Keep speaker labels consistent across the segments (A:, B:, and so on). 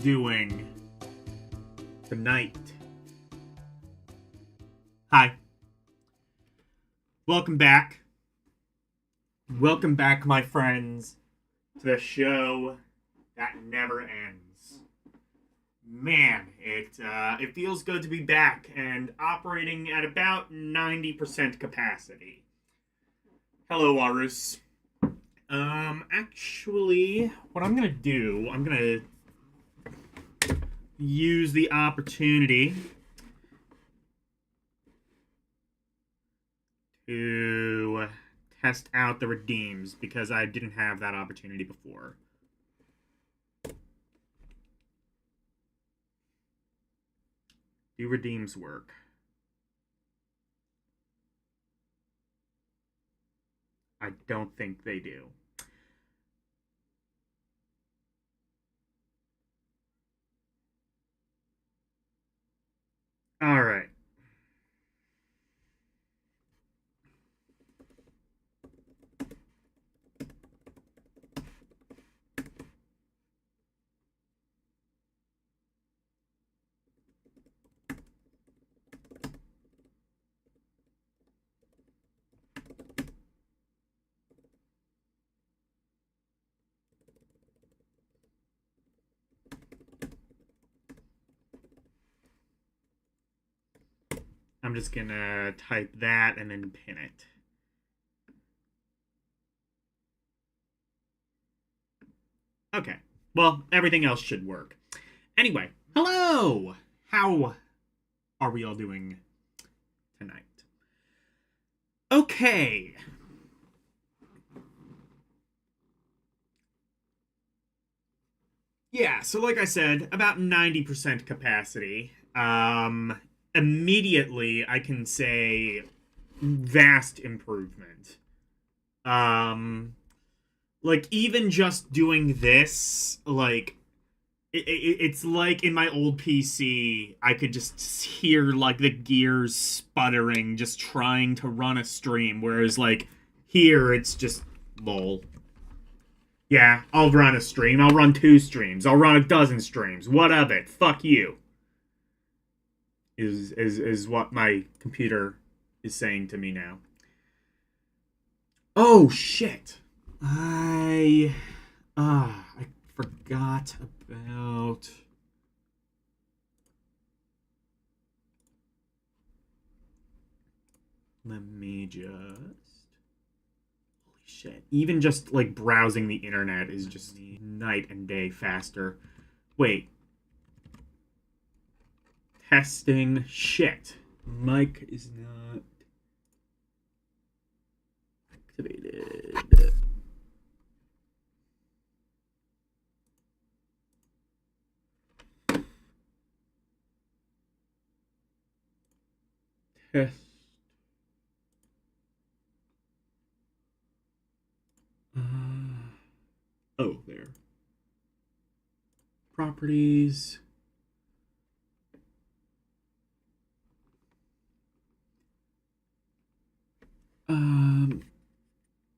A: doing tonight? Hi. Welcome back. Welcome back, my friends, to the show that never ends. Man, it feels good to be back and operating at about 90% capacity. Hello, Arus. Actually, what I'm gonna do, I'm gonna use the opportunity to test out the redeems because I didn't have that opportunity before. Do redeems work? I don't think they do. All right. I'm just gonna type that and then pin it. Okay. Well, everything else should work. Anyway, hello! How are we all doing tonight? Okay. Yeah, so like I said, about 90% capacity. Immediately I can say vast improvement. Like even just doing this, like it's like in my old PC, I could just hear like the gears sputtering, just trying to run a stream, whereas like here it's just lol. Yeah, I'll run a stream. I'll run 2 streams. I'll run a dozen streams. What of it? Fuck you. Is what my computer is saying to me now. Oh shit. I forgot about let me just holy shit. Even just like browsing the internet is just night and day faster. Wait. Testing shit. Mic is not activated. Test. Oh, there. Properties.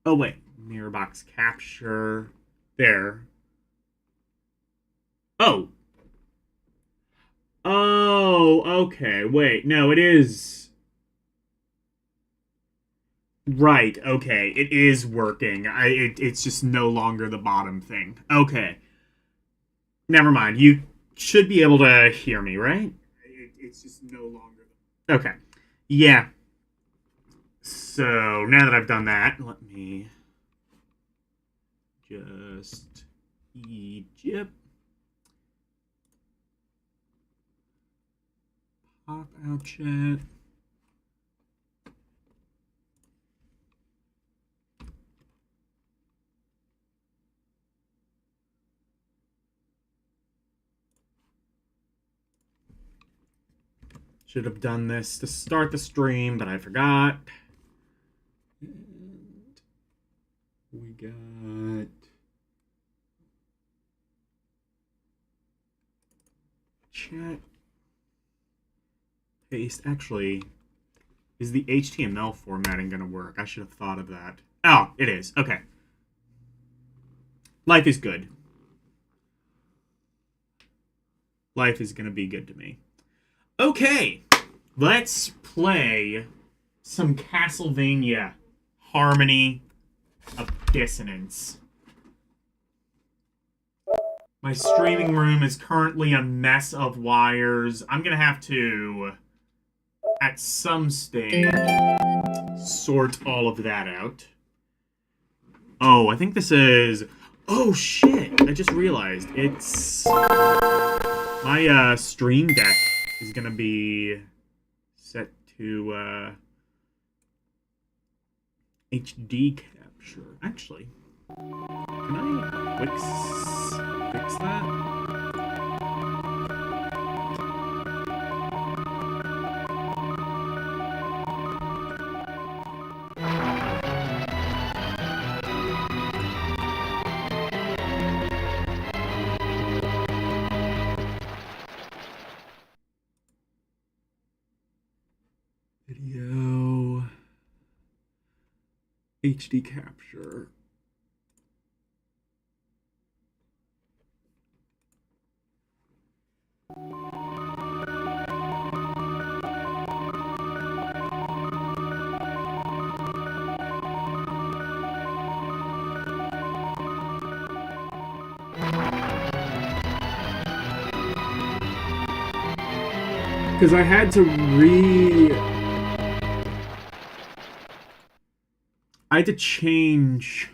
A: Oh wait, mirror box capture. There. Oh. Oh, okay. Wait, no, it is. Right, okay. It is working. It's just no longer the bottom thing. Okay. Never mind. You should be able to hear me, right? It's just no longer. Okay. Yeah. So now that I've done that, let me just Egypt pop out chat. Should have done this to start the stream, but I forgot. And we got chat paste. Actually, is the HTML formatting going to work? I should have thought of that. Oh, it is. Okay. Life is good. Life is gonna be good to me. Okay, let's play some Castlevania Harmony of Dissonance. My streaming room is currently a mess of wires. I'm gonna have to, at some stage, sort all of that out. Oh, I think this is... Oh, shit! I just realized. It's... My, stream deck is gonna be set to, HD capture. Actually, can I fix that? Video HD capture. Because I had to I had to change...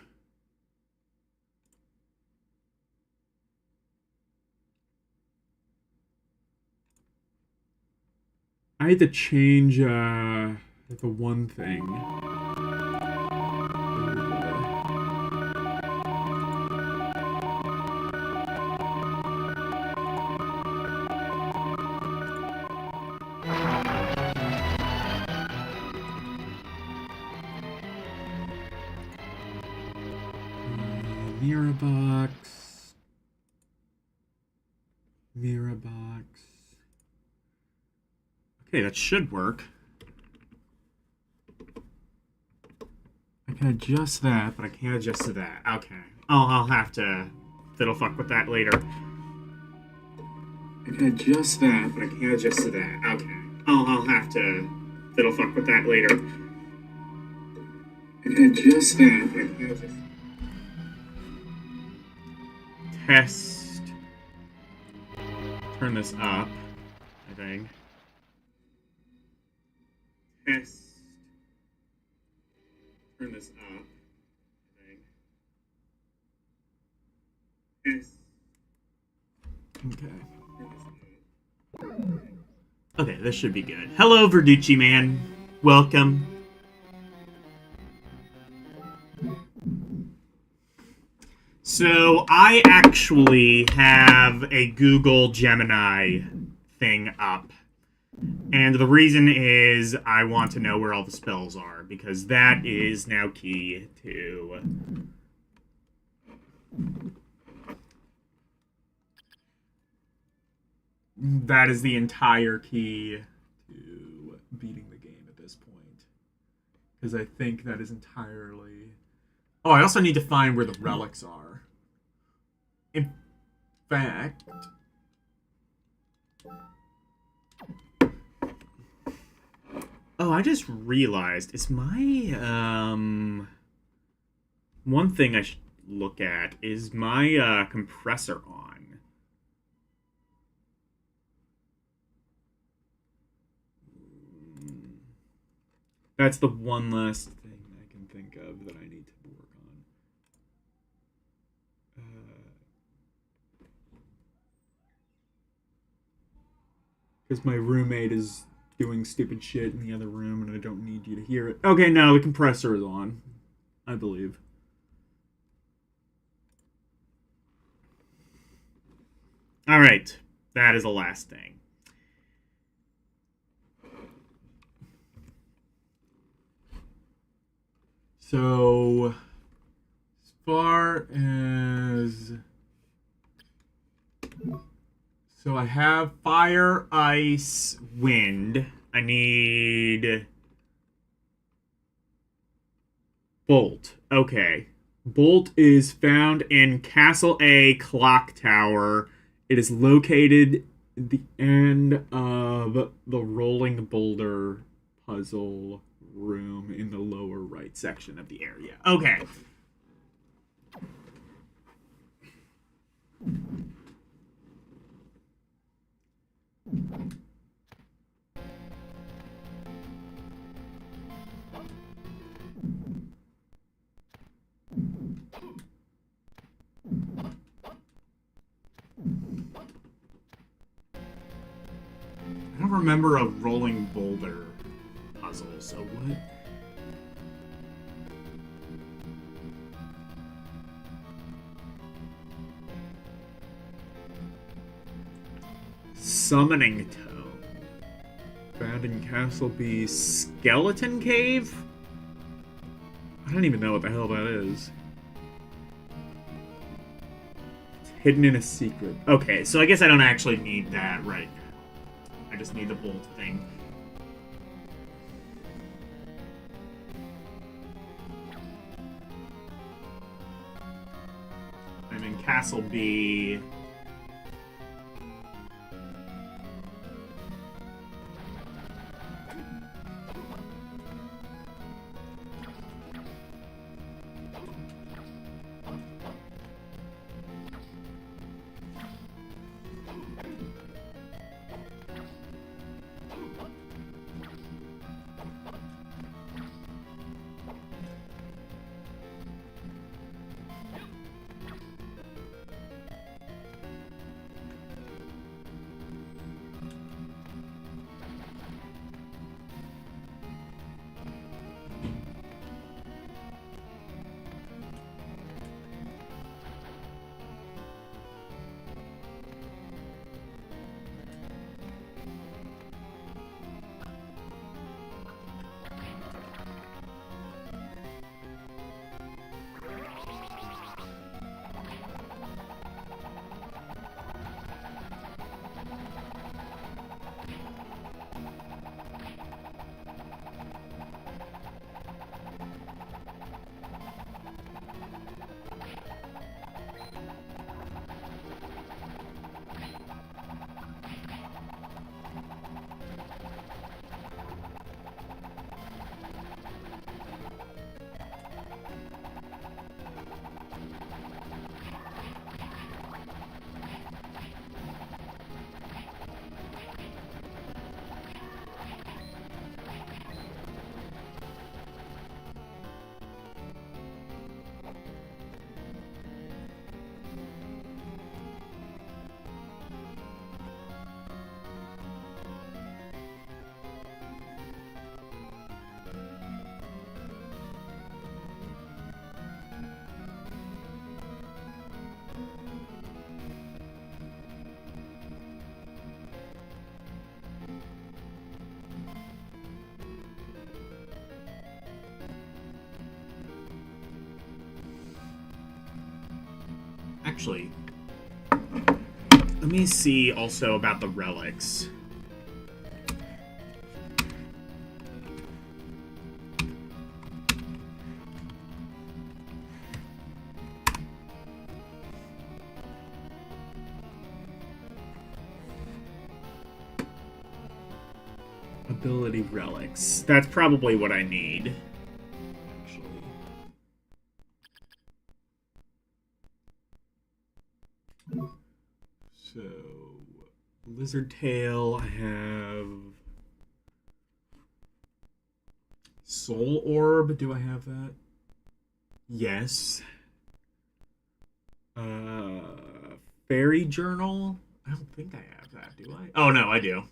A: I had to change, the one thing. Mirror box. Mirror box. Okay, that should work. I can adjust that, but I can't adjust to that. Okay. Oh, I'll have to fiddle fuck with that later. I can adjust that, but I can't adjust to that. Okay. Oh, I'll have to fiddle fuck with that later. I can adjust that, but I can't adjust. Test. Turn this up, I think. Test. Turn this up, I think. Test. Okay. Okay, this should be good. Hello, Verducci man. Welcome. So, I actually have a Google Gemini thing up. And the reason is I want to know where all the spells are, because that is now key to... That is the entire key to beating the game at this point. Because I think that is entirely... Oh, I also need to find where the relics are. In fact... Oh, I just realized, is my, one thing I should look at is my, compressor on. That's the one last thing I can think of that I need to work on. Because my roommate is doing stupid shit in the other room and I don't need you to hear it. Okay, no, the compressor is on, I believe. Alright, that is the last thing. So, as far as... So I have fire, ice, wind. I need... Bolt. Okay. Bolt is found in Castle A Clock Tower. It is located the end of the rolling boulder puzzle room in the lower right section of the area. Okay. I don't remember a rolling boulder puzzle, so what? Summoning Tome. Found in Castle B's Skeleton Cave? I don't even know what the hell that is. It's hidden in a secret. Okay, so I guess I don't actually need that right now. I just need the bolt thing. I'm in Castle B. Actually, let me see also about the relics. Ability relics. That's probably what I need. So, Lizard Tail, I have Soul Orb. Do I have that? Yes. Fairy Journal. I don't think I have that, do I? Oh, no, I do.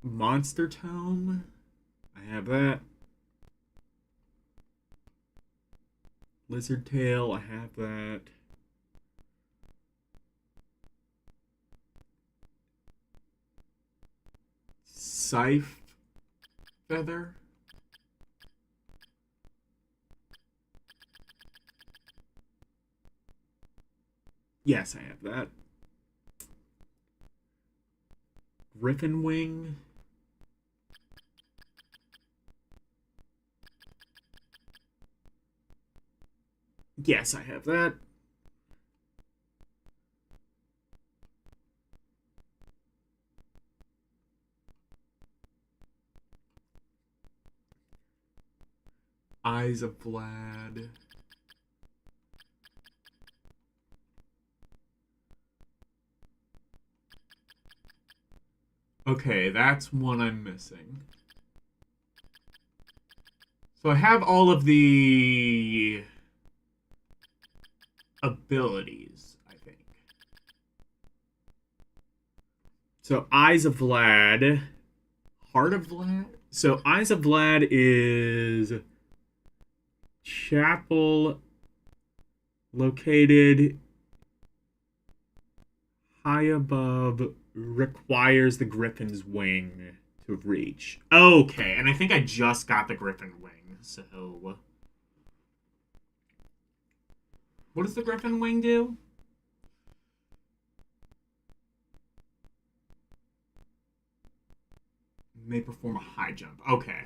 A: Monster Tome. I have that. Lizard Tail, I have that. Scythe Feather. Yes, I have that. Griffin Wing. Yes, I have that. Eyes of Vlad. Okay, that's one I'm missing. So I have all of the abilities, I think. So Eyes of Vlad. Heart of Vlad? So Eyes of Vlad is chapel located high above, requires the griffin's wing to reach. Okay, and I think I just got the griffin wing, so... What does the griffin wing do? May perform a high jump. Okay.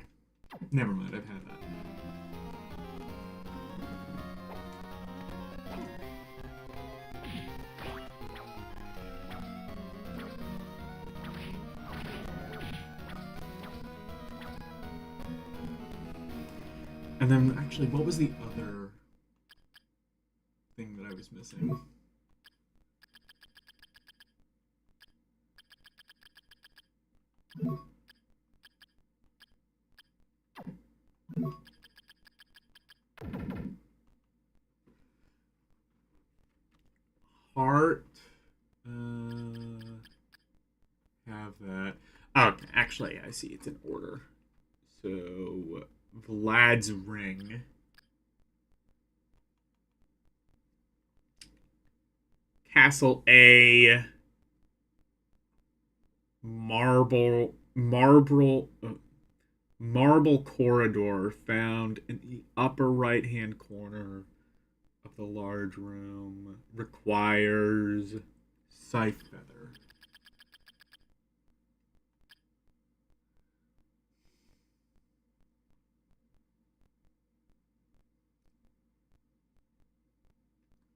A: Never mind, I've had that. And then, actually, what was the other thing that I was missing? Heart. Have that. Oh, actually, I see it's in order. So, Vlad's ring. Castle A. Marble corridor found in the upper right-hand corner of the large room. Requires scythe feather.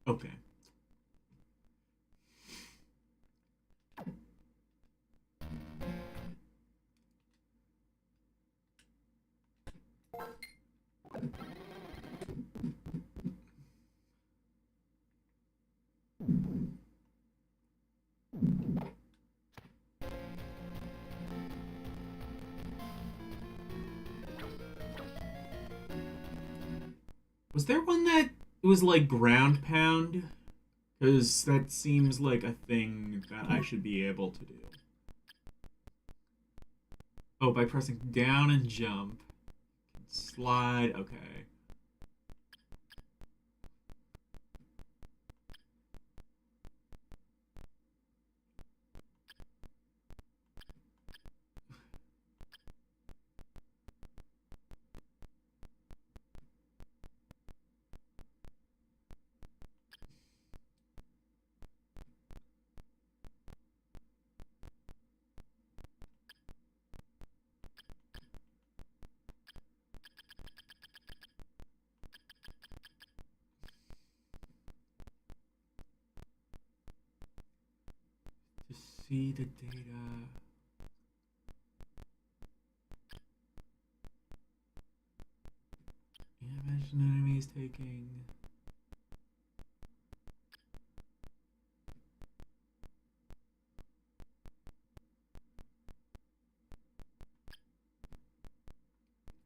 A: Okay. Was there one that was like ground pound? Because that seems like a thing that I should be able to do. Oh, by pressing down and jump. Slide, okay. To see the data. Damage an enemy is taking.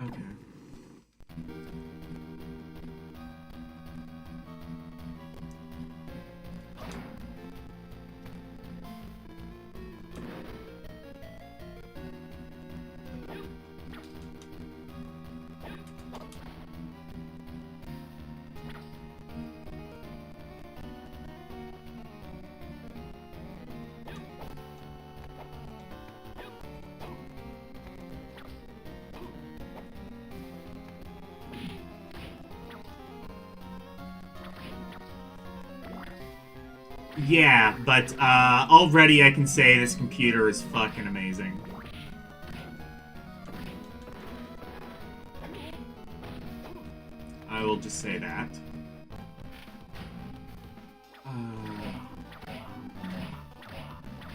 A: Okay. Yeah, but already I can say this computer is fucking amazing. I will just say that.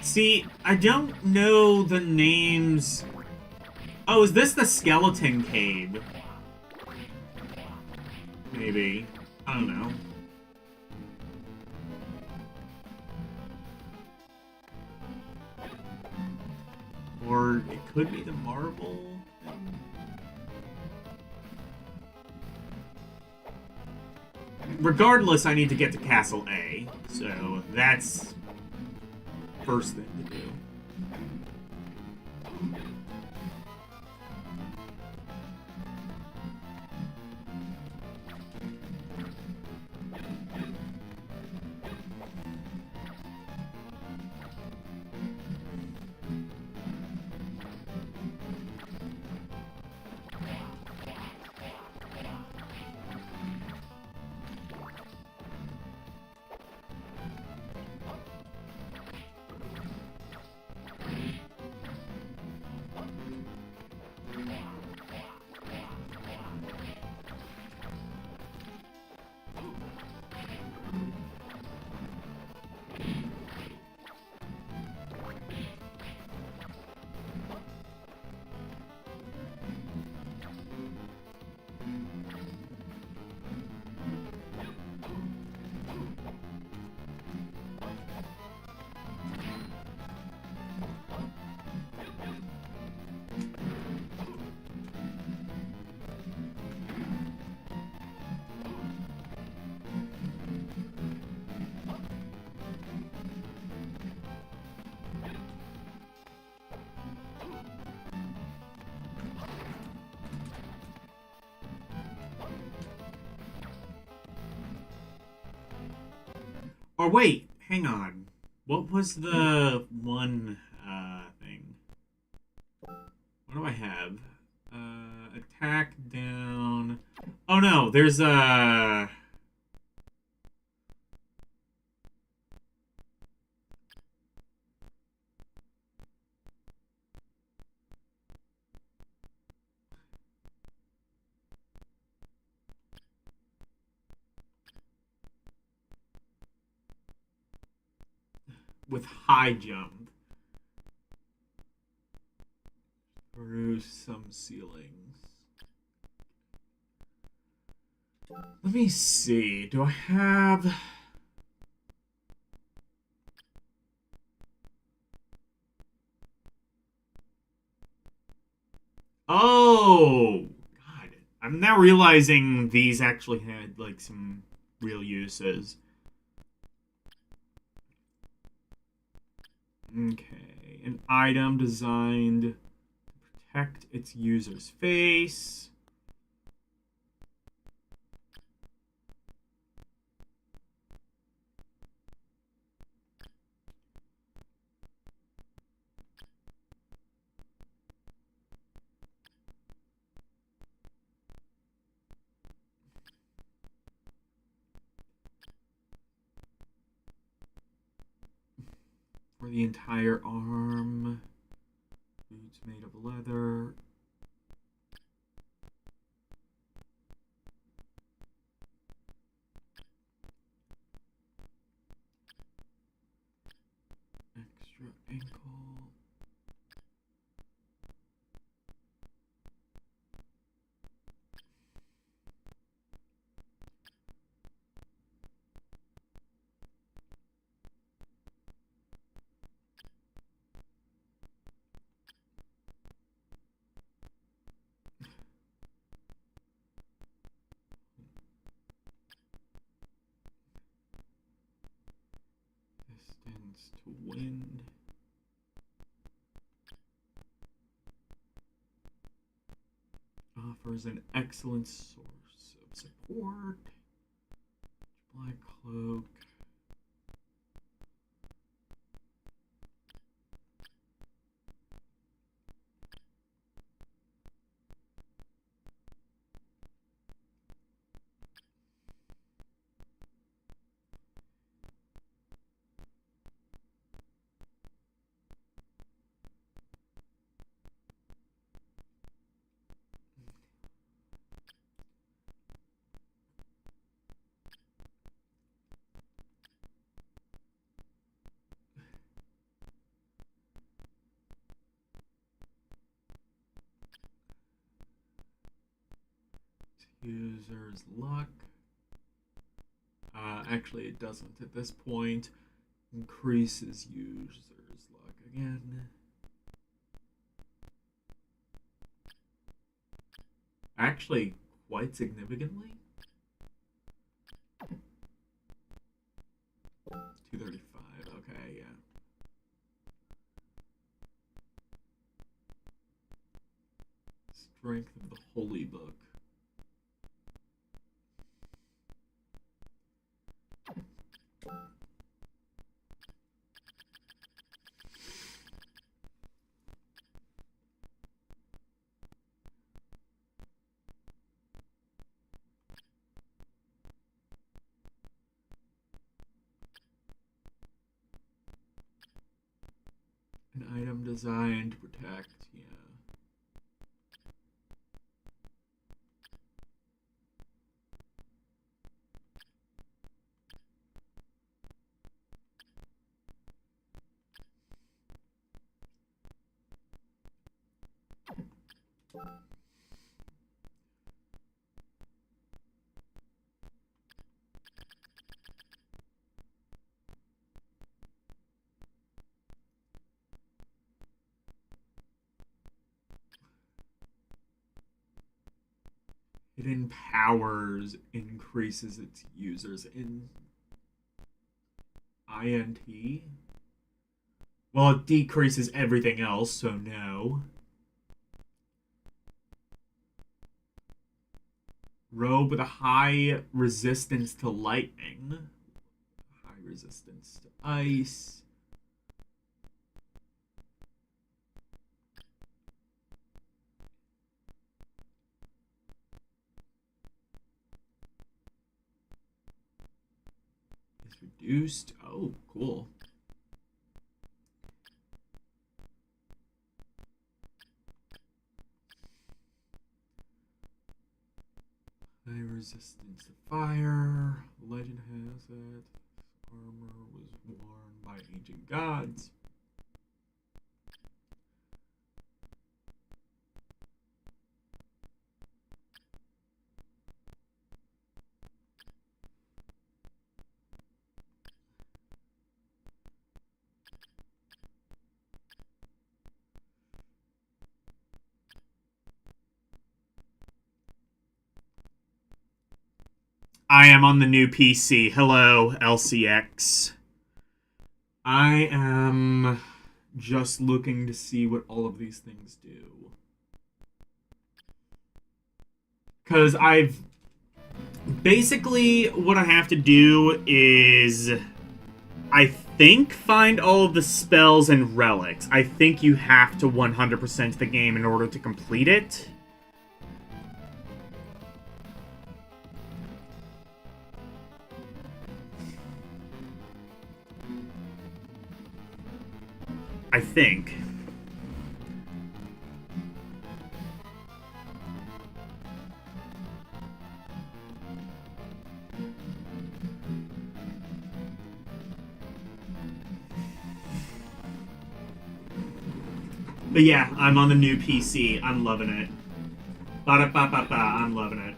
A: See, I don't know the names. Oh, is this the skeleton cave? Maybe. I don't know. Or it could be the marble thing. Regardless, I need to get to Castle A, so that's first thing to do. Or wait, hang on. What was the one thing? What do I have? Attack down. Oh no, there's a. With high jump. Through some ceilings. Let me see. Do I have... Oh! God. I'm now realizing these actually had, like, some real uses. Okay. An item designed to protect its user's face. For the entire arm. Boots made of leather. Extra ankle. Distance to wind. Offers an excellent source of support. Black cloak. User's luck. Actually, it doesn't at this point. Increases user's luck again. Actually, quite significantly. 235, okay, yeah. Strength of the Holy Book. An item designed to protect, yeah. It empowers, increases its users in INT. Well, it decreases everything else, so no. Robe with a high resistance to lightning. High resistance to ice. It's reduced. Oh, cool. High resistance to fire. Legend has it. Armor was worn by ancient gods. I am on the new PC. Hello, LCX. I am just looking to see what all of these things do. Because I've... Basically, what I have to do is... I think find all of the spells and relics. I think you have to 100% the game in order to complete it. I think. But yeah, I'm on the new PC. I'm loving it. Ba-da-ba-ba-ba. I'm loving it.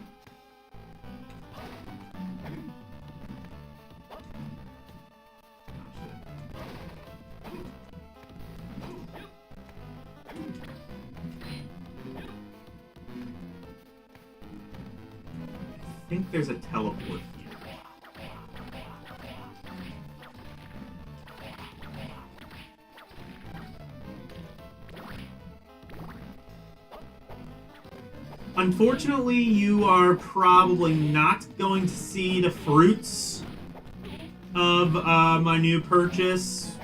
A: I think there's a teleport here. Unfortunately, you are probably not going to see the fruits of my new purchase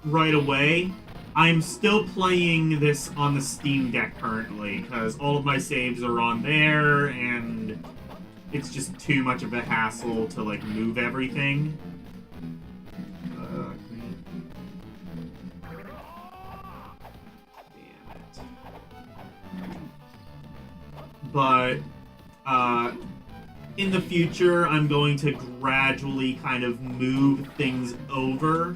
A: right away. I'm still playing this on the Steam Deck currently, because all of my saves are on there, and it's just too much of a hassle to, like, move everything. But, in the future, I'm going to gradually kind of move things over.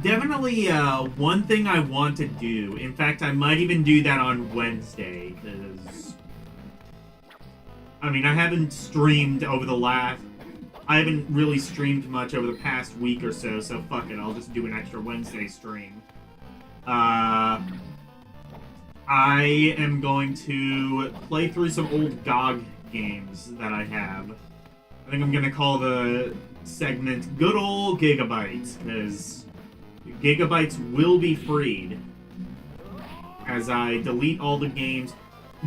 A: Definitely one thing I want to do. In fact, I might even do that on Wednesday, because... I mean, I haven't streamed over the last... I haven't really streamed much over the past week or so, so fuck it, I'll just do an extra Wednesday stream. I am going to play through some old GOG games that I have. I think I'm gonna call the segment Good Ol' Gigabytes, because gigabytes will be freed as I delete all the games.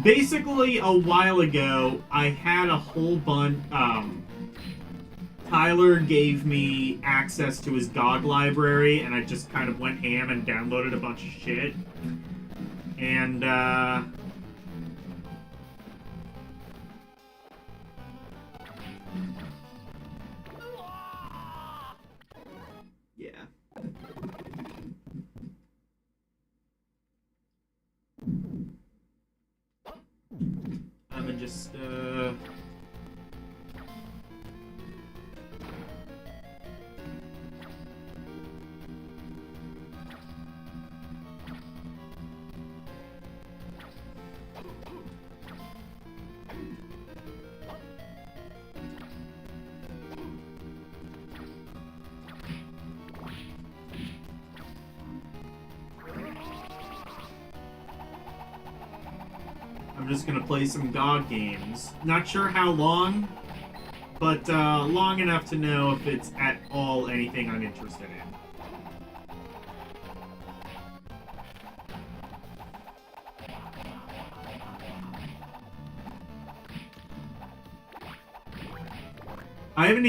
A: Basically, a while ago, I had a whole bunch... Tyler gave me access to his GOG library, and I just kind of went ham and downloaded a bunch of shit. And, yeah. I'm gonna just, I'm just gonna play some GOG games. Not sure how long, but long enough to know if it's at all anything I'm interested in. I haven't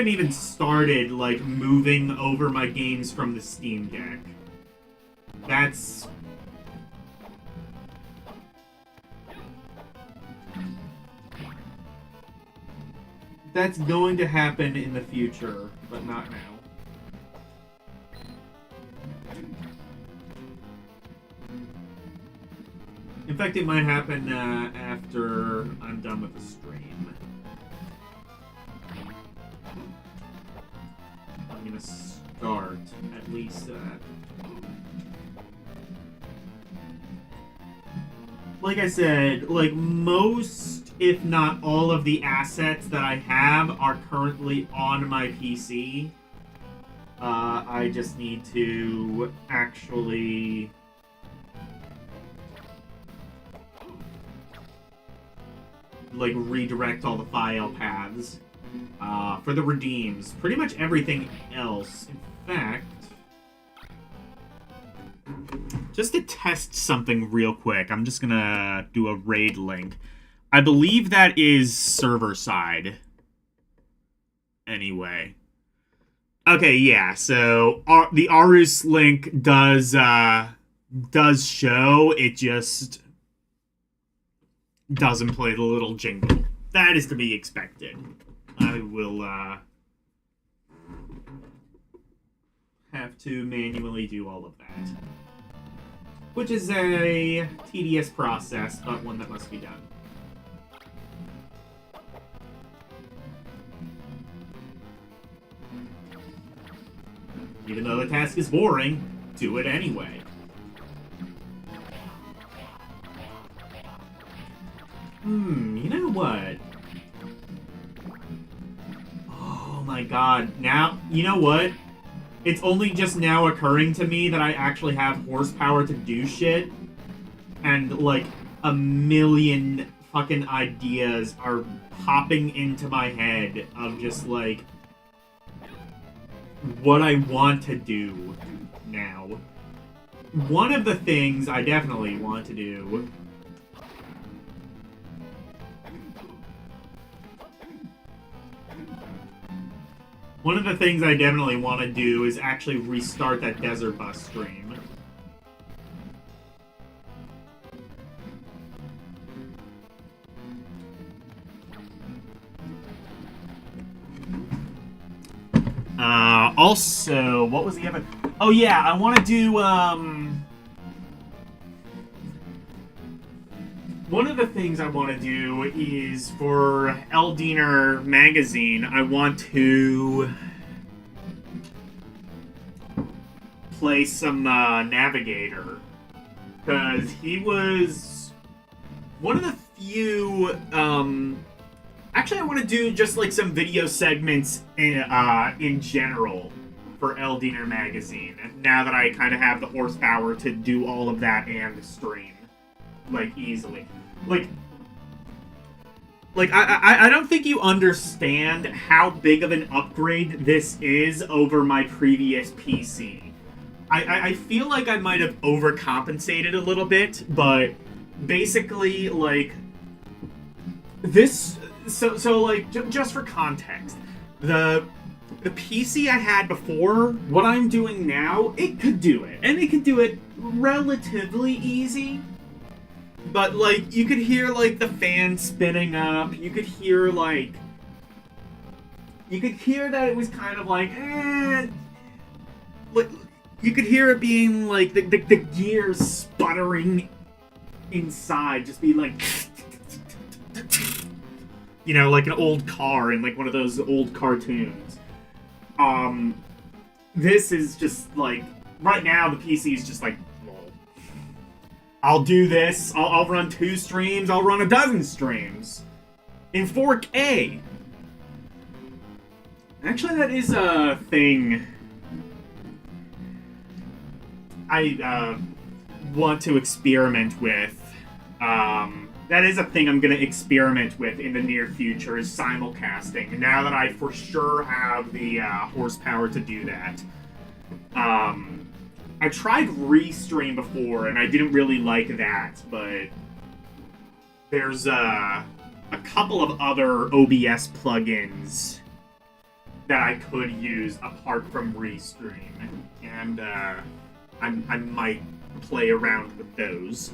A: even started, like, moving over my games from the Steam Deck. That's... That's going to happen in the future, but not now. In fact, it might happen after I'm done with the stream. I'm gonna start at least like I said, like most, if not all of the assets that I have are currently on my PC. I just need to actually like redirect all the file paths for the redeems. Pretty much everything else. In fact, just to test something real quick, I'm just gonna do a raid link. I believe that is server side. Anyway. Okay, yeah, so the Arus link does show, it just doesn't play the little jingle. That is to be expected. I will have to manually do all of that. Which is a tedious process, but one that must be done. Even though the task is boring, do it anyway. You know what? Oh my god, now, you know what? It's only just now occurring to me that I actually have horsepower to do shit, and, like, a million fucking ideas are popping into my head of just, like, what I want to do now. One of the things I definitely want to do is actually restart that Desert Bus stream. Also, what was the other... Oh yeah, I want to do, one of the things I want to do is for Eldiner magazine, I want to play some Navigator. Because he was one of the few... Actually, I want to do just like some video segments in general for Eldiner Magazine. Now that I kind of have the horsepower to do all of that and stream, like, easily. I don't think you understand how big of an upgrade this is over my previous PC. I feel like I might have overcompensated a little bit, but basically, like, this... So like, just for context, the PC I had before, what I'm doing now, it could do it. And it could do it relatively easy. But, like, you could hear, like, the fan spinning up. You could hear, like... You could hear that it was kind of like, Like, you could hear it being, like, the gears sputtering inside. Just be like... You know, like an old car in, like, one of those old cartoons. This is just, like... Right now, the PC is just, like... I'll do this. I'll run 2 streams. I'll run 12 streams. In 4K. Actually, that is a thing I want to experiment with. That is a thing I'm going to experiment with in the near future, is simulcasting. Now that I for sure have the horsepower to do that. I tried Restream before, and I didn't really like that, but there's a couple of other OBS plugins that I could use apart from Restream, and I might play around with those.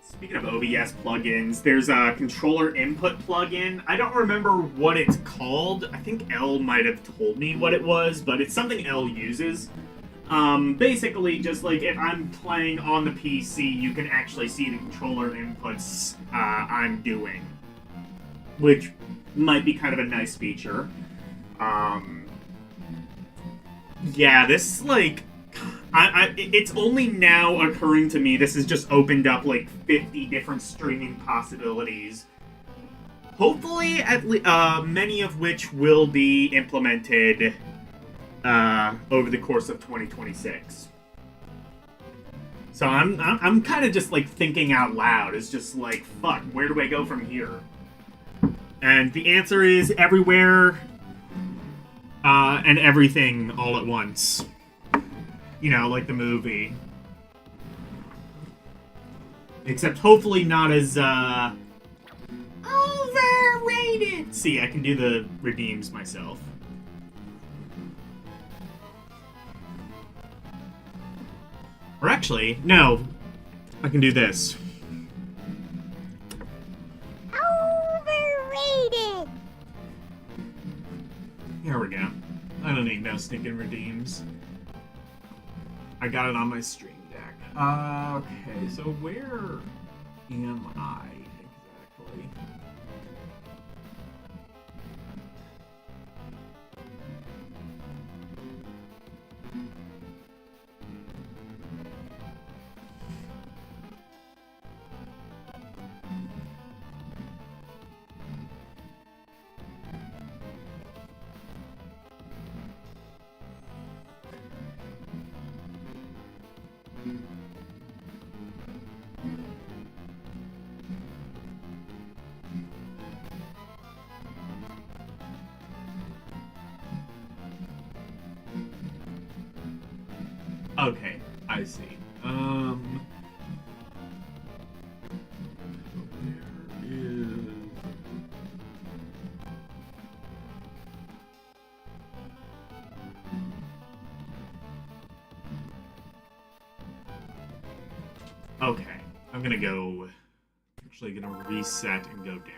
A: Speaking of OBS plugins, there's a controller input plugin. I don't remember what it's called. I think Elle might have told me what it was, but it's something Elle uses. Basically, just like if I'm playing on the PC, you can actually see the controller inputs I'm doing, which might be kind of a nice feature. Yeah, this, like... it's only now occurring to me this has just opened up like 50 different streaming possibilities. Hopefully, many of which will be implemented over the course of 2026. So I'm kind of just like thinking out loud. It's just like, fuck, where do I go from here? And the answer is everywhere and everything all at once. You know, like the movie. Except hopefully not as, overrated! See, I can do the redeems myself. Or actually, no. I can do this.
B: Overrated!
A: Here we go. I don't need no stinking redeems. I got it on my stream deck. Okay, so where am I exactly? Okay, I see. Where is... Okay, I'm gonna go... Actually gonna reset and go down.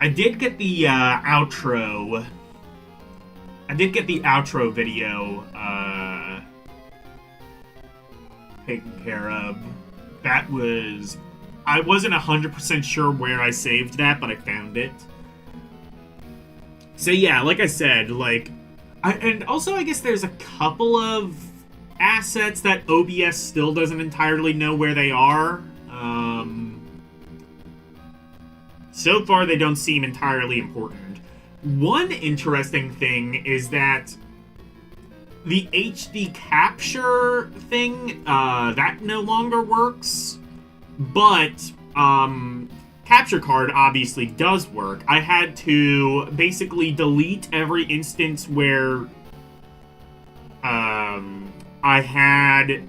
A: I did get the outro. I did get the outro video taken care of. That was... I wasn't 100% sure where I saved that, but I found it. So yeah, like I said, like... and also I guess there's a couple of assets that OBS still doesn't entirely know where they are. So far, they don't seem entirely important. One interesting thing is that the HD capture thing, that no longer works. But, capture card obviously does work. I had to basically delete every instance where, I had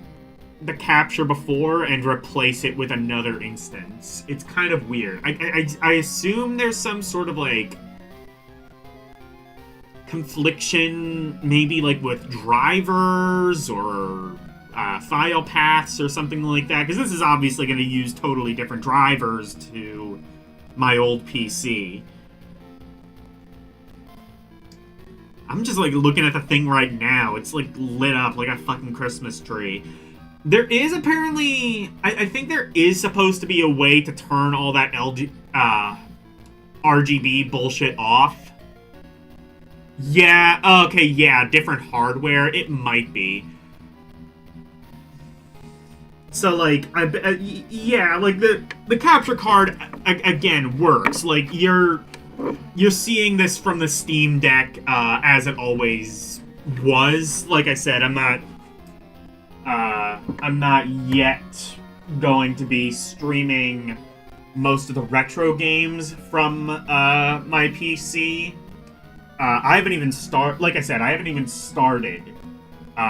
A: the capture before and replace it with another instance. It's kind of weird. I assume there's some sort of, like, confliction, maybe, like, with drivers or file paths or something like that, because this is obviously going to use totally different drivers to my old PC. I'm just, like, looking at the thing right now. It's, like, lit up like a fucking Christmas tree. There is apparently... I think there is supposed to be a way to turn all that RGB bullshit off. Yeah, okay, yeah, different hardware. It might be. So, like, yeah, like, the capture card, again, works. Like, you're seeing this from the Steam Deck, as it always was. Like I said, I'm not yet going to be streaming most of the retro games from, my PC. I haven't even like I said, I haven't even started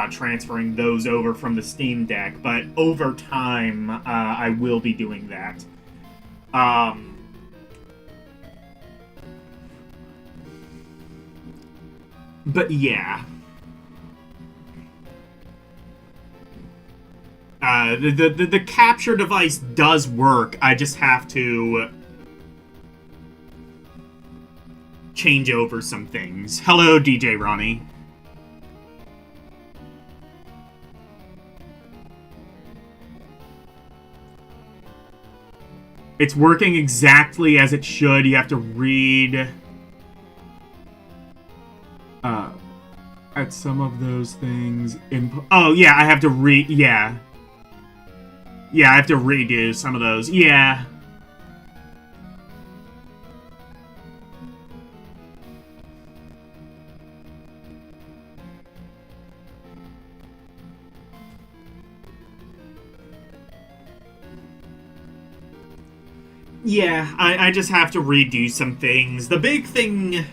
A: transferring those over from the Steam Deck, but over time, I will be doing that. But yeah. The capture device does work. I just have to change over some things. Hello, DJ Ronnie. It's working exactly as it should. You have to read at some of those things. Oh, yeah, I have to read. Yeah. Yeah, I have to redo some of those. Yeah. Yeah, I just have to redo some things. The big thing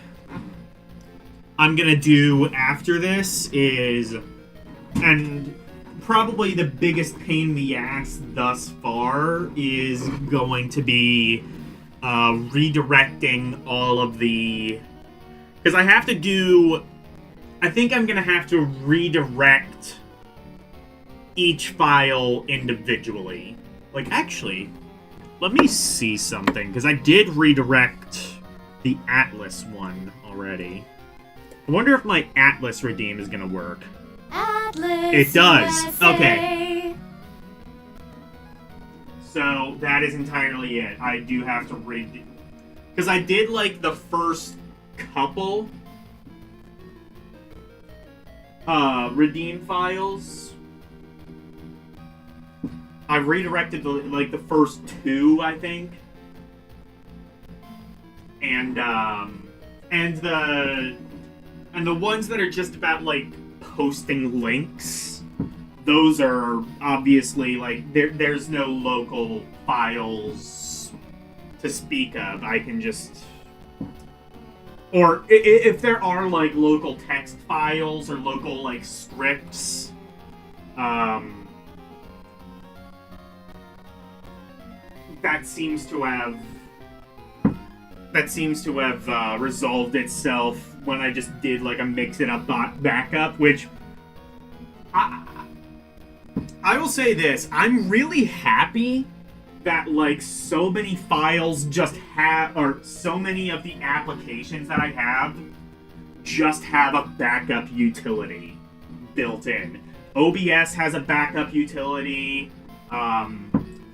A: I'm gonna do after this is, and probably the biggest pain in the ass thus far, is going to be redirecting all of the... Because I have to do... I think I'm gonna have to redirect each file individually. Like, actually... Let me see something, because I did redirect the Atlas one already. I wonder if my Atlas redeem is going to work.
B: Atlas
A: it does.
B: USA.
A: Okay. So, that is entirely it. I do have to redo... Because I did, like, the first couple redeem files. I redirected the first two, I think, and the ones that are just about like posting links. Those are obviously like there's no local files to speak of. I can just, or if there are like local text files or local like scripts, that seems to have resolved itself when I just did like a mix-it-up backup, which I will say this: I'm really happy that, like, so many files just have, or so many of the applications that I have just have a backup utility built in. OBS has a backup utility.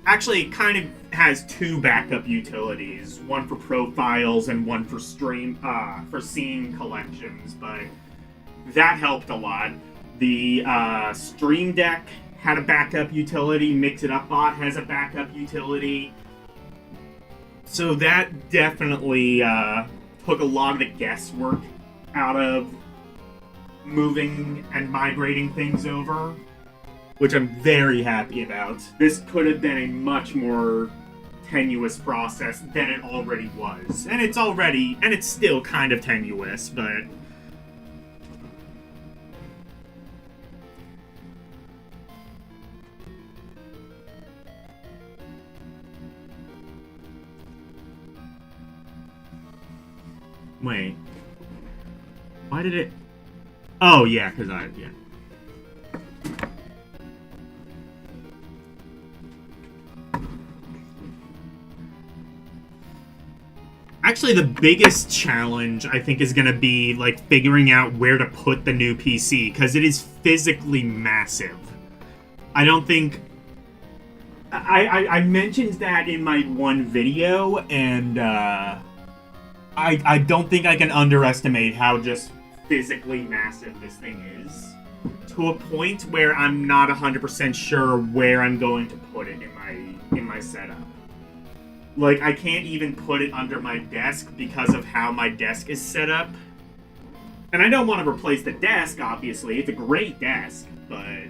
A: Actually, it kind of has two backup utilities, one for profiles and one for for scene collections, but that helped a lot. The Stream Deck had a backup utility. Mix It Up Bot has a backup utility. So that definitely took a lot of the guesswork out of moving and migrating things over, which I'm very happy about. This could have been a much more tenuous process than it already was. And it's still kind of tenuous, but... Wait. Why did it... Oh, yeah, because yeah. Actually, the biggest challenge, I think, is going to be, like, figuring out where to put the new PC, because it is physically massive. I don't think... I mentioned that in my one video, and, I don't think I can underestimate how just physically massive this thing is. To a point where I'm not 100% sure where I'm going to put it in my setup. Like, I can't even put it under my desk because of how my desk is set up. And I don't want to replace the desk, obviously. It's a great desk, but...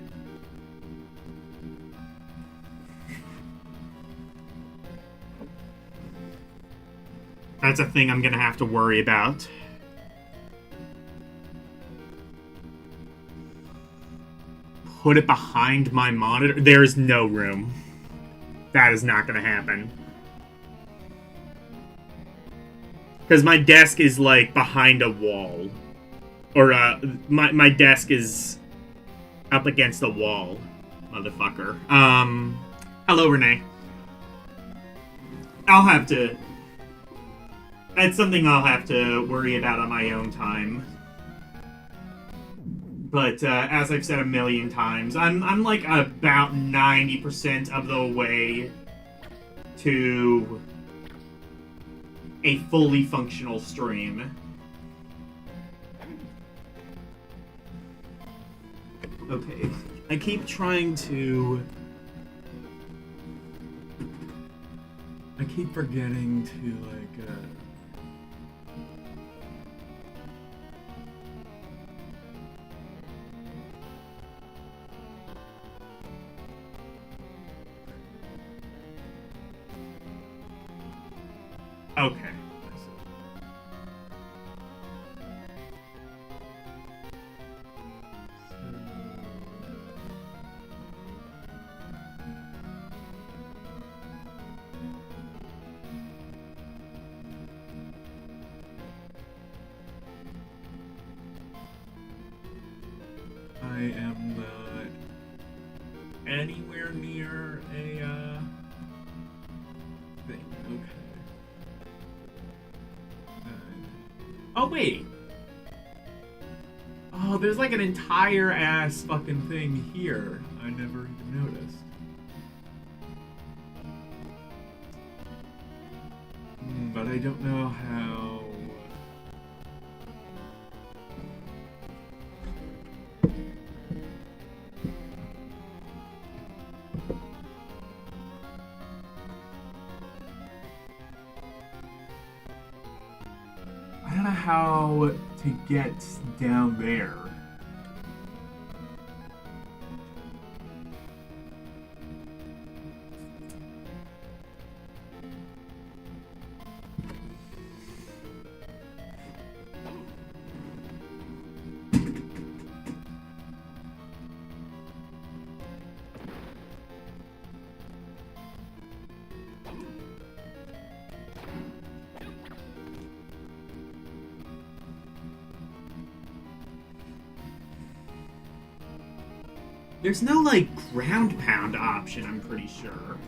A: That's a thing I'm gonna have to worry about. Put it behind my monitor? There is no room. That is not gonna happen. Because my desk is, like, behind a wall. Or, my desk is up against a wall. Motherfucker. Hello, Renee. I'll have to... That's something I'll have to worry about on my own time. But, as I've said a million times, I'm like, about 90% of the way to a fully functional stream. Okay. I keep trying to... I keep forgetting to, like, Okay. I am not anywhere near a thing. Okay. Oh, wait. Oh, there's like an entire ass fucking thing here. I never even noticed. But I don't know how... I don't know how to get down there. There's no, like, ground pound option, I'm pretty sure.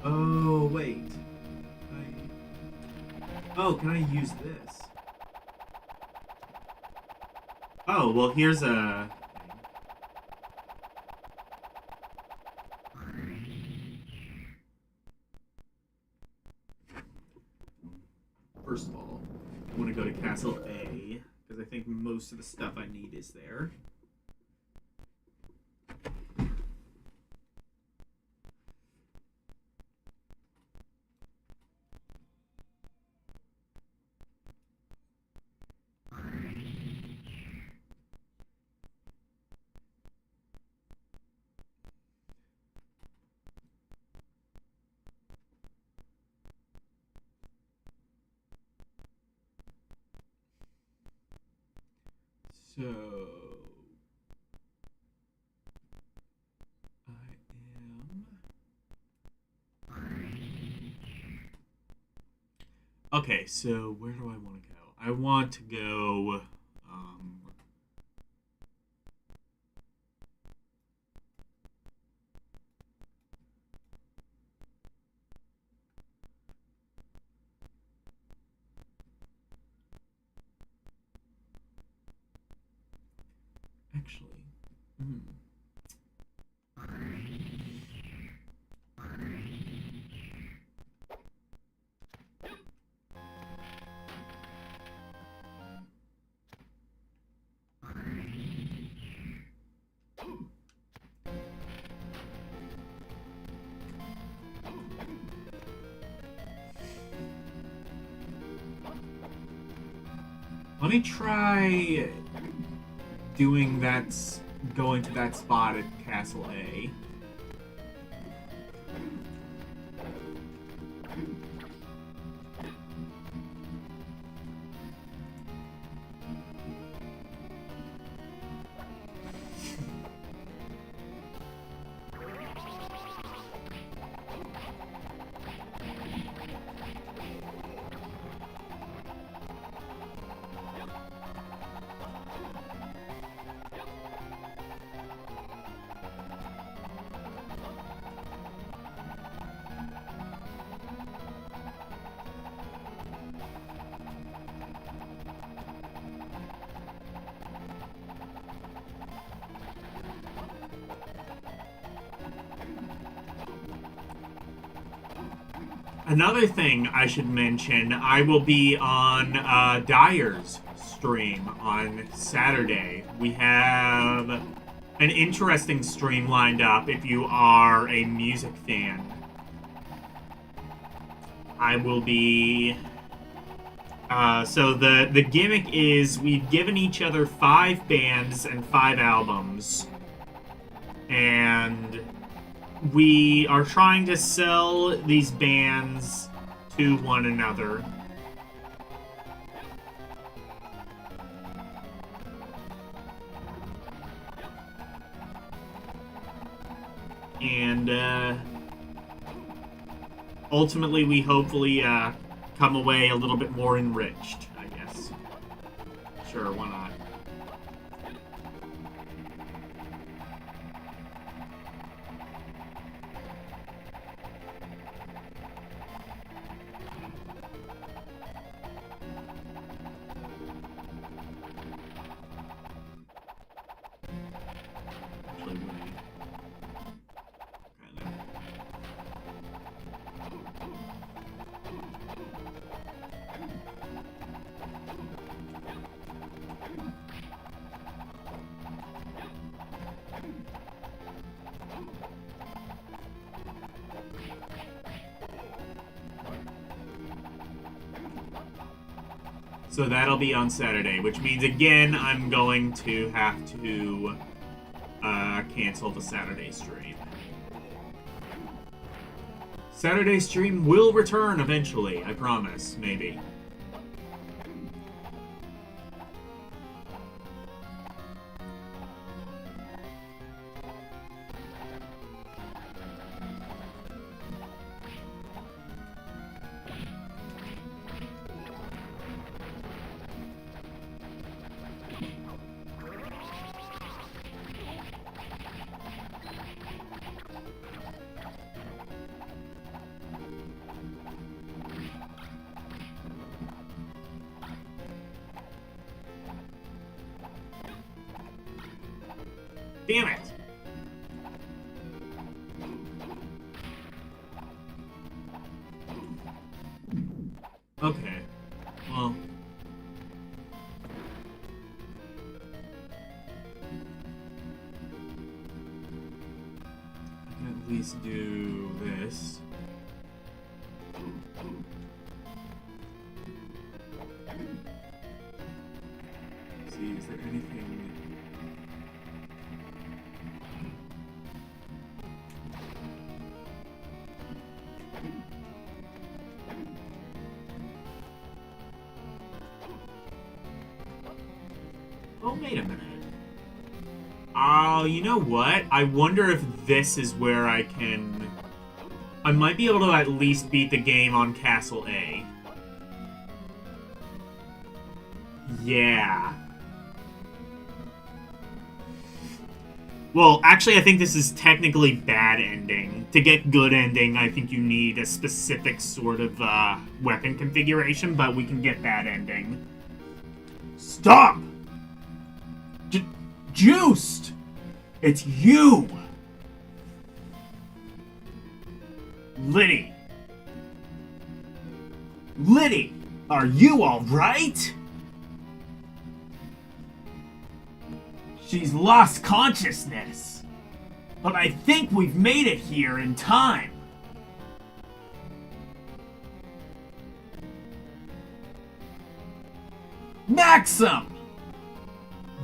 A: Oh, wait. Oh, can I use this? Oh, well, here's a... First of all, I want to go to Castle A, because I think most of the stuff I need is there. So, I am... Okay, so where do I want to go? I want to go, actually, let me try doing that, going to that spot at Castle A. Another thing I should mention, I will be on Dyer's stream on Saturday. We have an interesting stream lined up if you are a music fan. I will be... so the gimmick is we've given each other 5 bands and 5 albums. And we are trying to sell these bands to one another. And ultimately, we hopefully come away a little bit more enriched, I guess. Sure, why not? So that'll be on Saturday, which means, again, I'm going to have to cancel the Saturday stream. Saturday stream will return eventually, I promise, maybe. Damn it! Okay. Well. I can at least do this. Let's see, is there anything... Oh, wait a minute. Oh, you know what? I wonder if this is where I can... I might be able to at least beat the game on Castle A. Yeah. Well, actually, I think this is technically bad ending. To get good ending, I think you need a specific sort of weapon configuration, but we can get bad ending. Stop! Juiced! It's you! Liddy! Liddy! Are you alright? She's lost consciousness. But I think we've made it here in time. Maxim!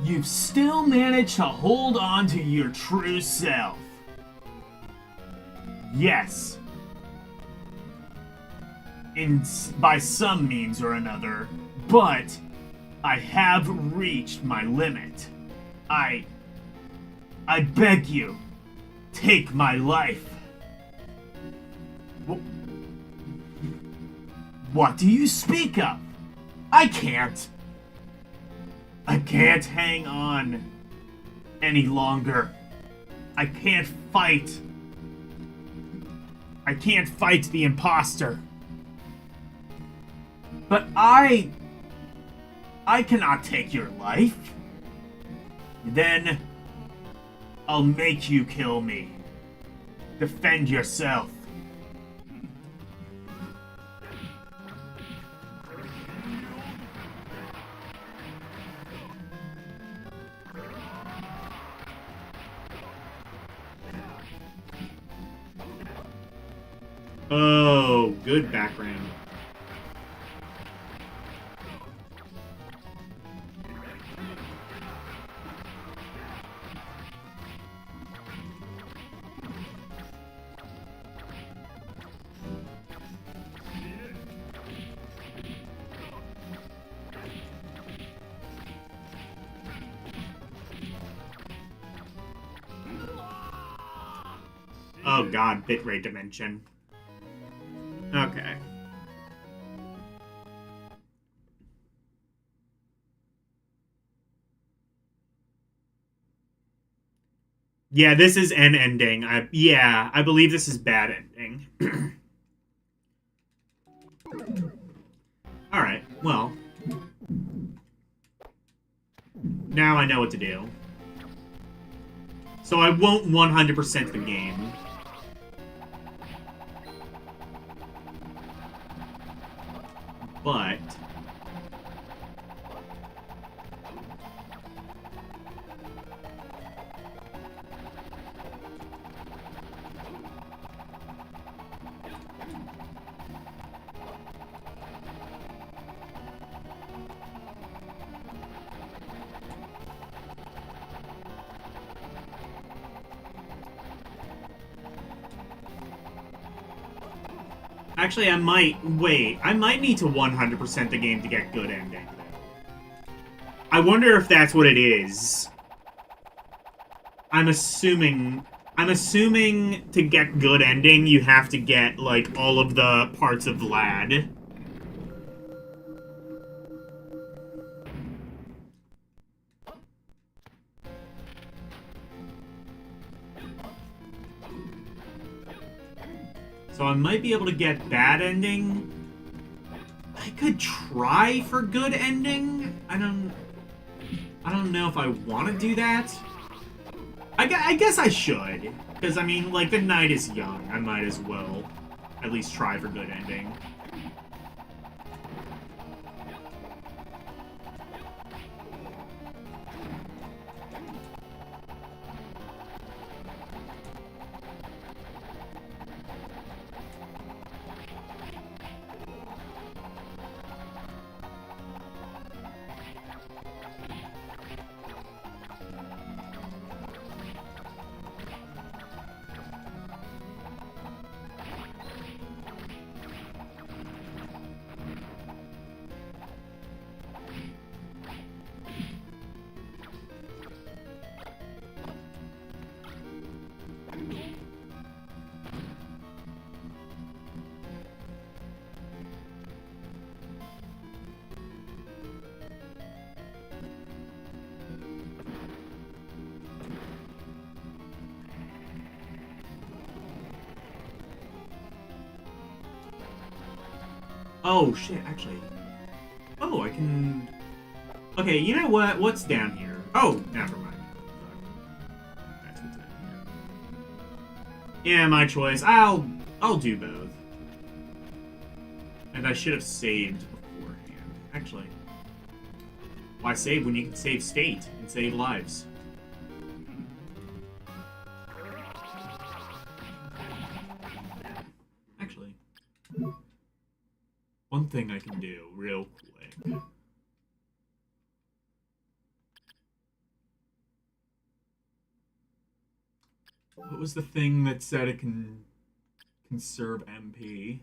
A: You've still managed to hold on to your true self. Yes. By some means or another, but I have reached my limit. I beg you, take my life. What do you speak of? I can't hang on any longer. I can't fight the imposter. But I cannot take your life. Then I'll make you kill me. Defend yourself. Oh, good background. Oh god, bitrate dimension. Okay. Yeah, this is an ending. I believe this is bad ending. Alright, well. Now I know what to do. So I won't 100% the game. But... Actually, I might need to 100% the game to get good ending. I wonder if that's what it is. I'm assuming to get good ending, you have to get, like, all of the parts of Vlad. So I might be able to get bad ending. I could try for good ending. I don't know if I want to do that. I guess I should. Because, I mean, like, the night is young. I might as well at least try for good ending. Oh, shit, actually. Oh, I can... Okay, you know what? What's down here? Oh, never mind. That's what's down here. Yeah, my choice. I'll do both. And I should have saved beforehand. Actually. Why save when you can save state and save lives? Actually. One thing I can do real quick. What was the thing that said it can conserve MP?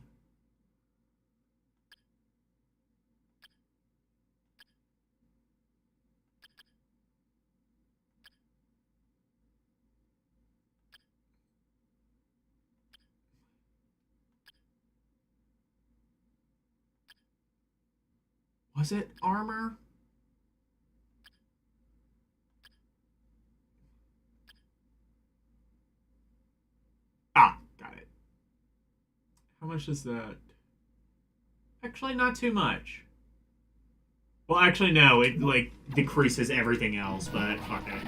A: Was it armor? Ah, got it. How much is that? Actually, not too much. Well, actually, no. It, like, decreases everything else, but fuck it.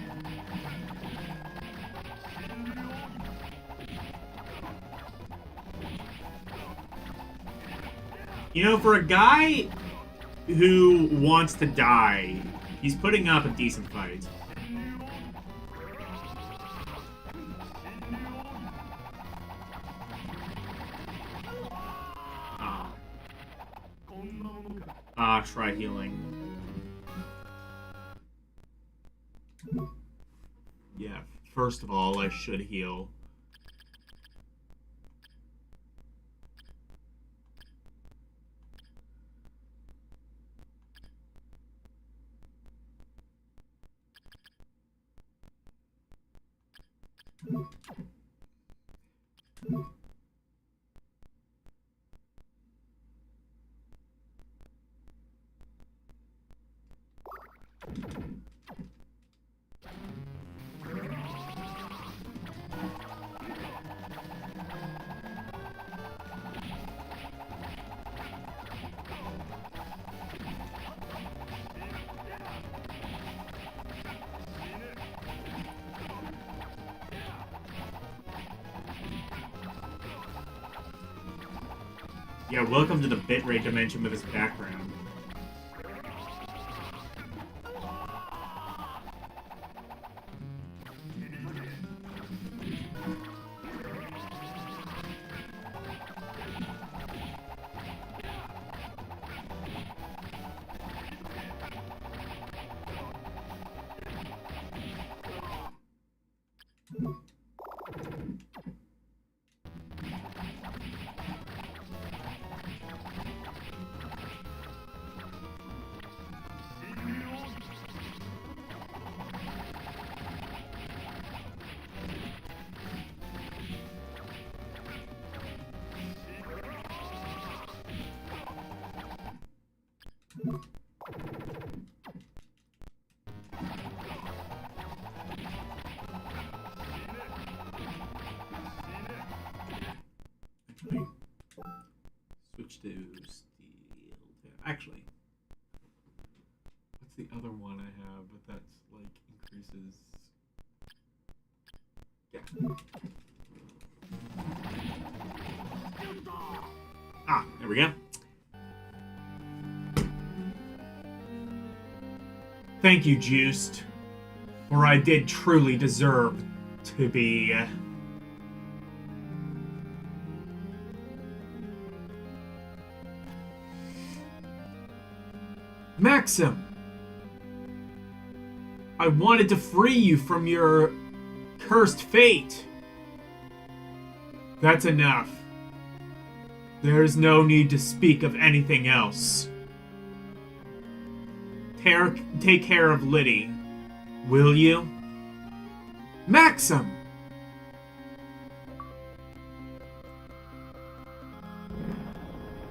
A: You know, for a guy who wants to die, he's putting up a decent fight. Try healing. Yeah, first of all, I should heal. Yeah, welcome to the bitrate dimension with his background. Switch to steel. Actually, what's the other one I have? But that's like increases. Yeah. Ah, there we go. Thank you, Juiced, for I did truly deserve to be. Maxim! I wanted to free you from your cursed fate. That's enough. There's no need to speak of anything else. Take care of Liddy, will you? Maxim!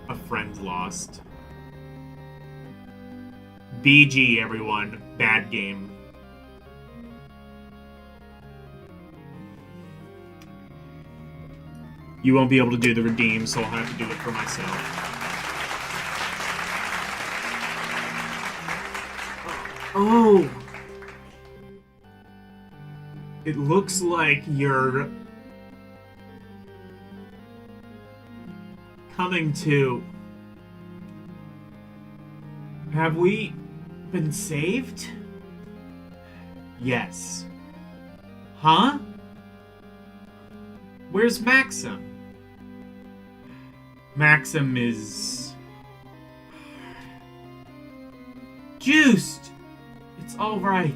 A: A friend lost. BG, everyone. Bad game. You won't be able to do the redeem, so I'll have to do it for myself. Oh! It looks like you're coming to... Have we been saved? Yes. Huh? Where's Maxim? Maxim is... Juiced! It's alright.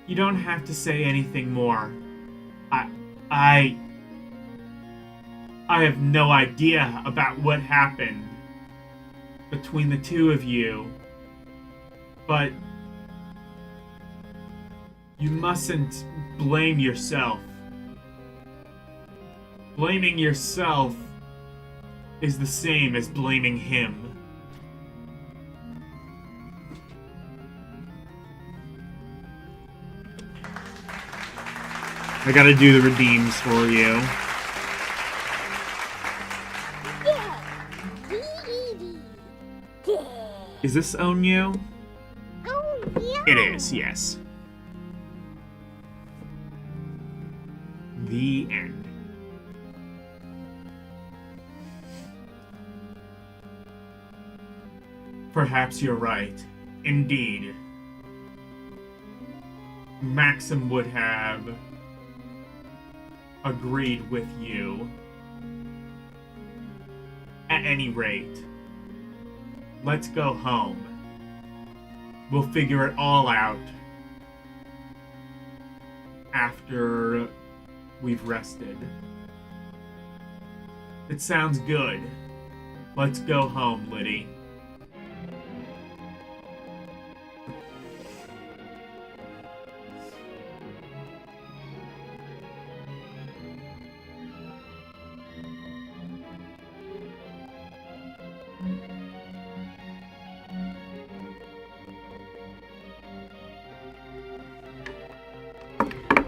A: You don't have to say anything more. I have no idea about what happened between the two of you, but you mustn't blame yourself. Blaming yourself is the same as blaming him. I gotta do the redeems for you. Is this Onyu? It is, yes. The end. Perhaps you're right. Indeed. Maxim would have agreed with you. At any rate, let's go home. We'll figure it all out after we've rested. It sounds good. Let's go home, Liddy.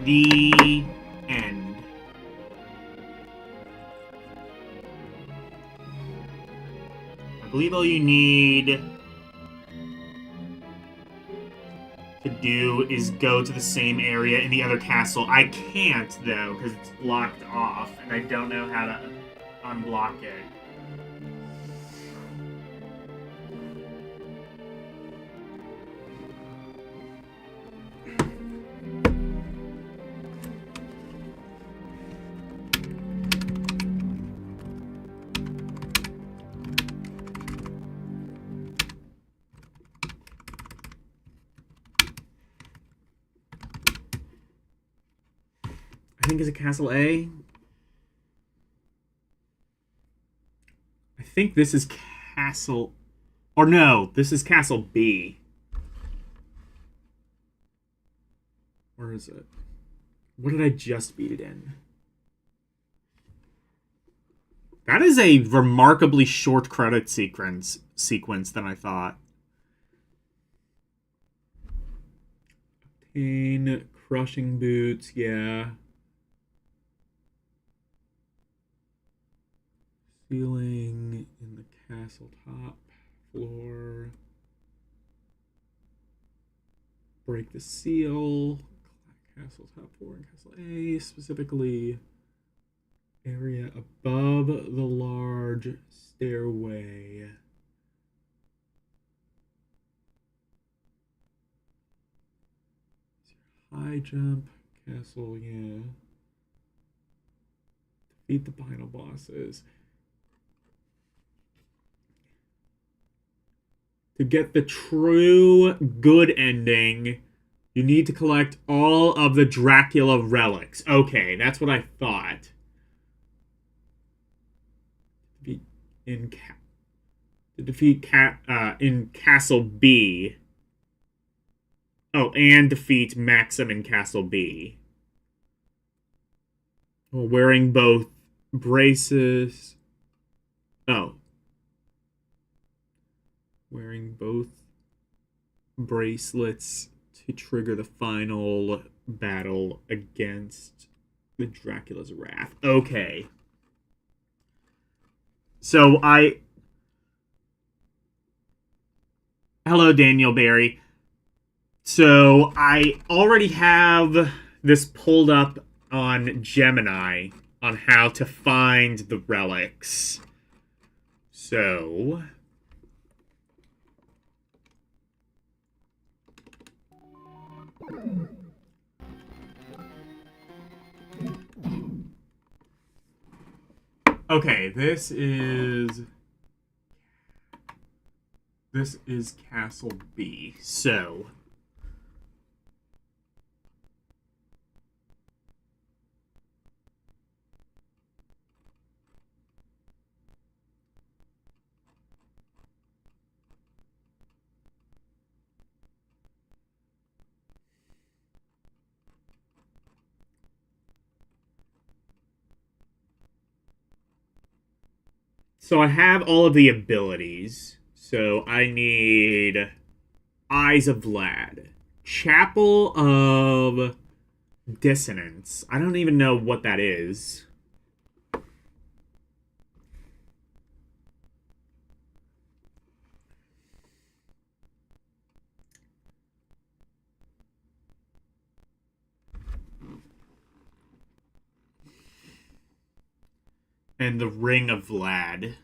A: The end. I believe all you need to do is go to the same area in the other castle. I can't, though, because it's blocked off, and I don't know how to unblock it. I think, is it Castle A? I think this is Castle... Or no, this is Castle B. Where is it? What did I just beat it in? That is a remarkably short credit sequence than I thought. Obtain crushing boots, yeah. Ceiling in the castle top floor. Break the seal. Castle top floor and Castle A, specifically area above the large stairway. High jump, castle, yeah. Defeat the final bosses. To get the true good ending, you need to collect all of the Dracula relics. Okay, that's what I thought. In Castle B. Oh, and defeat Maxim in Castle B. Well, wearing both braces. Oh. Wearing both bracelets to trigger the final battle against the Dracula's Wrath. Okay. So Hello, Daniel Barry. So I already have this pulled up on Gemini on how to find the relics. So... Okay, this is Castle B. So I have all of the abilities. So I need Eyes of Vlad. Chapel of Dissonance. I don't even know what that is. And the Ring of Vlad.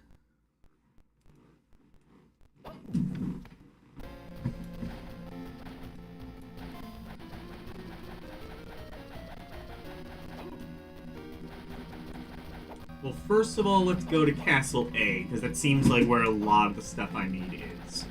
A: Well, first of all, let's go to Castle A, because that seems like where a lot of the stuff I need is.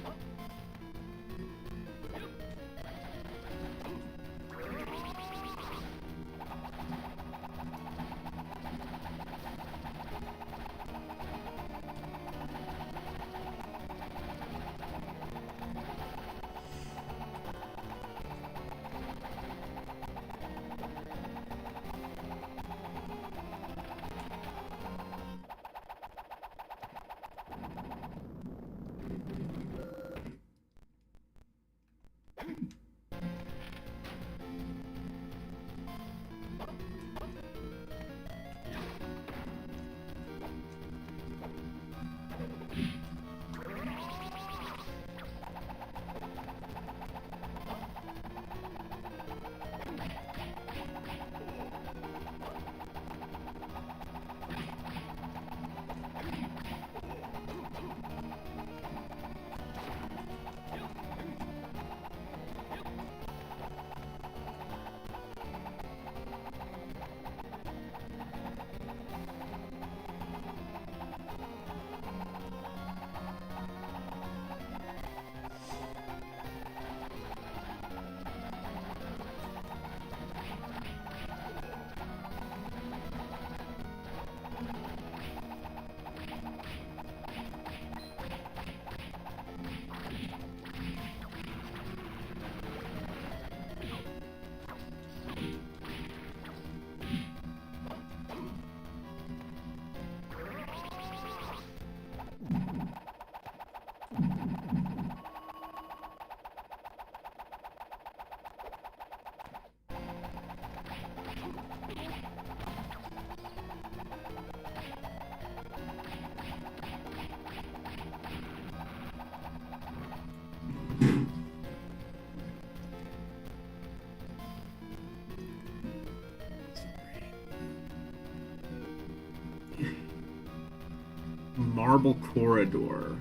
A: marble corridor.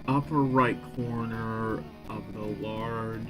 A: Upper right corner of the large...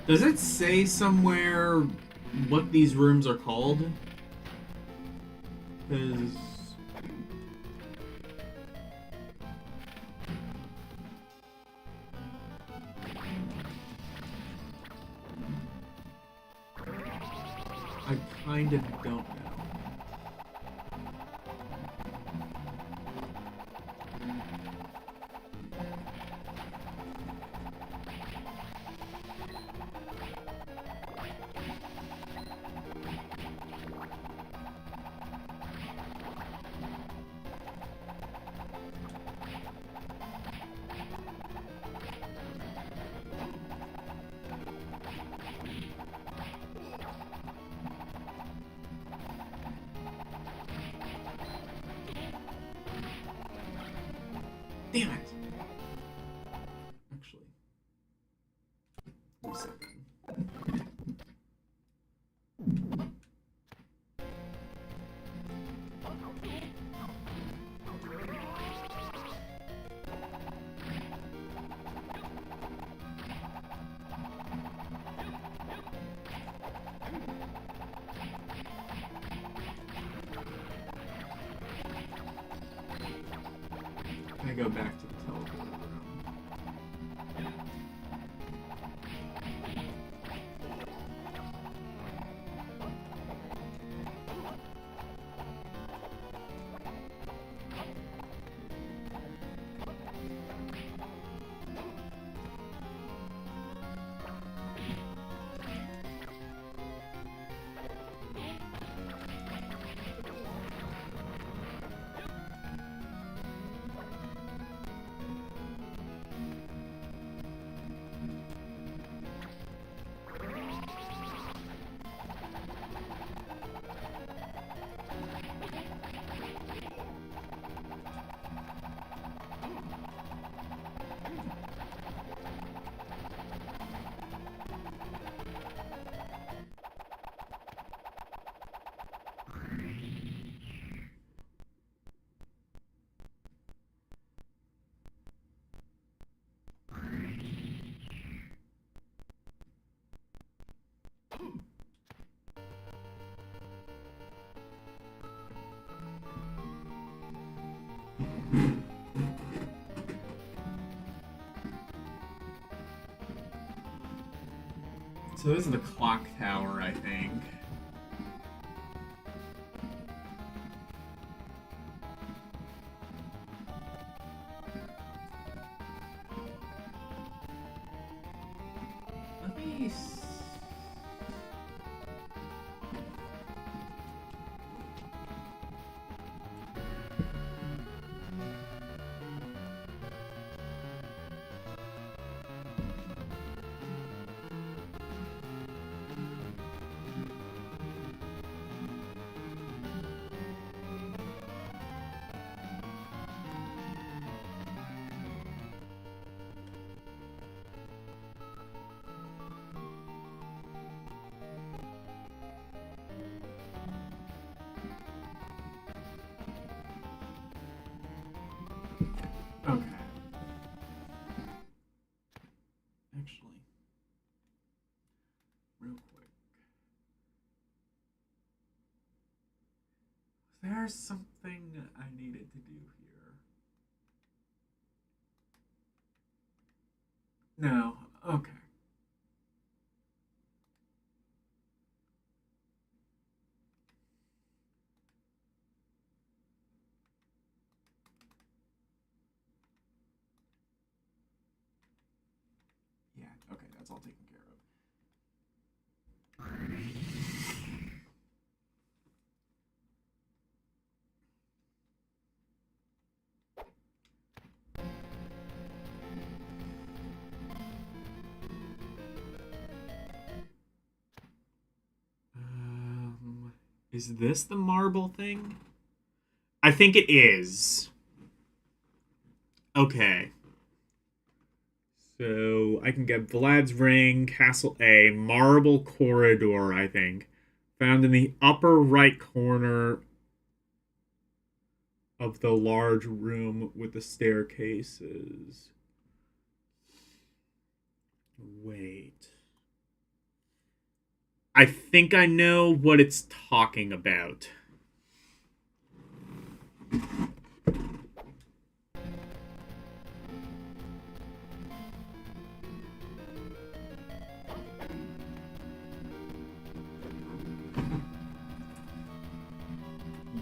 A: Does it say somewhere what these rooms are called? Because... I kind of don't know. Damn it! Actually, one second. I go back to the teleport room. So this is the clock tower, I think. Let me... Okay. Actually, real quick. There's something I needed to do here. No. Okay. Yeah, okay, that's all taken care of. Is this the marble thing? I think it is. Okay. So I can get Vlad's Ring, Castle A, Marble Corridor, I think. Found in the upper right corner of the large room with the staircases. Wait. I think I know what it's talking about.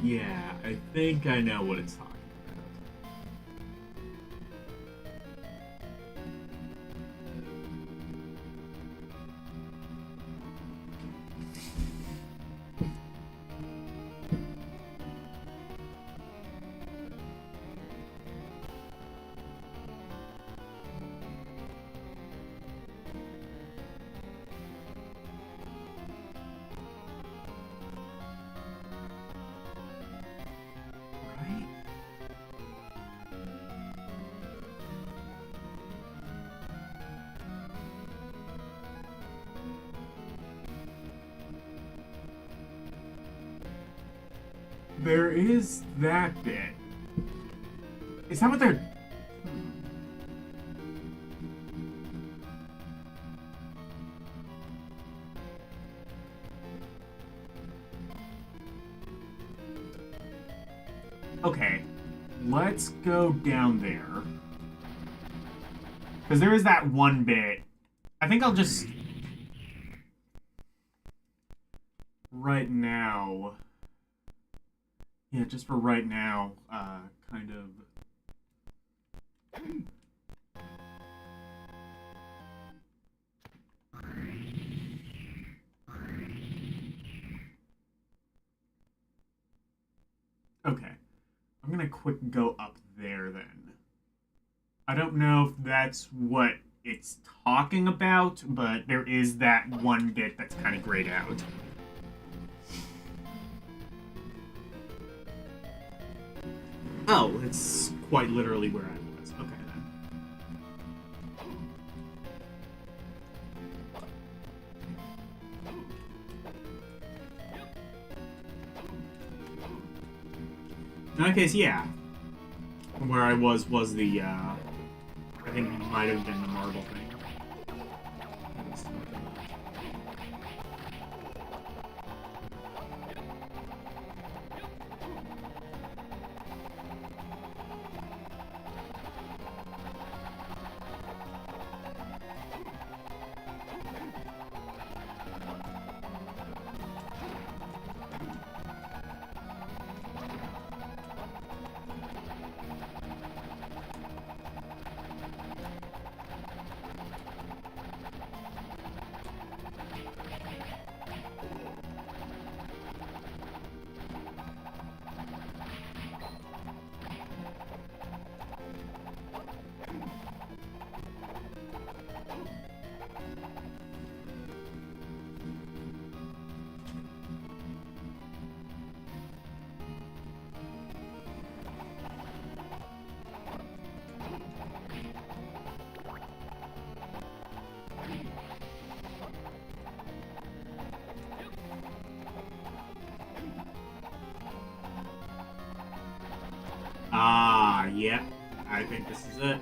A: Yeah, I think I know what it's talking about. There is that bit. Is that what they're... Okay, let's go down there. Because there is that one bit. I think I'll just... Right now... Yeah, just for right now, kind of... Okay. I'm gonna quick go up there then. I don't know if that's what it's talking about, but there is that one bit that's kind of grayed out. Oh, it's quite literally where I was. Okay, then. In that case, yeah. Where I was the, I think it might have been the marble thing. Ah, yeah. I think this is it.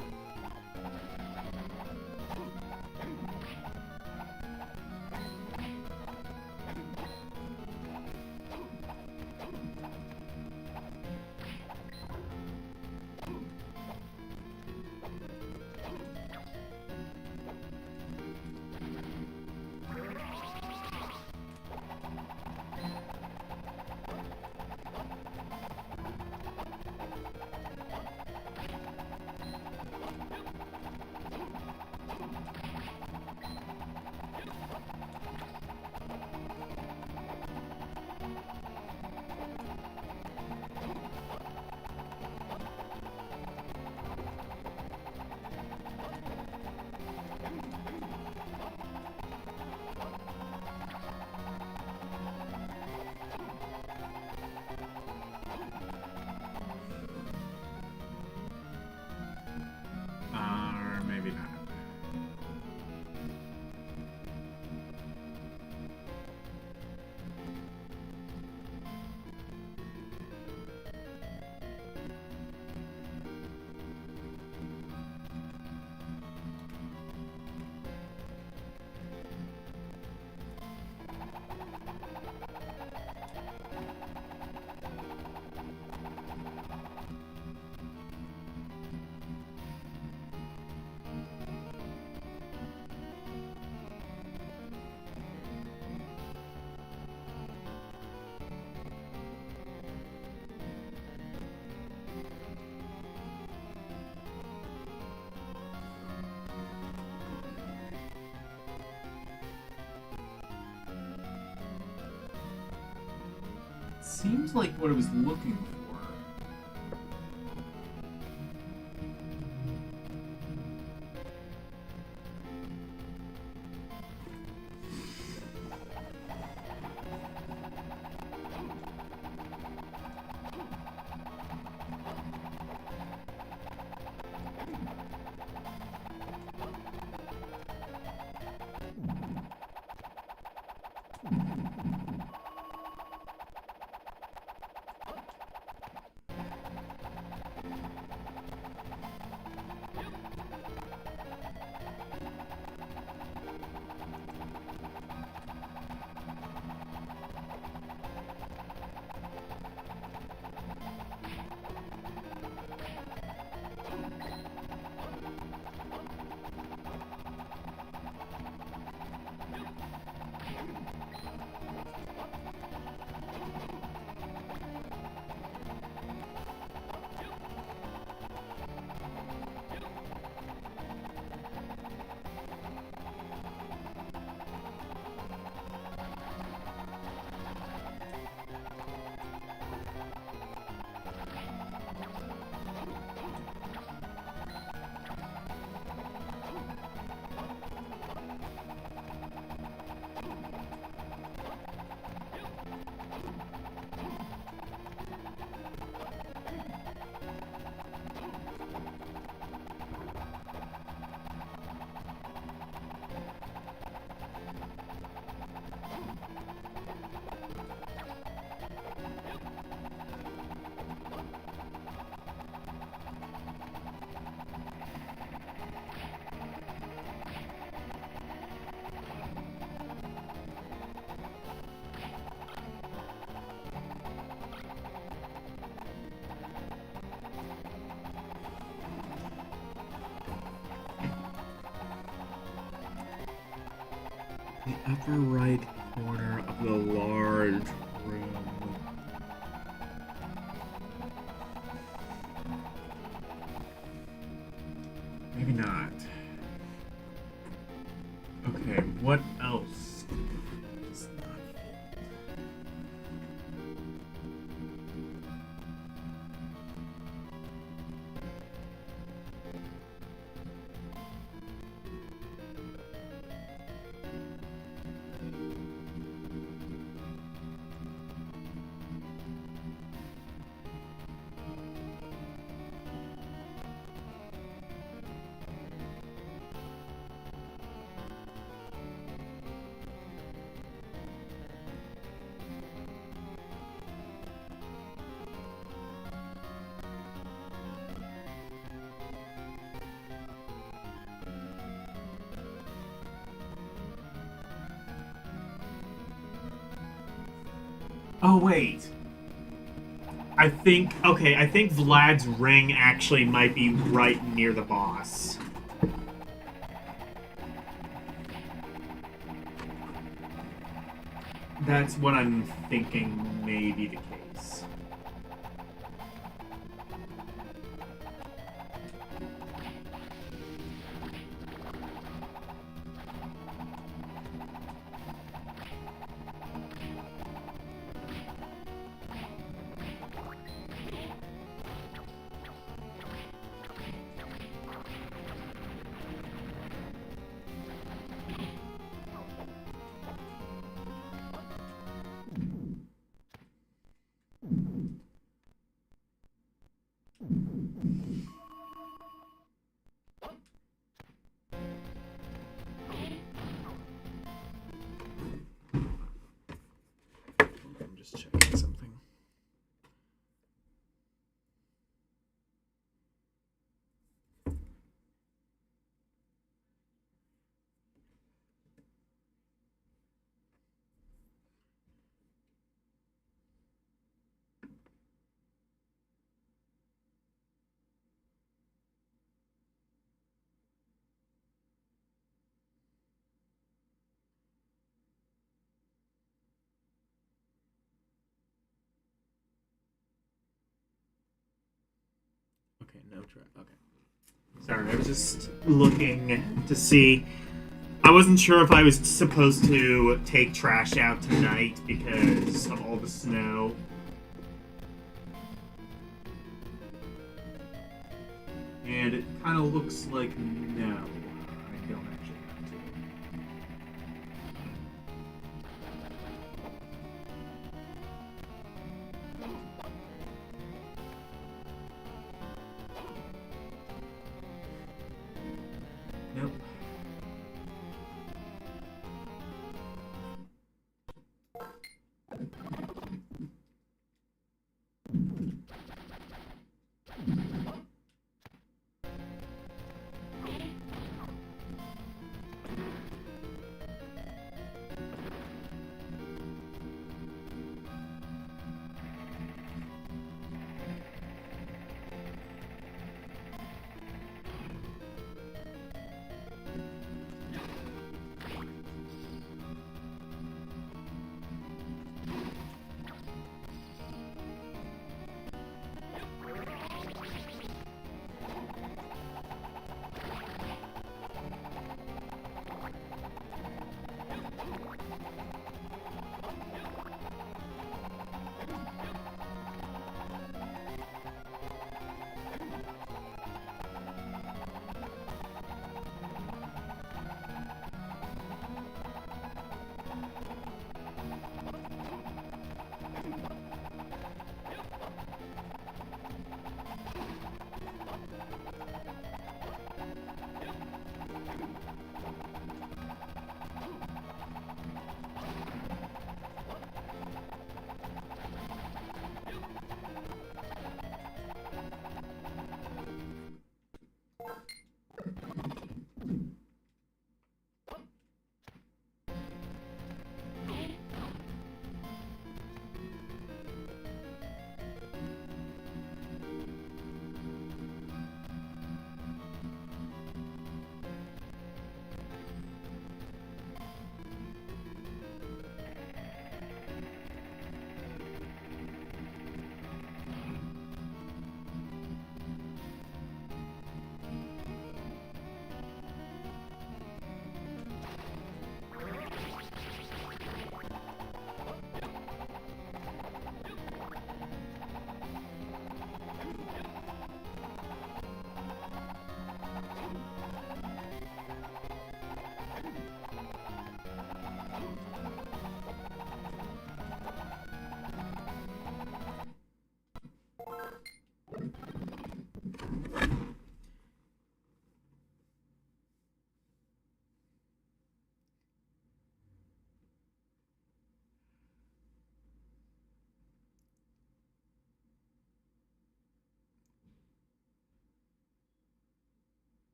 A: Or maybe not. Seems like what I was looking for. The upper right corner of the large room. Maybe not. Okay, what else does not fit? Oh, wait. I think Vlad's ring actually might be right near the boss. That's what I'm thinking may be the case. I'm just checking something. Okay, no try. Okay. Sorry, I was just looking to see. I wasn't sure if I was supposed to take trash out tonight because of all the snow. And it kind of looks like no. I don't actually have to. Nope.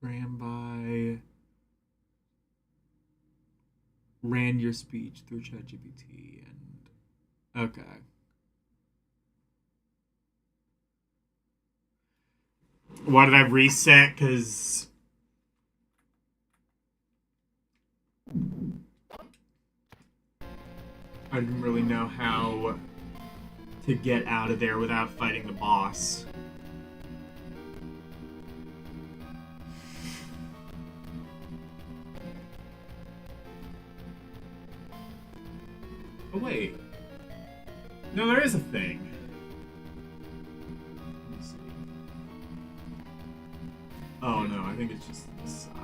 A: Ran by ran your speech through ChatGPT and okay. Why did I reset? Because I didn't really know how to get out of there without fighting the boss. Oh wait. No, there is a thing. Let me see. Oh no, I think it's just the side.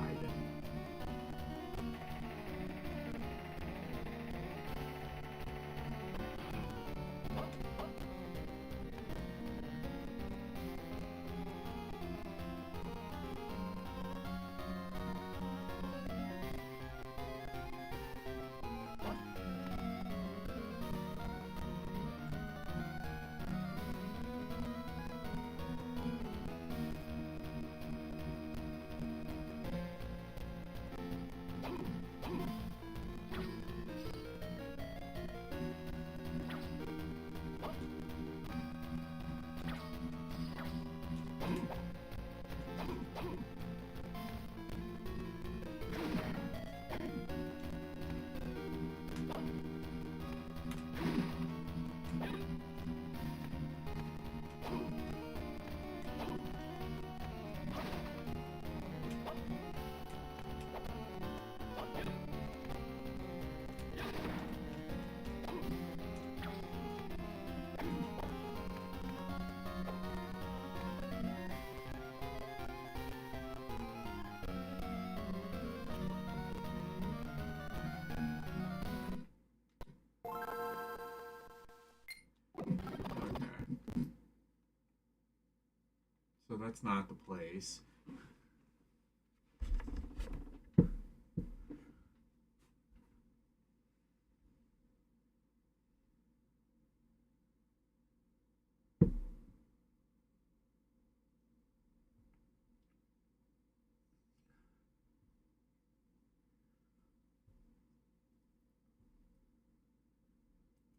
A: So that's not the place.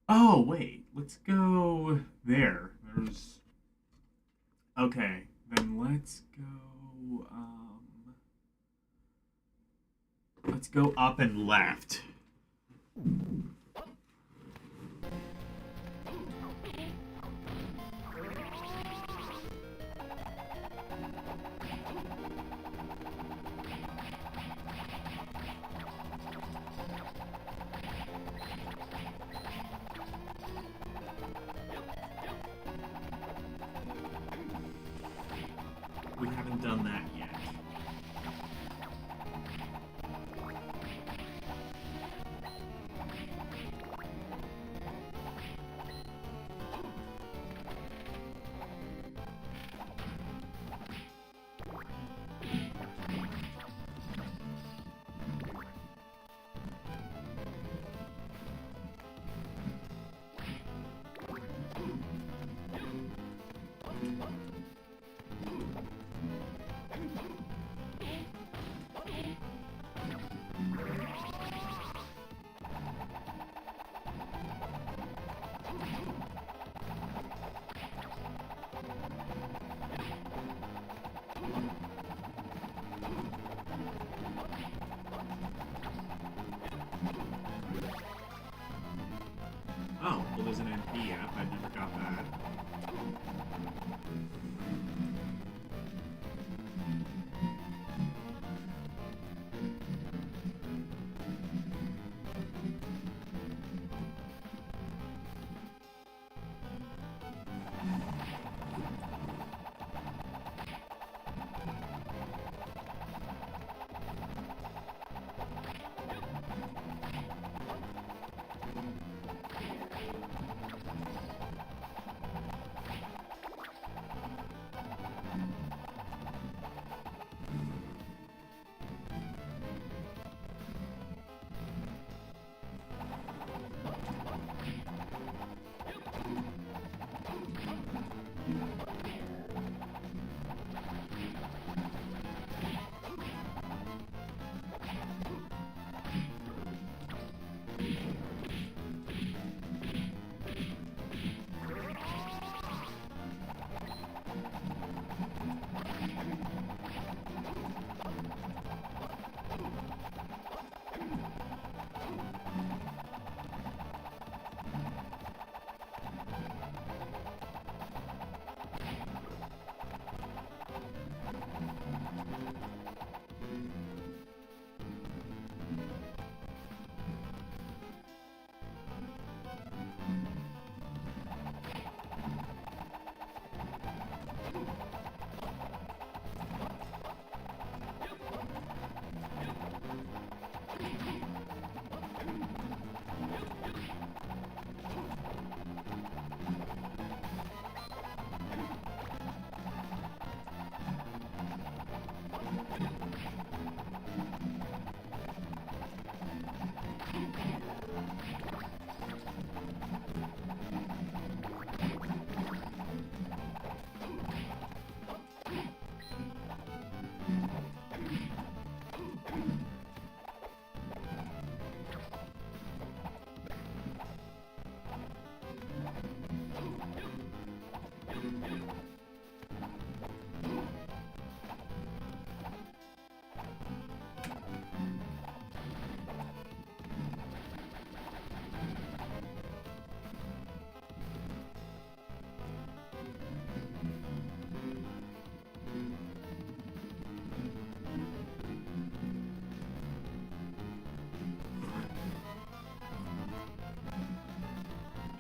A: Oh, wait. Let's go there. There's... Okay. Then let's go, let's go up and left. We haven't done that yet. Oh, well, there's an NP app. I never got that.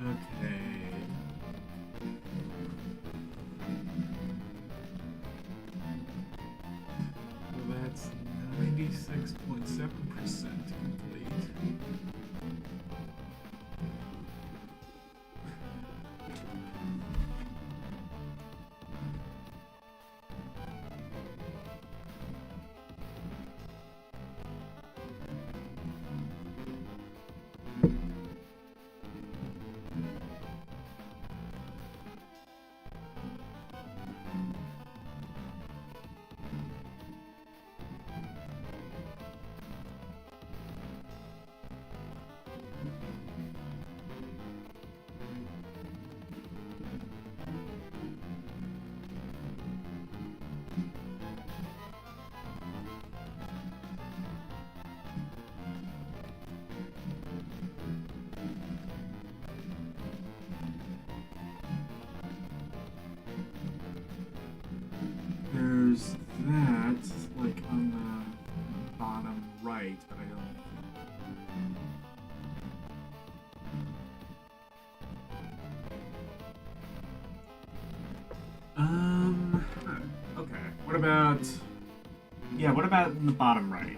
A: Okay. Well, that's 96.7% complete. There's that, like, on the bottom right, but I don't... Okay. What about... Yeah, what about in the bottom right?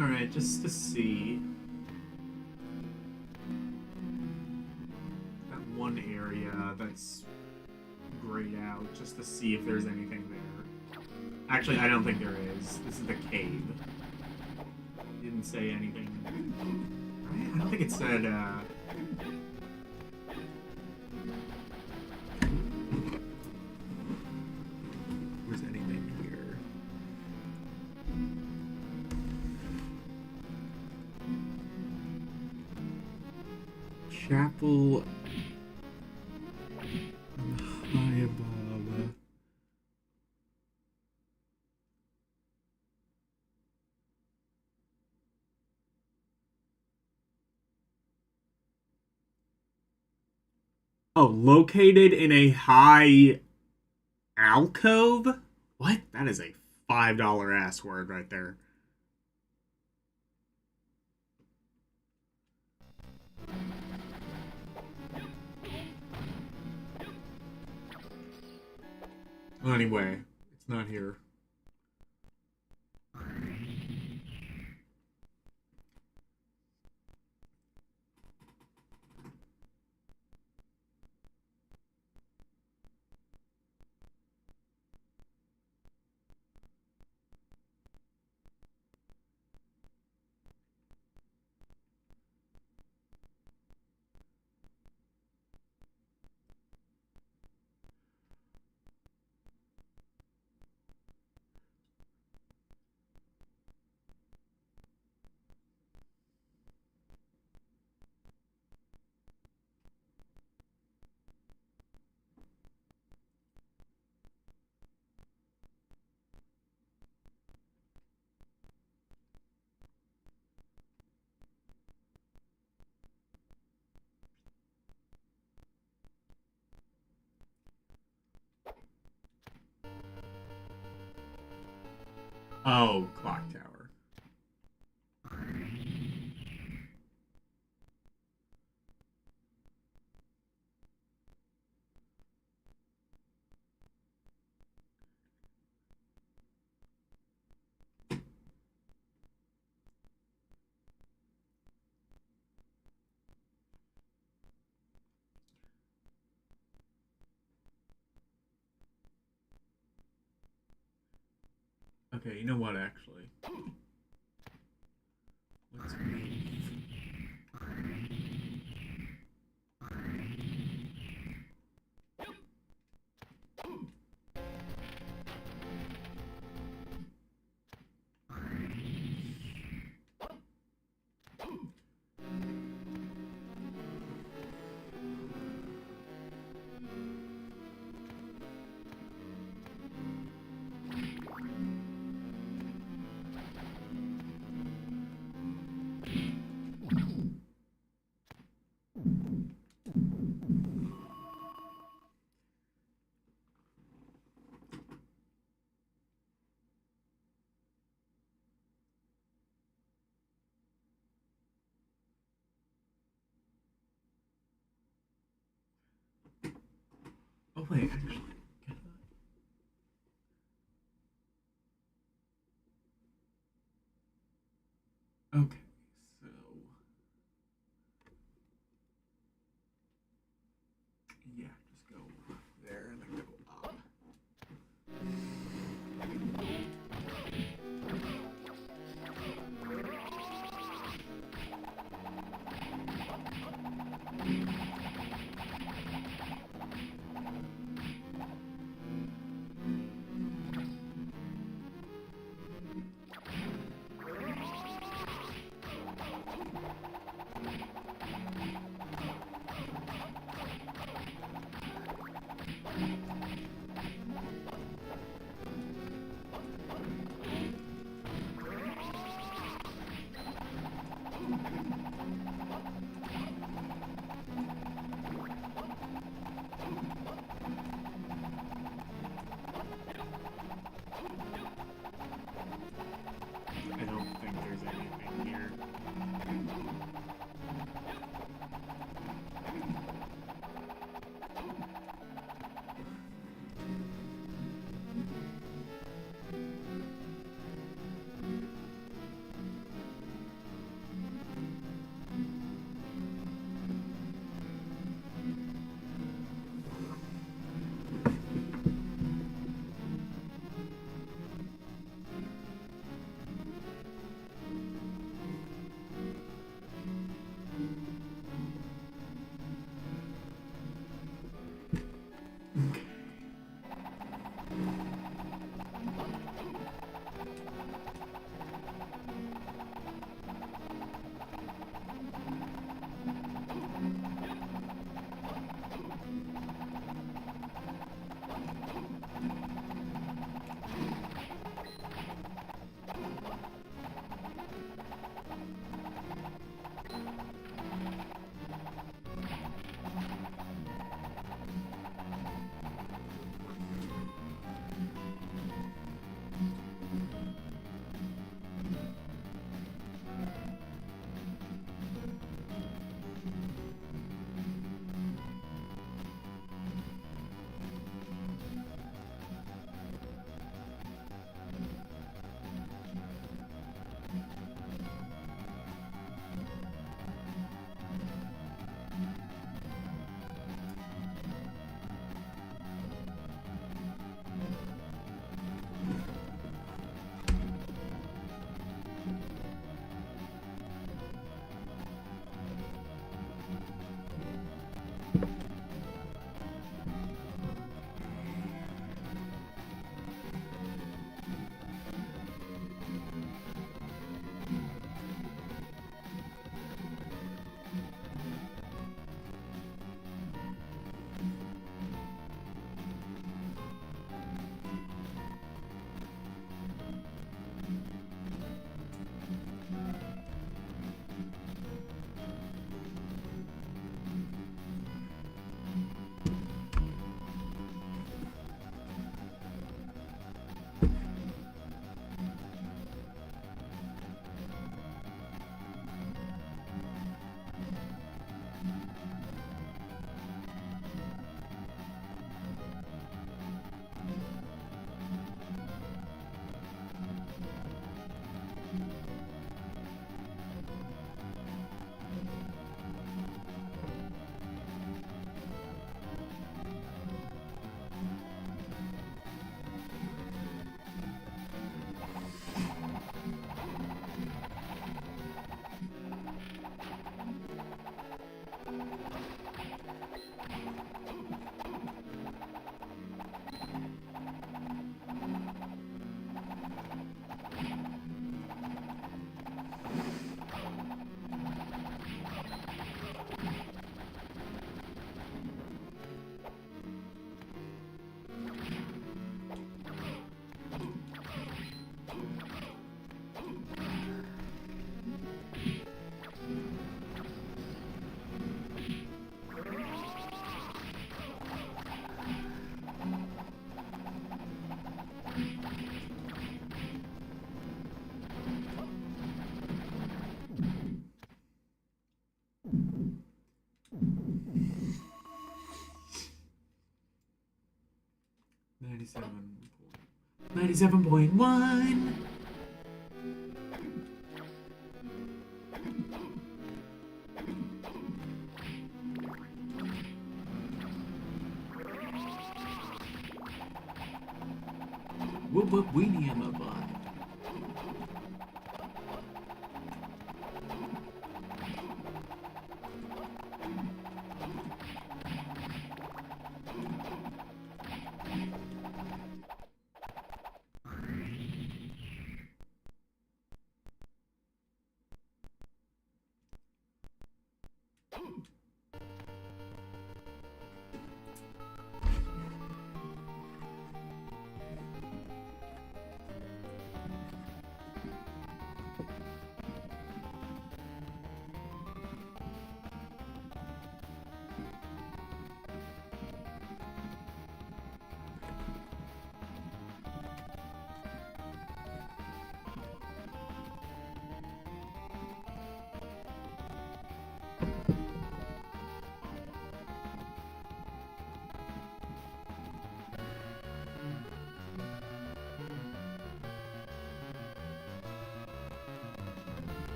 A: Alright, just to see. That one area that's grayed out, just to see if there's anything there. Actually, I don't think there is. This is the cave. It didn't say anything. I don't think it said, there's anything here. Chapel high above. Oh, located in a high alcove? What? That is a $5 ass word right there. Well, anyway, it's not here. Oh, clock tower. Okay, you know what, actually? Let's move. Oh, wait, actually. Okay, so. Yeah, just go there and then go up. I don't think there's anything here. 97.1. Whoop whoop weenie, I'm a bot.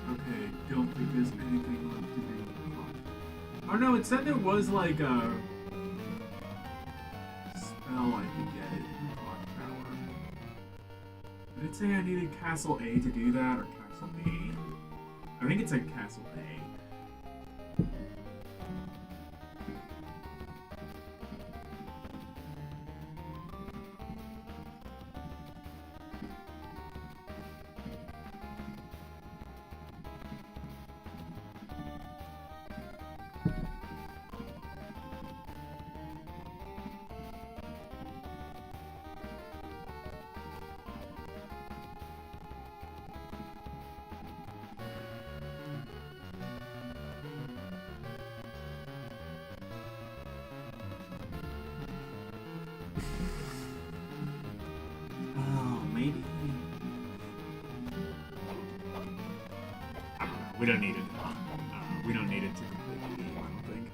A: Okay, don't think there's anything left to do. Oh no, it said there was like a spell I could get in the clock tower. Did it say I needed Castle A to do that, or Castle B? I think it said Castle A. We don't need it. We don't need it to complete the game, I don't think.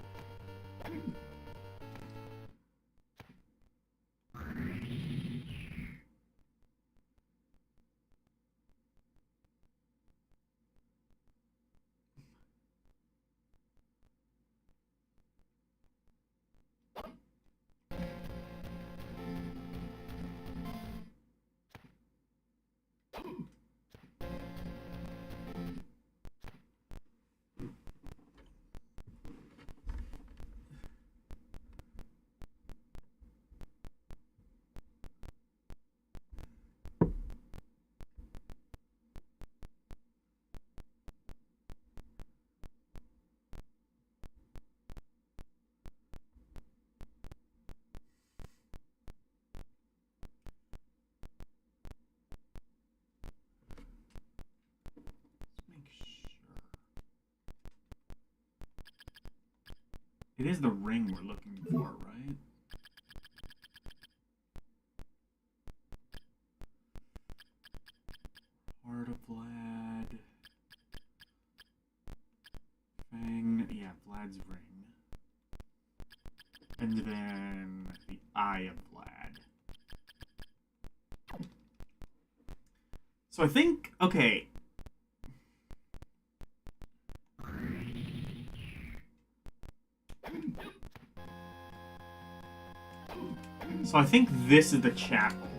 A: It is the ring we're looking for, right? Heart of Vlad. Fang. Yeah, Vlad's ring. And then the Eye of Vlad. So I think, okay. So I think this is the chapel.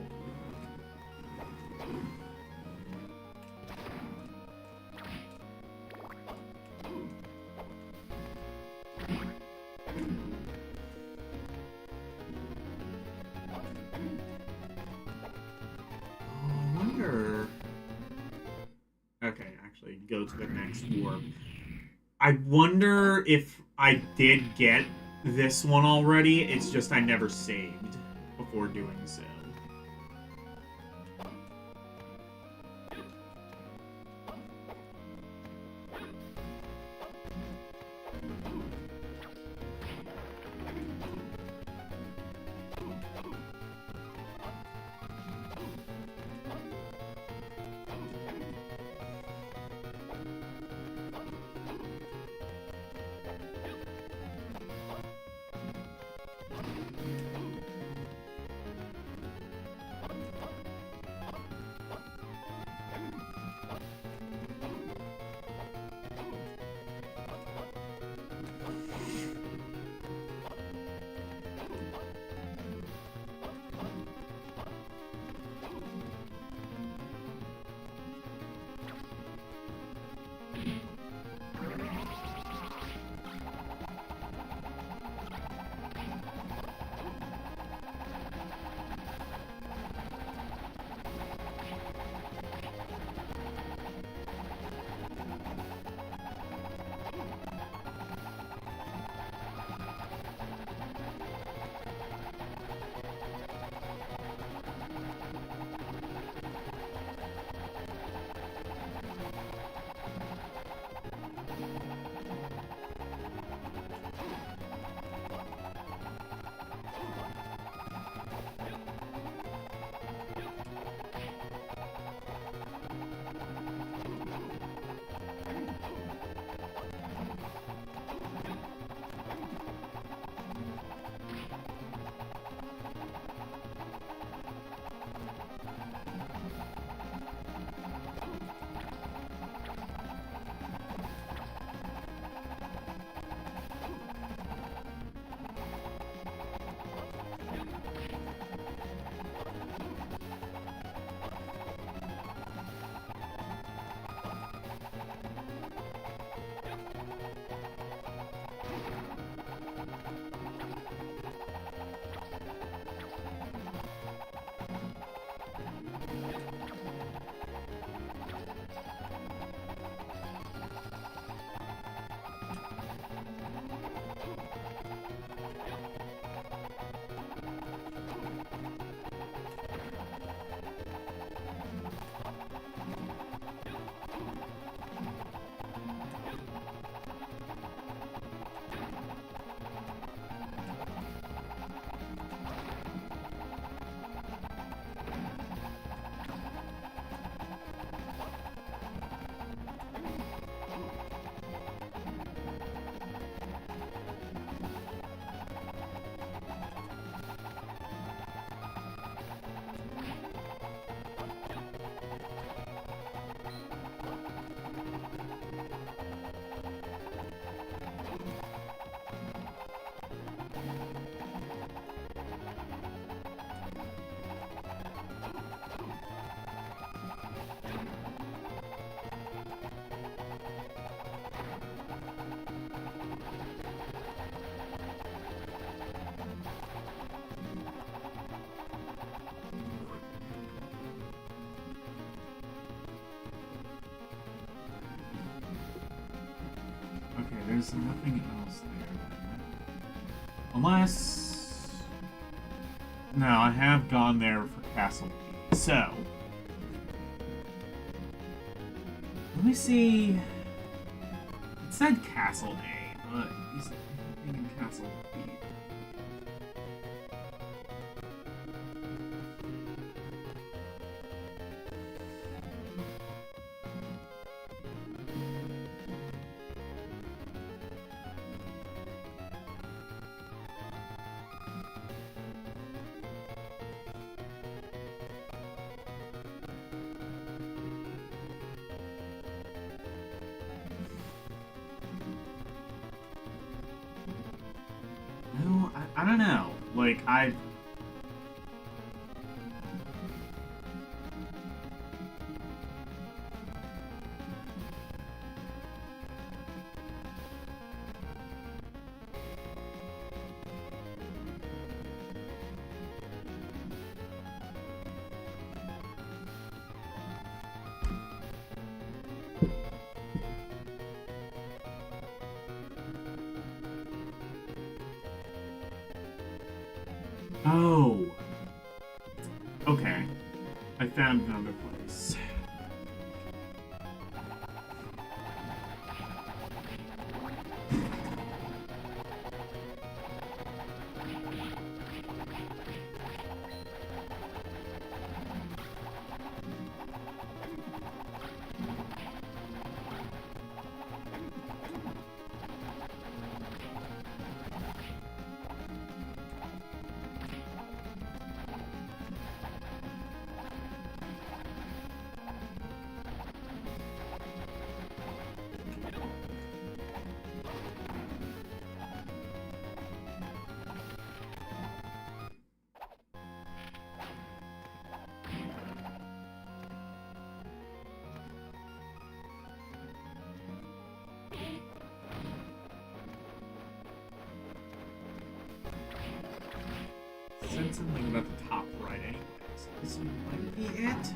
A: I wonder... Okay, actually, go to the next warp. I wonder if I did get this one already, it's just I never saved before doing so. there's nothing else there. Unless... No, I have gone there for Castle B. So... Let me see... It said Castle A, but is there anything in Castle B? I don't know. Like, Oh. Okay. I found another place. Said something about the top right anyways. This might be it.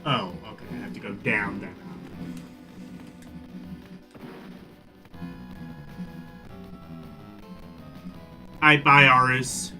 A: Oh, okay, I have to go down then. Alright, bye, Aris.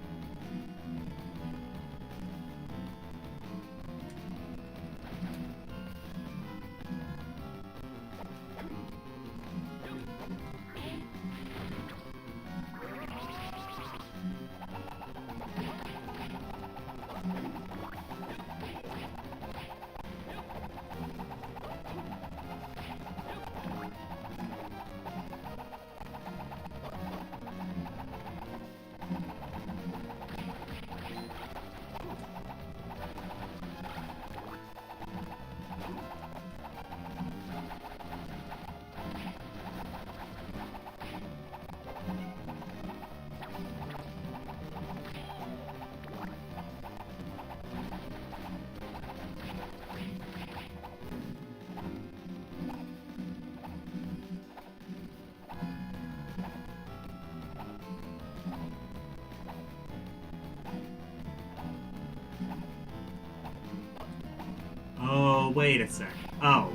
A: Oh, wait a sec. Oh.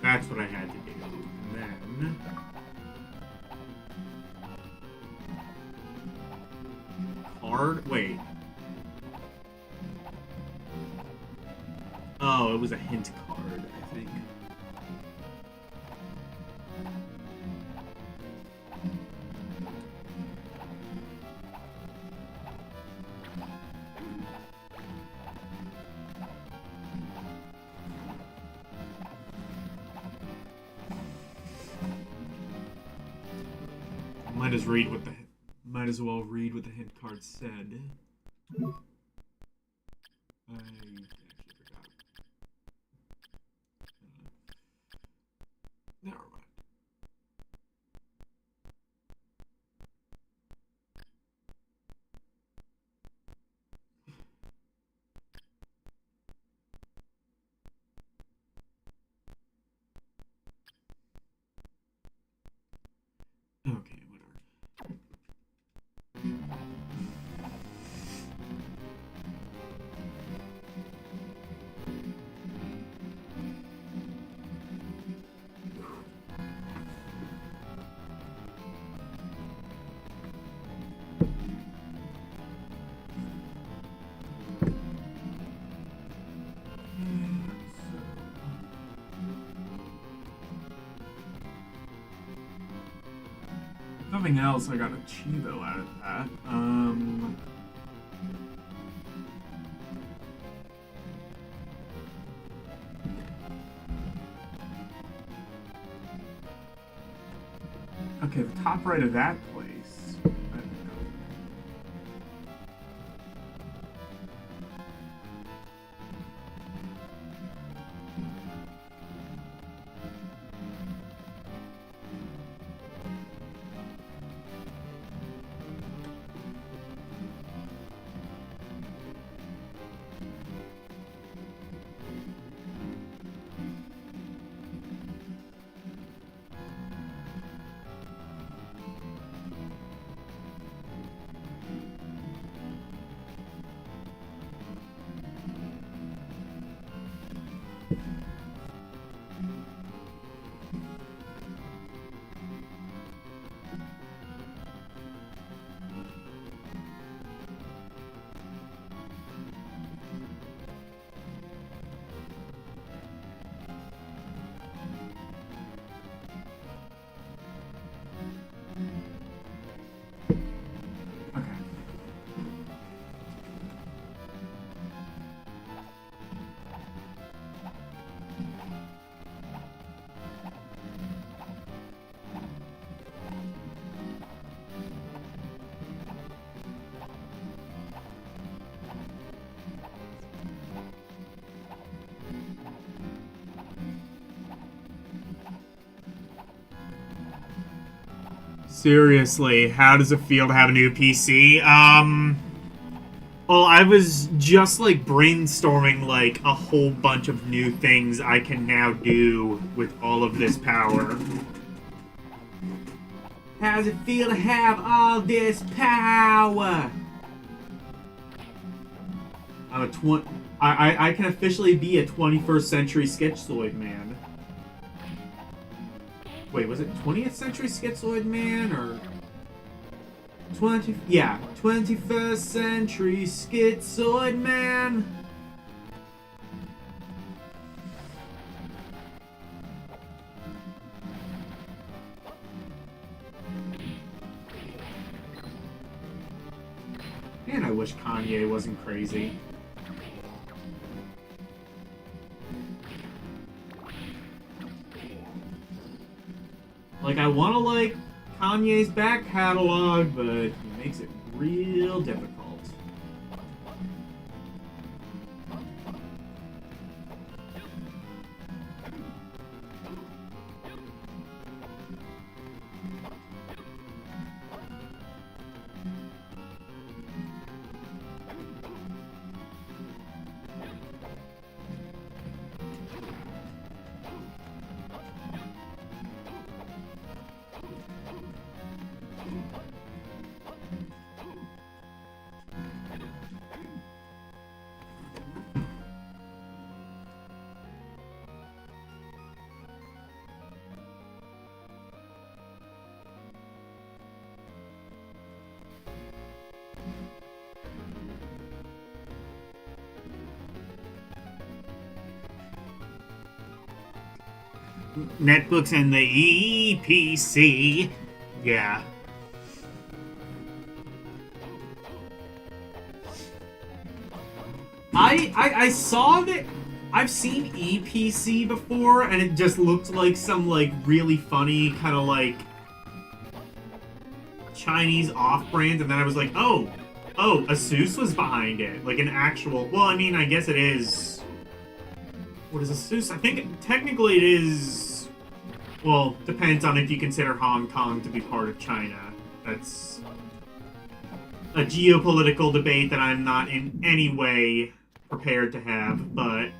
A: That's what I had to do. And then... one. Card? Wait. Oh, it was a hint card, I think. Might as well read what the hint card said. I actually forgot. Never mind. Okay, whatever. Nothing else, I got a Chivo out of that. Okay, the top right of that place. I don't know. Seriously, how does it feel to have a new PC? Well, I was just, like, brainstorming, like, a whole bunch of new things I can now do with all of this power. How does it feel to have all this power? I can officially be a 21st century Schizoid man. Wait, was it 20th century Schizoid man or 21st century Schizoid man. Man, I wish Kanye wasn't crazy. Like, I want to like Kanye's back catalog, but he makes it real difficult. netbooks and the EPC. Yeah. I saw that. I've seen EPC before, and it just looked like some like really funny kind of like Chinese off-brand, and then I was like, oh, Asus was behind it, like an actual. Well, I mean, I guess it is. What is Asus? I think technically it is. Well, depends on if you consider Hong Kong to be part of China. That's a geopolitical debate that I'm not in any way prepared to have, but.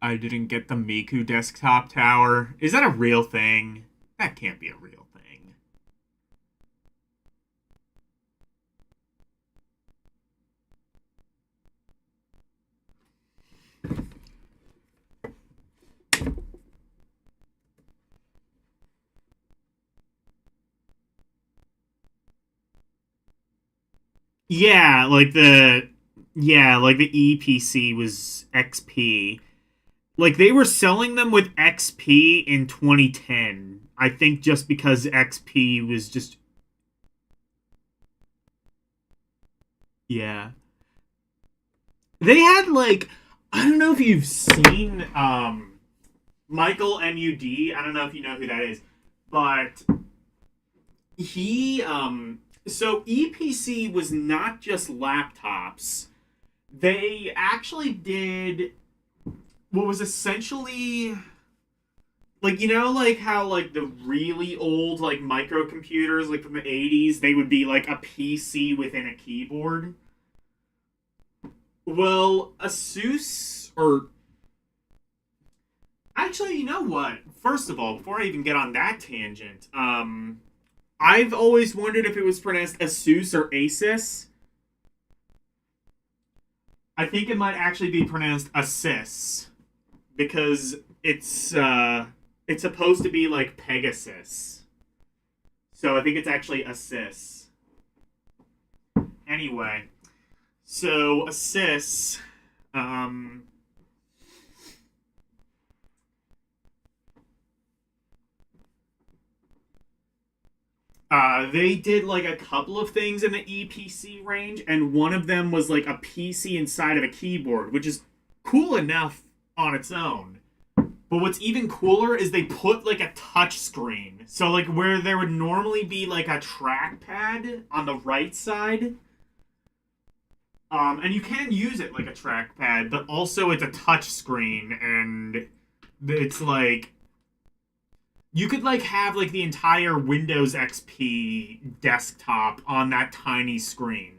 A: I didn't get the Miku desktop tower. Is that a real thing? That can't be a real thing. Like the EPC was XP. Like they were selling them with XP in 2010. I think just because XP was just yeah. They had like I don't know if you've seen Michael MUD. I don't know if you know who that is, but he so EPC was not just laptops. They actually did what was essentially like like how like the really old like microcomputers like from the 80s they would be like a PC within a keyboard. Well, Asus or actually, you know what? First of all, before I even get on that tangent, I've always wondered if it was pronounced Asus or Asus. I think it might actually be pronounced Asus because it's supposed to be like Pegasus. So I think it's actually Asus. Anyway, so Asus, they did like a couple of things in the EPC range, and one of them was like a PC inside of a keyboard, which is cool enough on its own. But what's even cooler is they put like a touch screen. So like where there would normally be like a trackpad on the right side, and you can use it like a trackpad, but also it's a touch screen, and it's like you could like have like the entire Windows XP desktop on that tiny screen.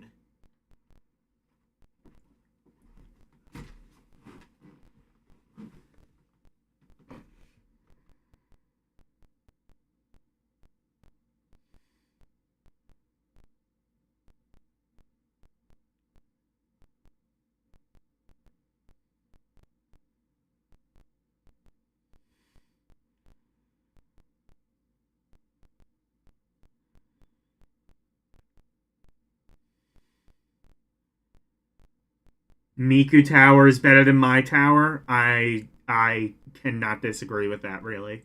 A: Miku Tower is better than my tower. I cannot disagree with that really.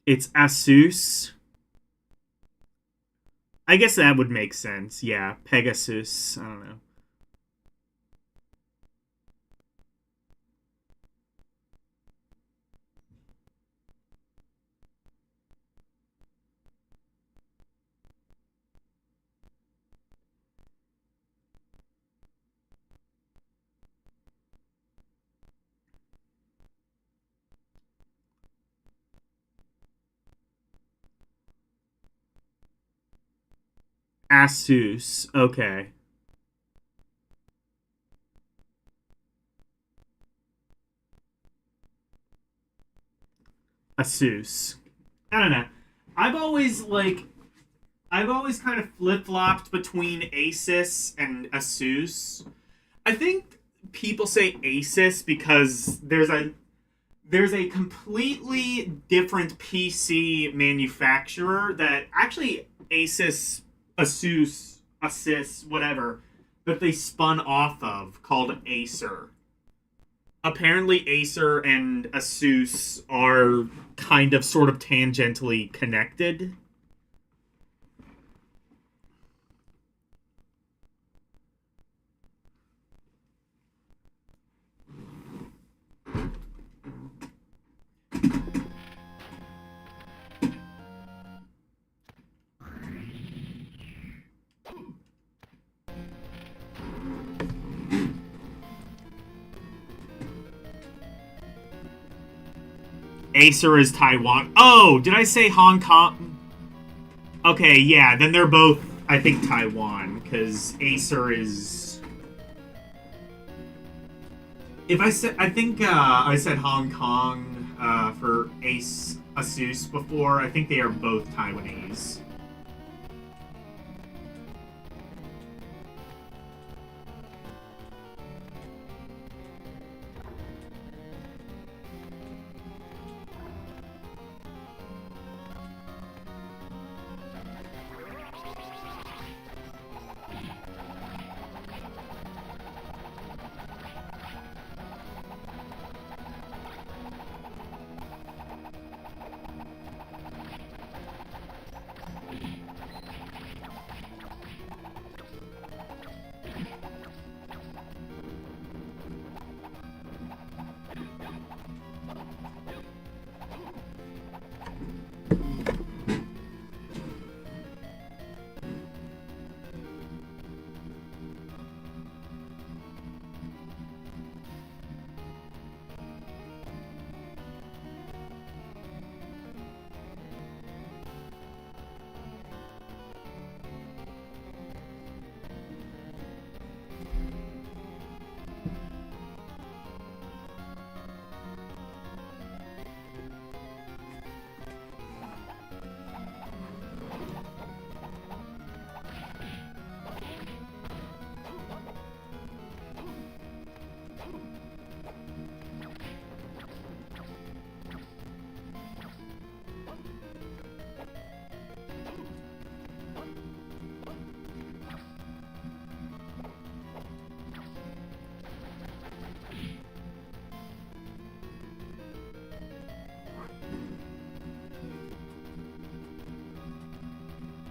A: It's Asus. I guess that would make sense. Yeah, Pegasus. I don't know. Asus. Okay. Asus. I don't know. I've always like I've always kind of flip flopped between Asus and Asus. I think people say Asus because there's a completely different PC manufacturer that actually Asus, whatever, that they spun off of called Acer. Apparently, Acer and Asus are kind of sort of tangentially connected. Acer is Taiwan. Oh, did I say Hong Kong? Okay, yeah, then they're both, I think, Taiwan, because Acer is. If I said, I think I said Hong Kong for Asus before. I think they are both Taiwanese.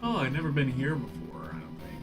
A: Oh, I've never been here before, I don't think.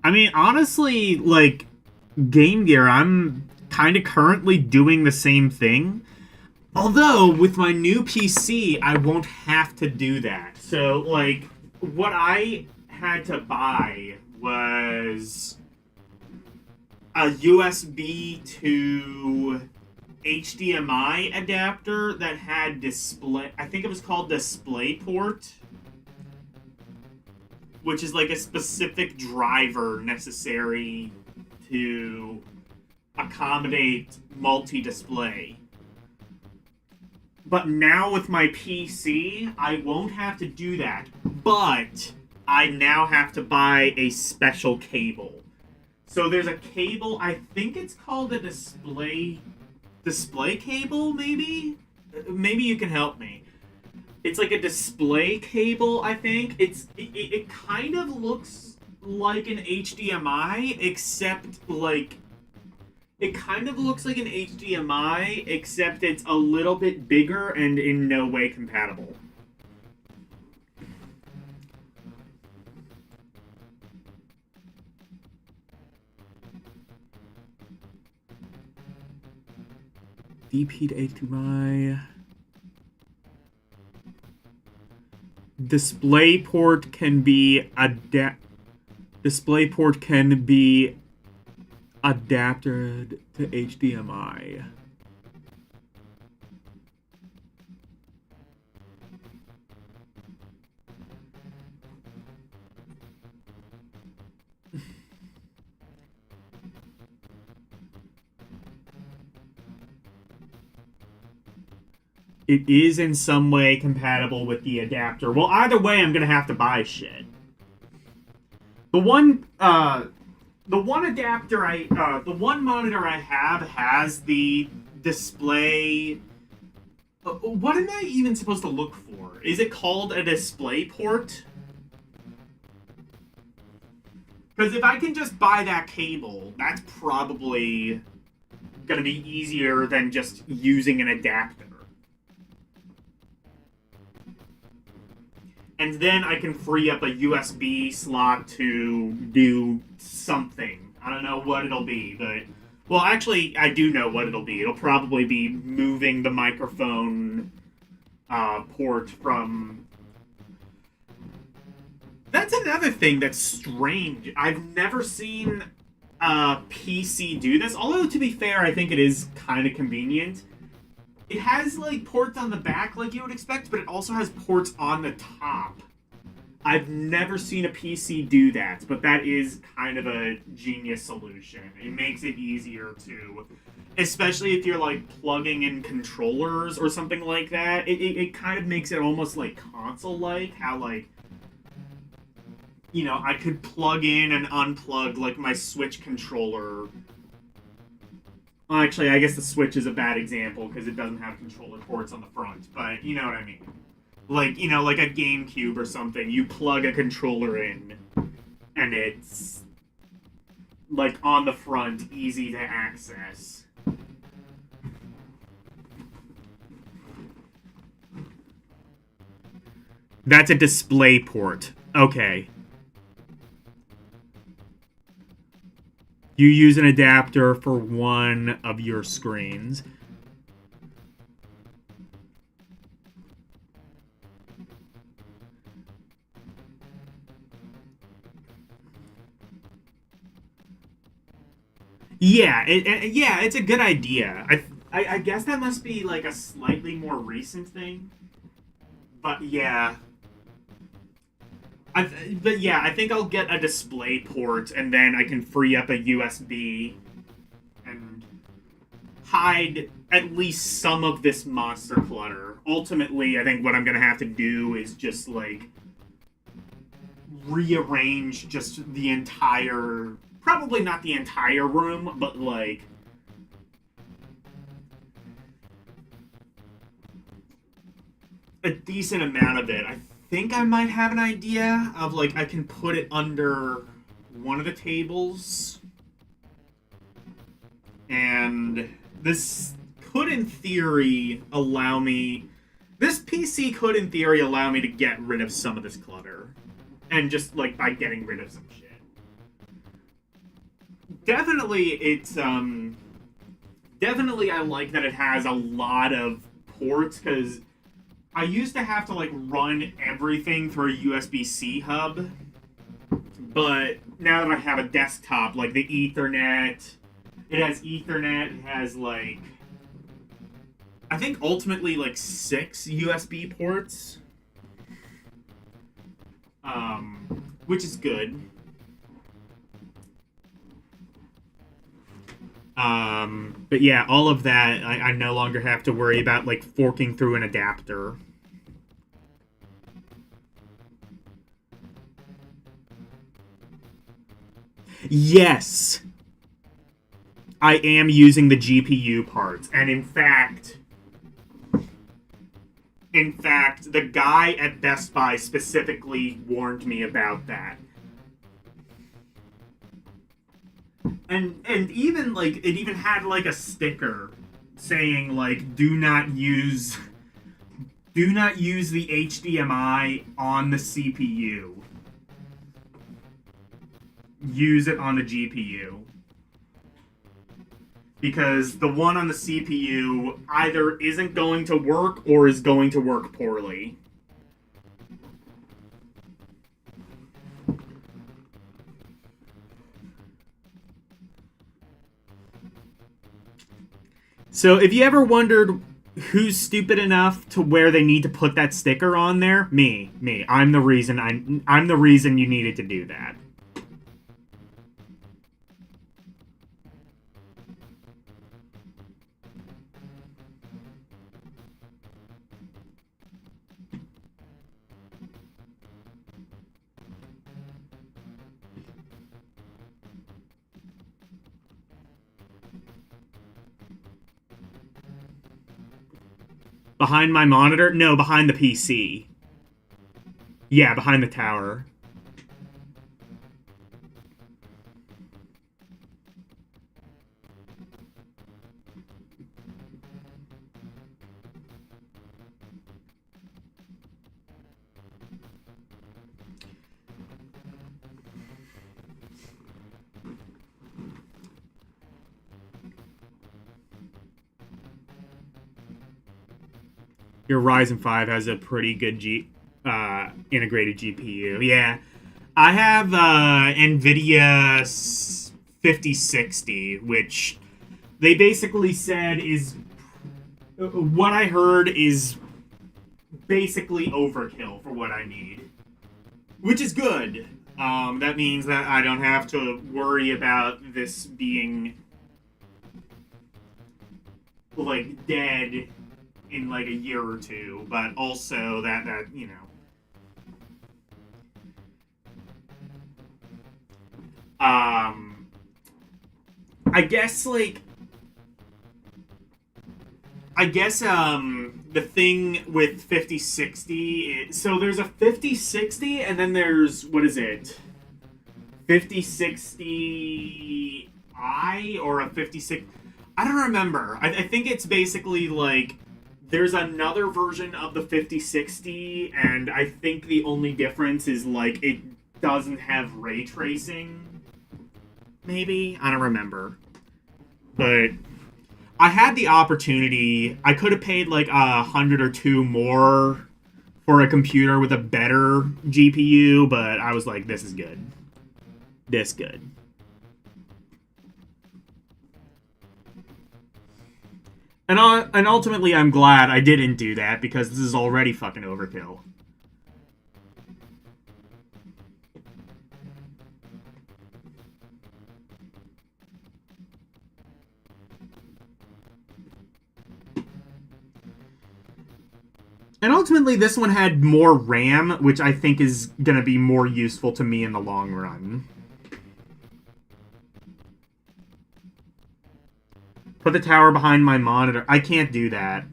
A: I mean, honestly, like, Game Gear, I'm kind of currently doing the same thing. Although, with my new PC, I won't have to do that. So, like, what I had to buy was a USB to HDMI adapter that had display. I think it was called DisplayPort, which is like a specific driver necessary to accommodate multi-display. But now with my PC, I won't have to do that. But I now have to buy a special cable. So there's a cable, I think it's called a display cable, maybe? Maybe you can help me. It's like a display cable, I think. It kind of looks like an HDMI, except like it kind of looks like an HDMI, except it's a little bit bigger and in no way compatible. DP to HDMI. DisplayPort can be DisplayPort can be adapted to HDMI. It is in some way compatible with the adapter. Well, either way, I'm gonna have to buy shit. The one adapter the one monitor I have has the display. What am I even supposed to look for? Is it called a display port? Because if I can just buy that cable, that's probably gonna be easier than just using an adapter. And then I can free up a USB slot to do something. I don't know what it'll be, but... Well, actually, I do know what it'll be. It'll probably be moving the microphone port from... That's another thing that's strange. I've never seen a PC do this. Although, to be fair, I think it is kind of convenient. It has, like, ports on the back like you would expect, but it also has ports on the top. I've never seen a PC do that, but that is kind of a genius solution. It makes it easier to... Especially if you're, like, plugging in controllers or something like that. It kind of makes it almost, like, console-like. How, like... You know, I could plug in and unplug, like, my Switch controller. Well, actually, I guess the Switch is a bad example because it doesn't have controller ports on the front, but you know what I mean. Like, you know, like a GameCube or something, you plug a controller in, and it's, like, on the front, easy to access. That's a display port. Okay. You use an adapter for one of your screens. Yeah, yeah, it's a good idea. I guess that must be like a slightly more recent thing. But yeah, but yeah, I think I'll get a display port and then I can free up a USB and hide at least some of this monster clutter. Ultimately, I think what I'm gonna have to do is just like rearrange just the entire, probably not the entire room, but like a decent amount of it. I think I might have an idea of like I can put it under one of the tables, and this could in theory allow me, this PC could in theory allow me to get rid of some of this clutter, and just like by getting rid of some shit. Definitely it's definitely I like that it has a lot of ports, because I used to have to like run everything through a USB-C hub, but now that I have a desktop, like the Ethernet, it has Ethernet, it has like, I think ultimately like 6 USB ports, which is good. But yeah, all of that, I no longer have to worry about like forking through an adapter. Yes, I am using the GPU parts, and in fact, the guy at Best Buy specifically warned me about that. And even like it even had like a sticker saying like do not use the HDMI on the CPU. Use it on the GPU. Because the one on the CPU either isn't going to work or is going to work poorly. So if you ever wondered who's stupid enough to where they need to put that sticker on there, me. I'm the reason I'm the reason you needed to do that. Behind my monitor? No, behind the PC. Yeah, behind the tower. Your Ryzen 5 has a pretty good integrated GPU. Yeah. I have NVIDIA 5060, which they basically said is, what I heard is basically overkill for what I need, which is good. That means that I don't have to worry about this being like dead in like a year or two, but also that you know, I guess like the thing with 5060, so there's a 5060 and then there's, what is it, 5060i or a 56, I don't remember. I think it's basically like there's another version of the 5060, and I think the only difference is like it doesn't have ray tracing. Maybe, I don't remember. But I had the opportunity. I could have paid like 100 or two more for a computer with a better GPU, but I was like, this is good. This good. And ultimately, I'm glad I didn't do that, because this is already fucking overkill. And ultimately, this one had more RAM, which I think is going to be more useful to me in the long run. Put the tower behind my monitor. I can't do that.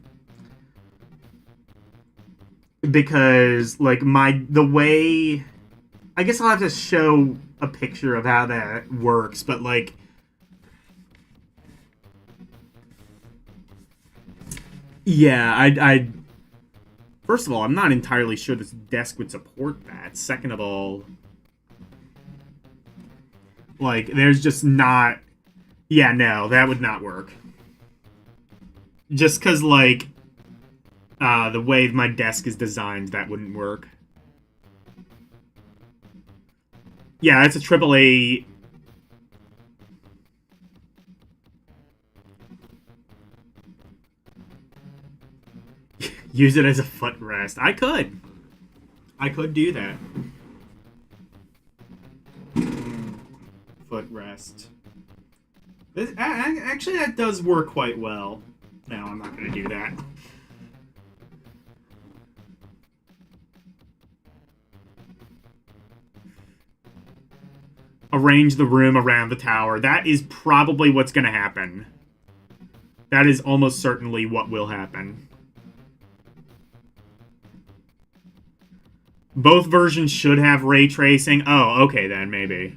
A: Because, like, the way... I guess I'll have to show a picture of how that works, but, like... Yeah, I first of all, I'm not entirely sure this desk would support that. Second of all... Like, there's just not... Yeah, no, that would not work. Just because, like, the way my desk is designed, that wouldn't work. Yeah, that's a AAA... Use it as a footrest. I could do that. Footrest. Actually, that does work quite well. No, I'm not going to do that. Arrange the room around the tower. That is probably what's going to happen. That is almost certainly what will happen. Both versions should have ray tracing. Oh, okay then, maybe.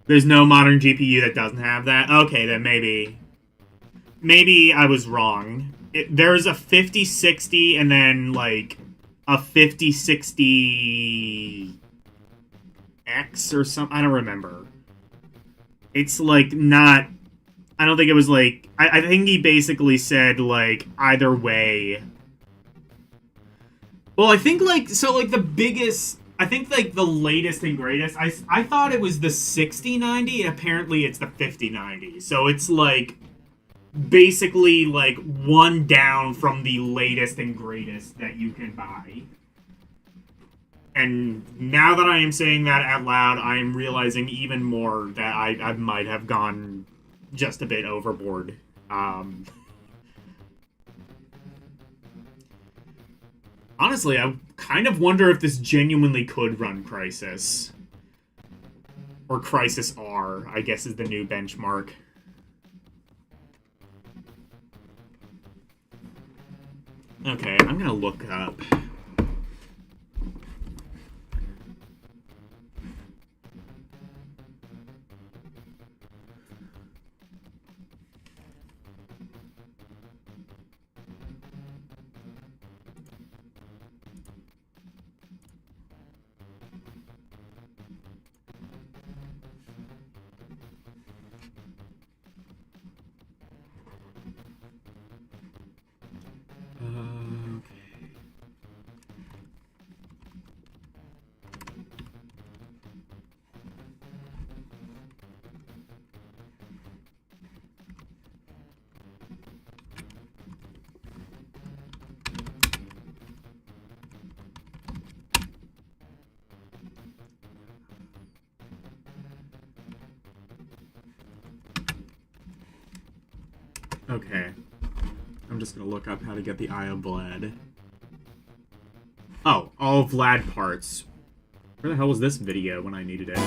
A: There's no modern GPU that doesn't have that? Okay, then maybe. Maybe I was wrong. There's a 5060 and then, like, a 5060X or something. I don't remember. It's, like, not... I don't think it was, like... I think he basically said, like, either way. Well, I think, like... So, like, the biggest... I think, like, the latest and greatest... I thought it was the 6090, and apparently it's the 5090. So it's, like... basically, like, one down from the latest and greatest that you can buy. And now that I am saying that out loud, I am realizing even more that I might have gone just a bit overboard. Honestly, I kind of wonder if this genuinely could run Crysis. Or Crysis R, I guess is the new benchmark. Okay, I'm gonna look up. Okay. I'm just gonna look up how to get the Eye of Vlad. Oh, all Vlad parts. Where the hell was this video when I needed it?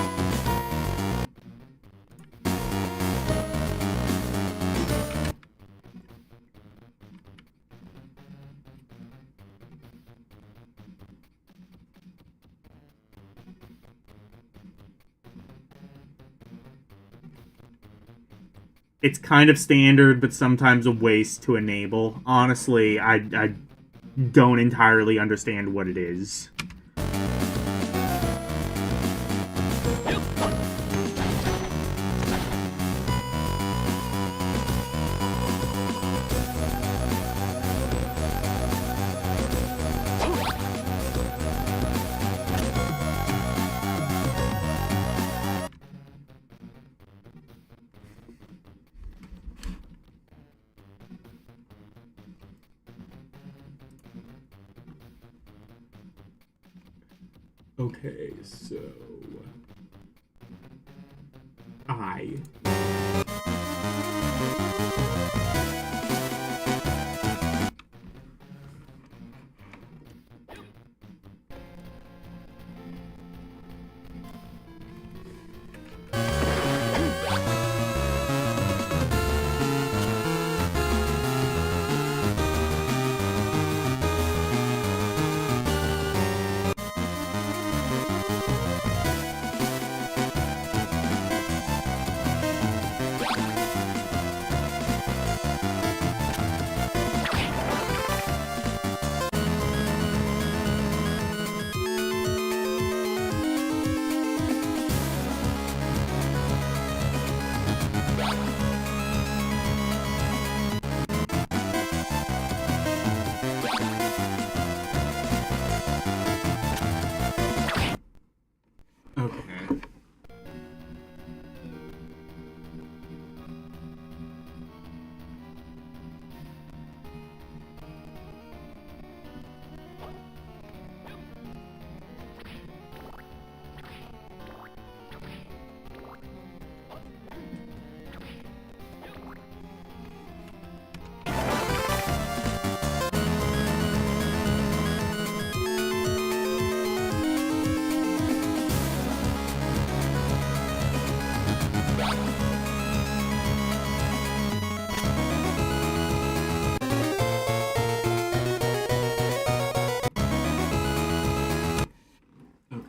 A: It's kind of standard, but sometimes a waste to enable. Honestly, I don't entirely understand what it is. Okay, so I okay. Okay.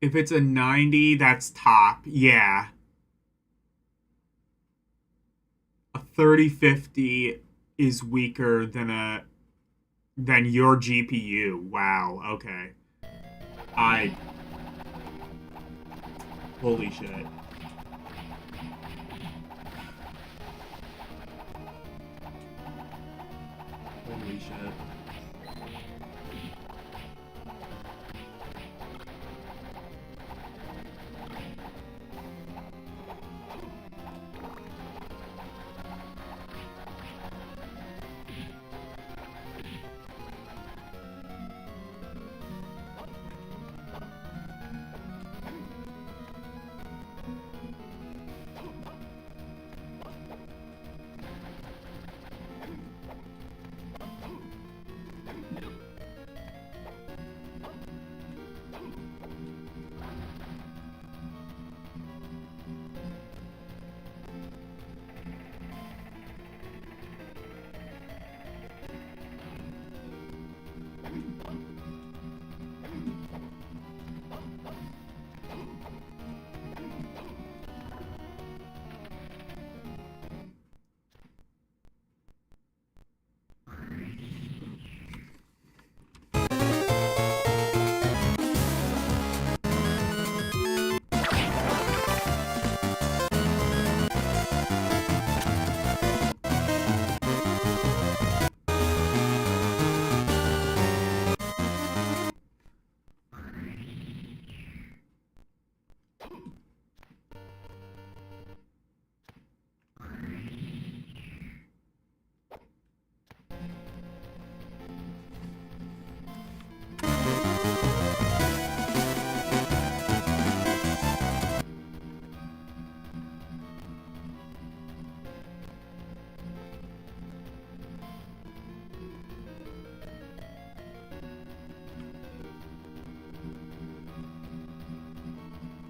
A: If it's a 90, that's top. Yeah. A 3050 is weaker than your GPU. Wow. Okay. I Holy shit. Holy shit.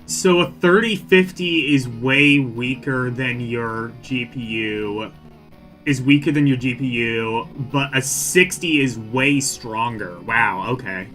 A: So a 3050 is way weaker than your GPU. Is weaker than your GPU, but a 60 is way stronger. Wow, okay.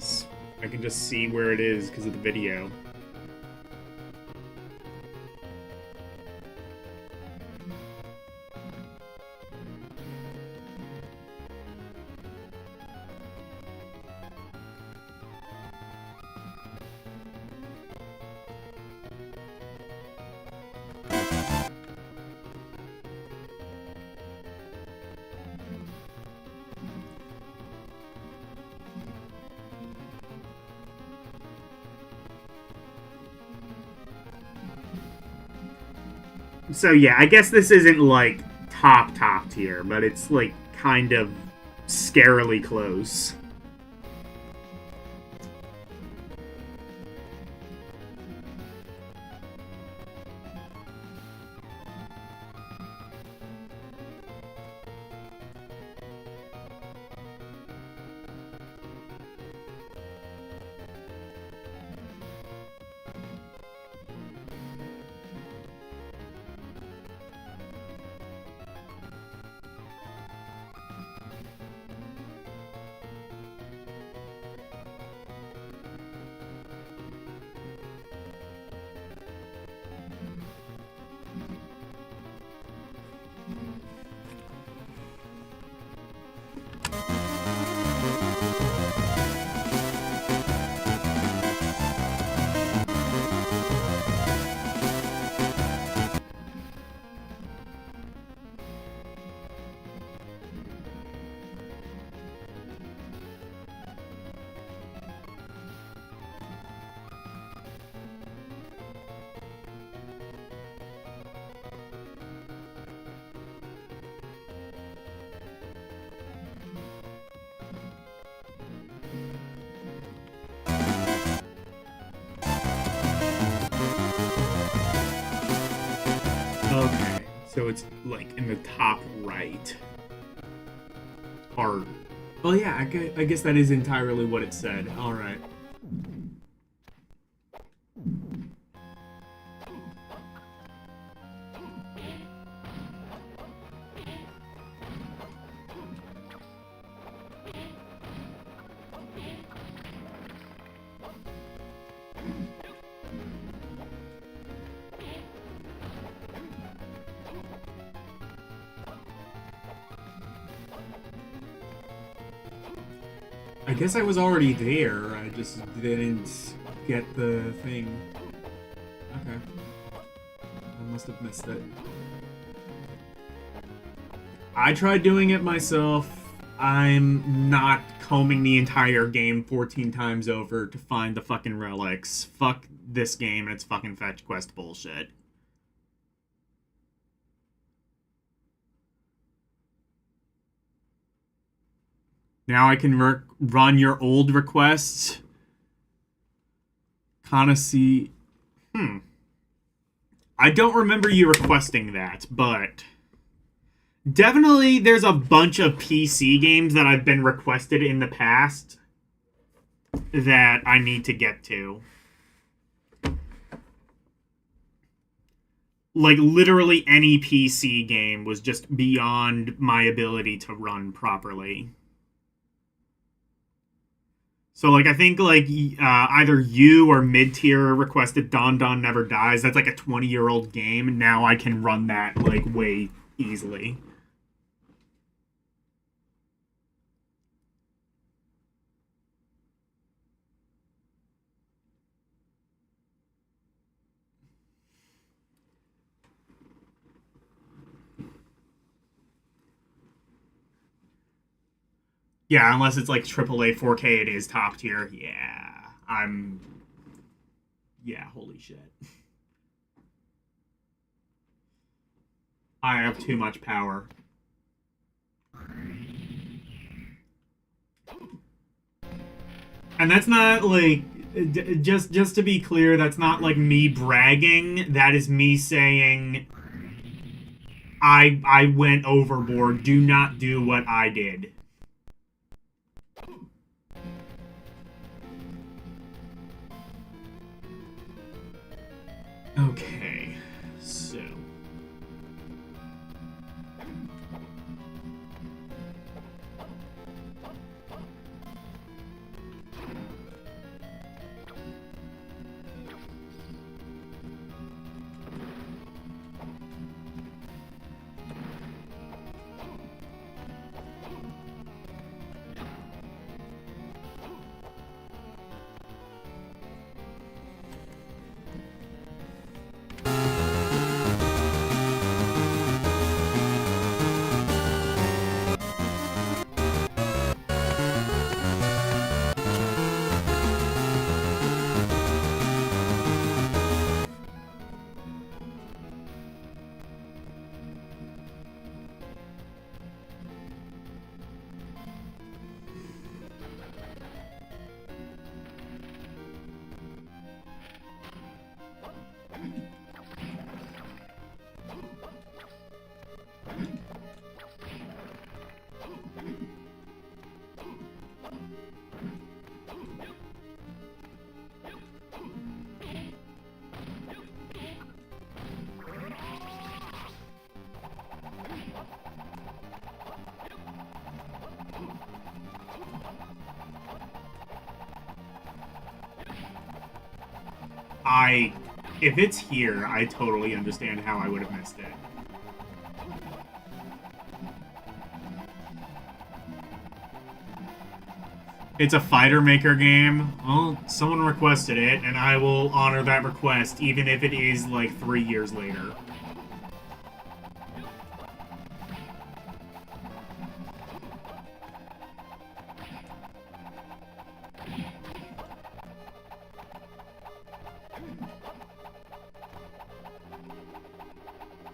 A: this. I can just see where it is because of the video. So yeah, I guess this isn't like top tier, but it's like kind of scarily close. Okay, so it's like in the top right. Or, well, yeah, I guess that is entirely what it said. All right. I guess I was already there, I just didn't get the thing. Okay. I must have missed it. I tried doing it myself. I'm not combing the entire game 14 times over to find the fucking relics. Fuck this game and its fucking fetch quest bullshit. Now I can run your old requests. Kinda see... I don't remember you requesting that, but... Definitely there's a bunch of PC games that I've been requested in the past that I need to get to. Like, literally any PC game was just beyond my ability to run properly. So, like, I think, like, either you or mid-tier requested Don Don Never Dies. That's, like, a 20-year-old game. Now I can run that, like, way easily. Yeah, unless it's, like, AAA 4K, it is top tier. Yeah, Yeah, holy shit. I have too much power. And that's not, like... Just to be clear, that's not, like, me bragging. That is me saying... I went overboard. Do not do what I did. Okay, so... If it's here, I totally understand how I would have missed it. It's a fighter maker game. Well, someone requested it, and I will honor that request, even if it is like 3 years later.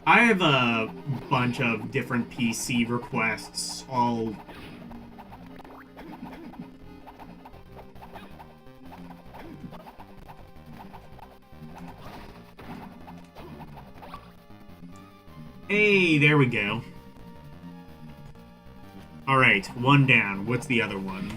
A: I have a bunch of different PC requests, all... Hey, there we go. Alright, one down. What's the other one?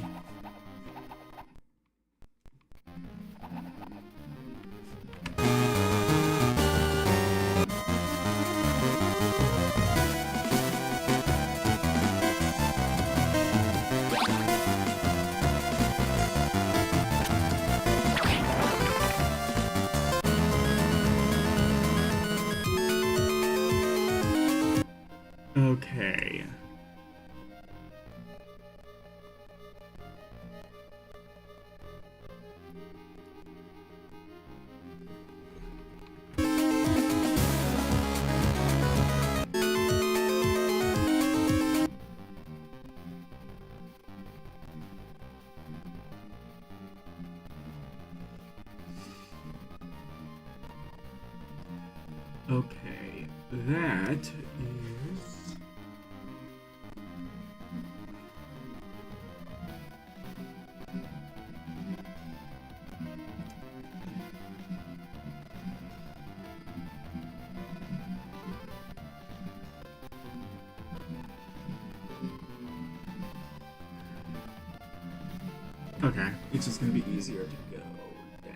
A: Okay. Okay, that is... Okay, it's just gonna be easier to go down then.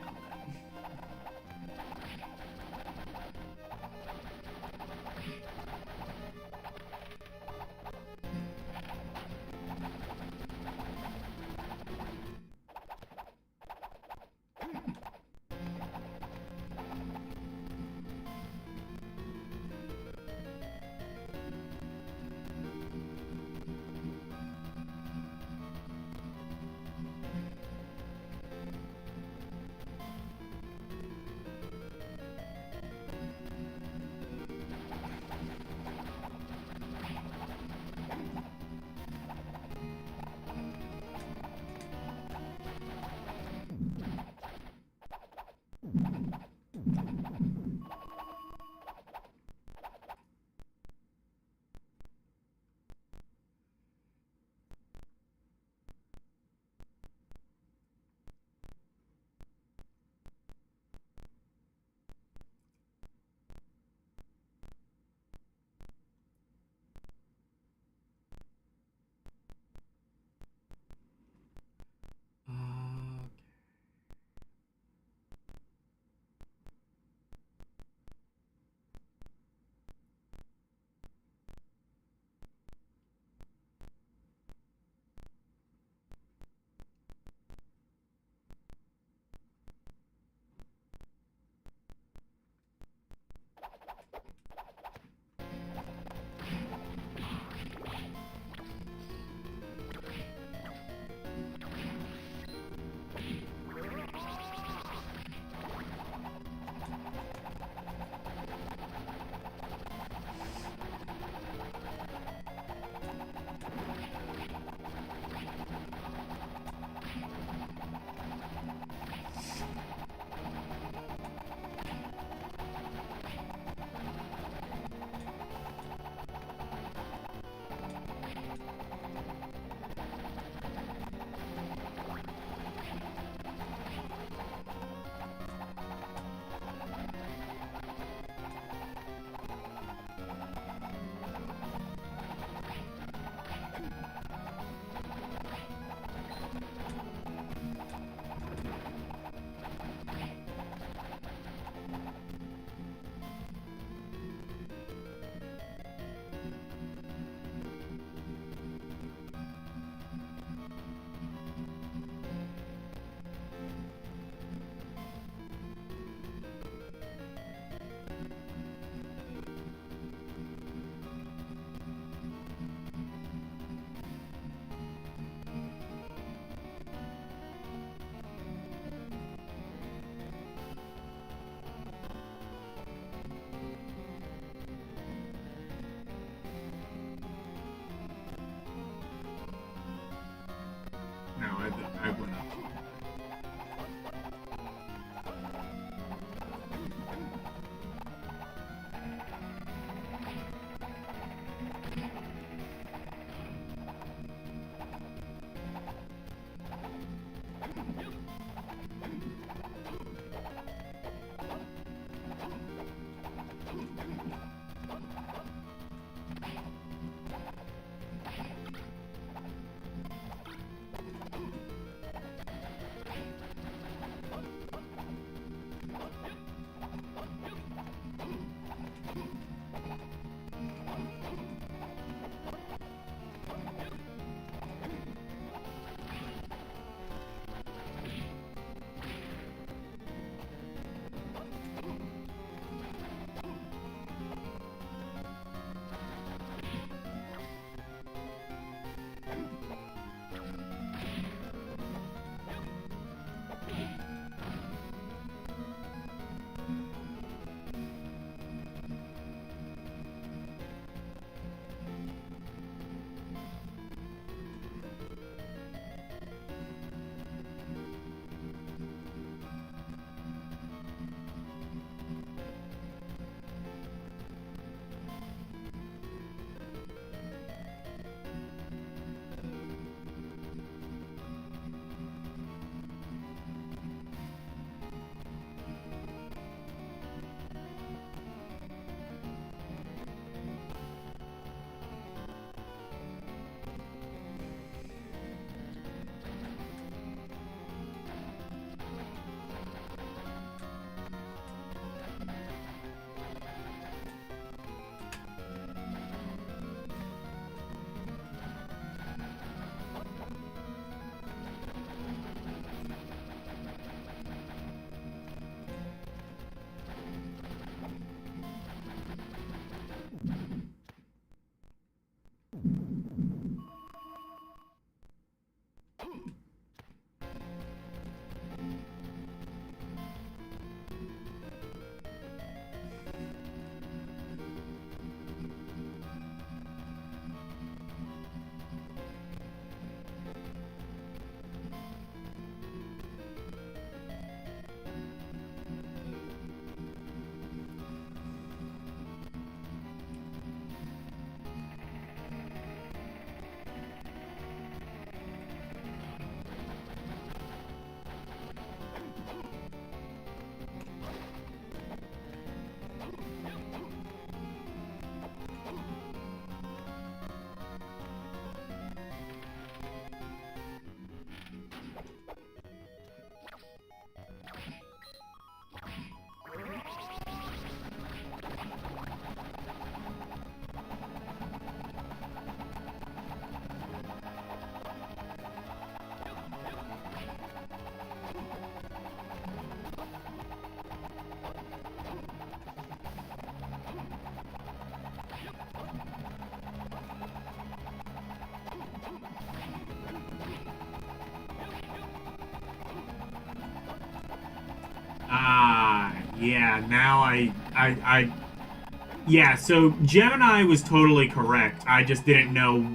A: Yeah, now yeah, so Gemini was totally correct. I just didn't know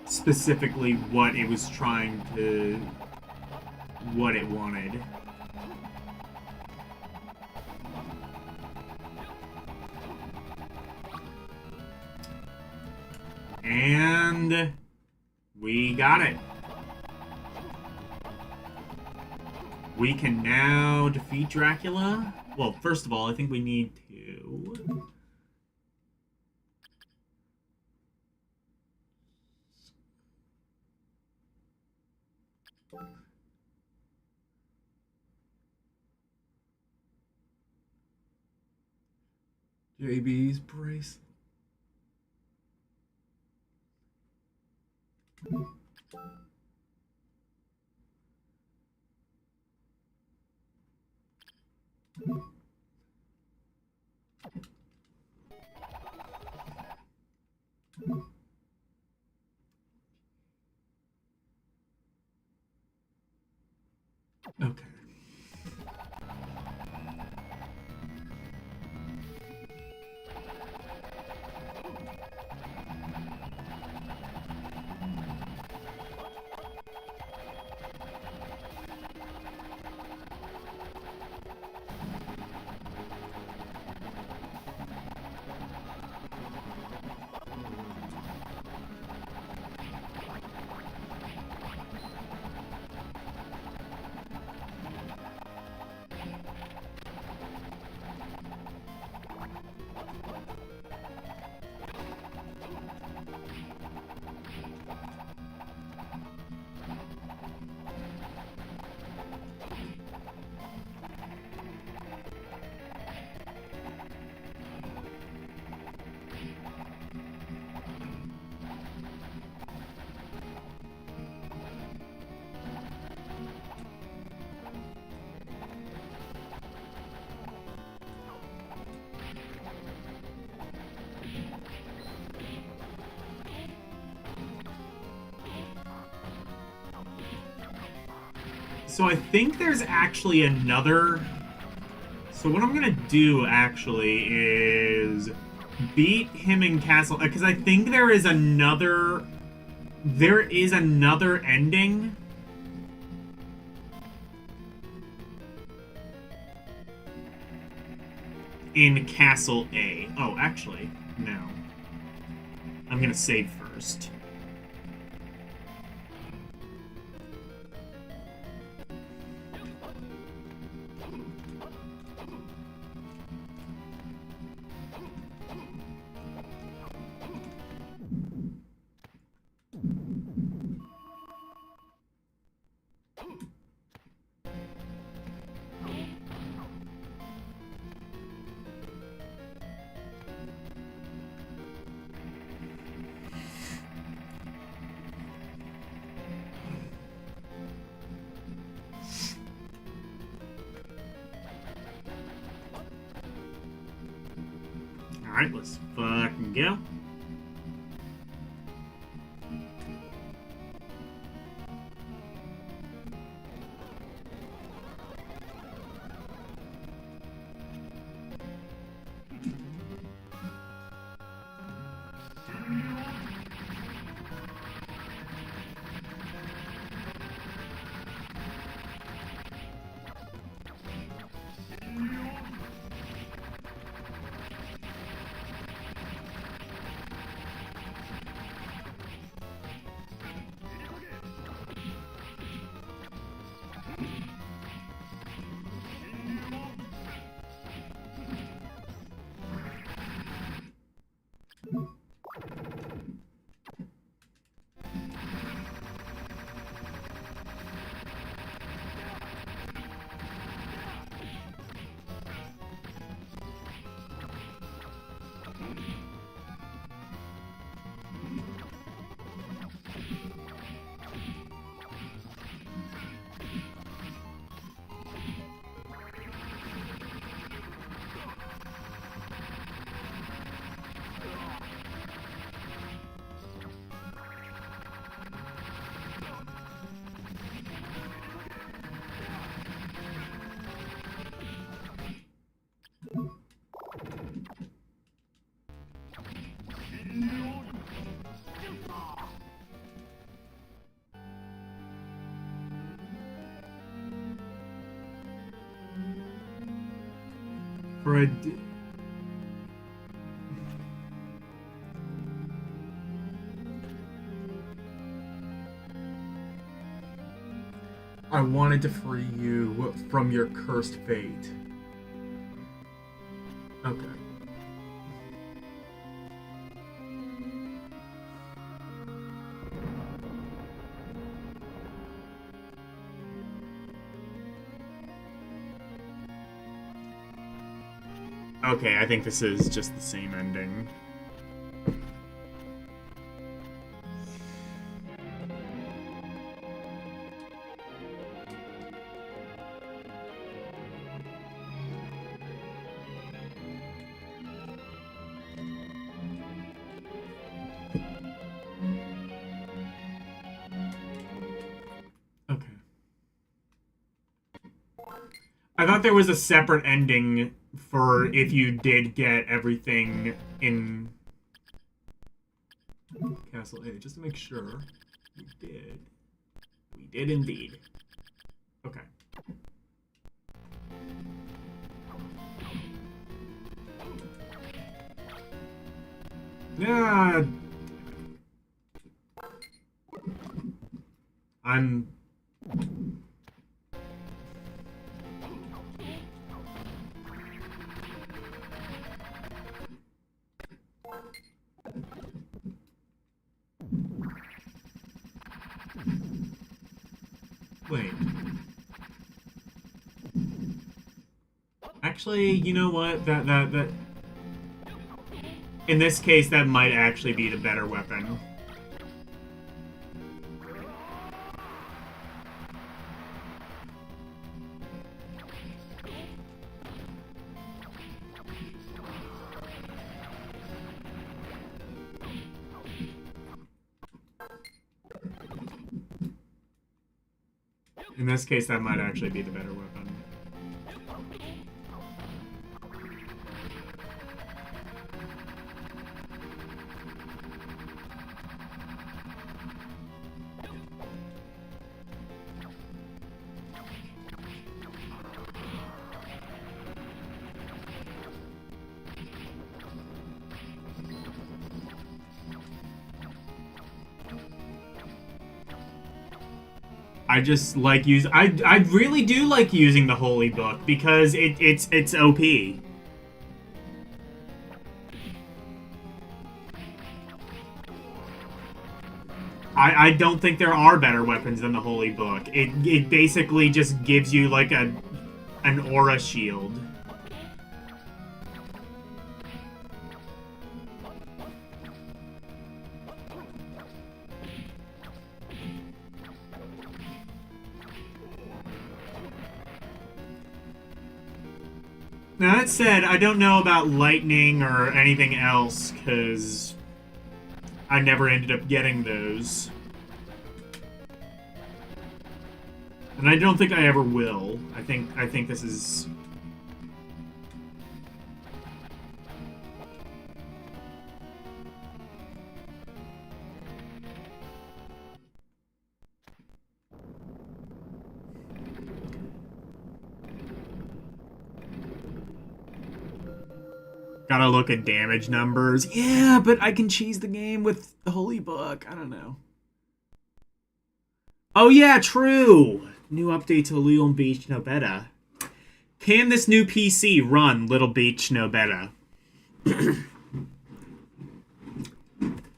A: specifically what it was trying to... what it wanted. And... we got it. We can now defeat Dracula. Well, first of all, I think we need to... JB's bracelet. Okay. So I think there's actually another... So what I'm gonna do, actually, is beat him in Castle... Because I think there is another... There is another ending. In Castle A. Oh, actually, no. I'm gonna save first. Alright, let's fucking go. For a... I wanted to free you from your cursed fate. Okay. Okay, I think this is just the same ending. Okay. I thought there was a separate ending for if you did get everything in Castle A, just to make sure. We did. We did indeed. Okay. Yeah. I'm... Wait. Actually, you know what? That... In this case, that might actually be the better weapon. In this case, that might actually be the better weapon. I just like I really do like using the Holy Book because it's OP. I don't think there are better weapons than the Holy Book. It basically just gives you like an aura shield. Now, that said, I don't know about lightning or anything else, because I never ended up getting those. And I don't think I ever will. I think this is... Gotta look at damage numbers. Yeah, but I can cheese the game with the Holy Book. I don't know. Oh yeah, true! New update to Little Beach No Beta. Can this new PC run Little Beach No Beta?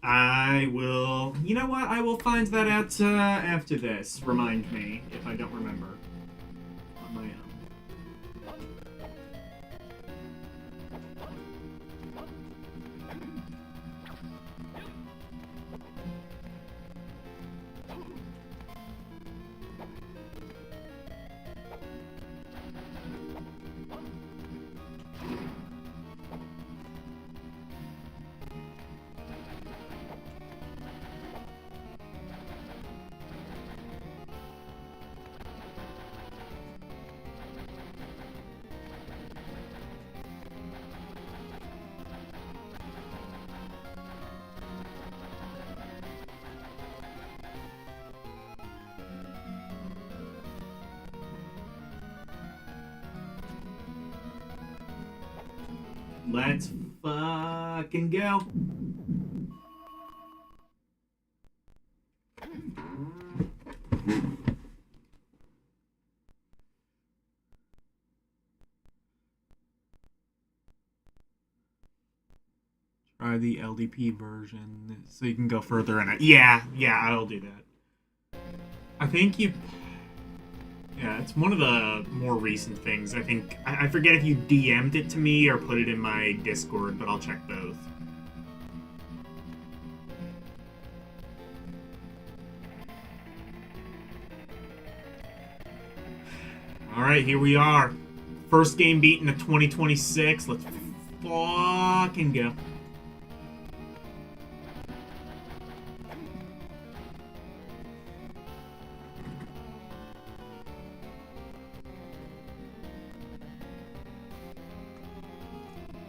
A: I will... You know what? I will find that out after this. Remind me if I don't remember. On my own. Let's fucking go. Try the LDP version so you can go further in it. Yeah, I'll do that. I think you... Yeah, it's one of the more recent things. I think... I forget if you DM'd it to me or put it in my Discord, but I'll check both. Alright, here we are. First game beaten of 2026. Let's fucking go.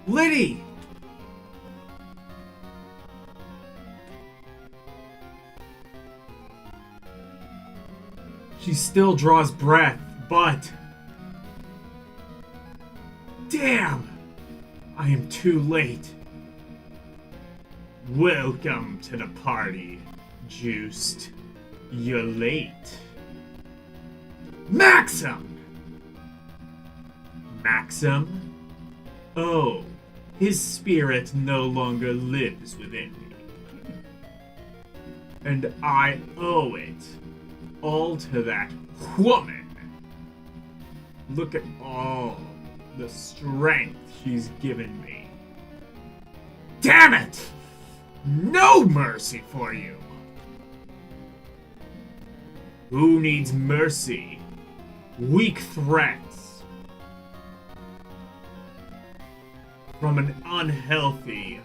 A: Liddy! She still draws breath, but... Damn! I am too late. Welcome to the party, Juiced. You're late. Maxim! Maxim? Oh, his spirit no longer lives within me. And I owe it all to that woman. Look at all the strength she's given me. Damn it! No mercy for you! Who needs mercy? Weak threats. From an unhealthy,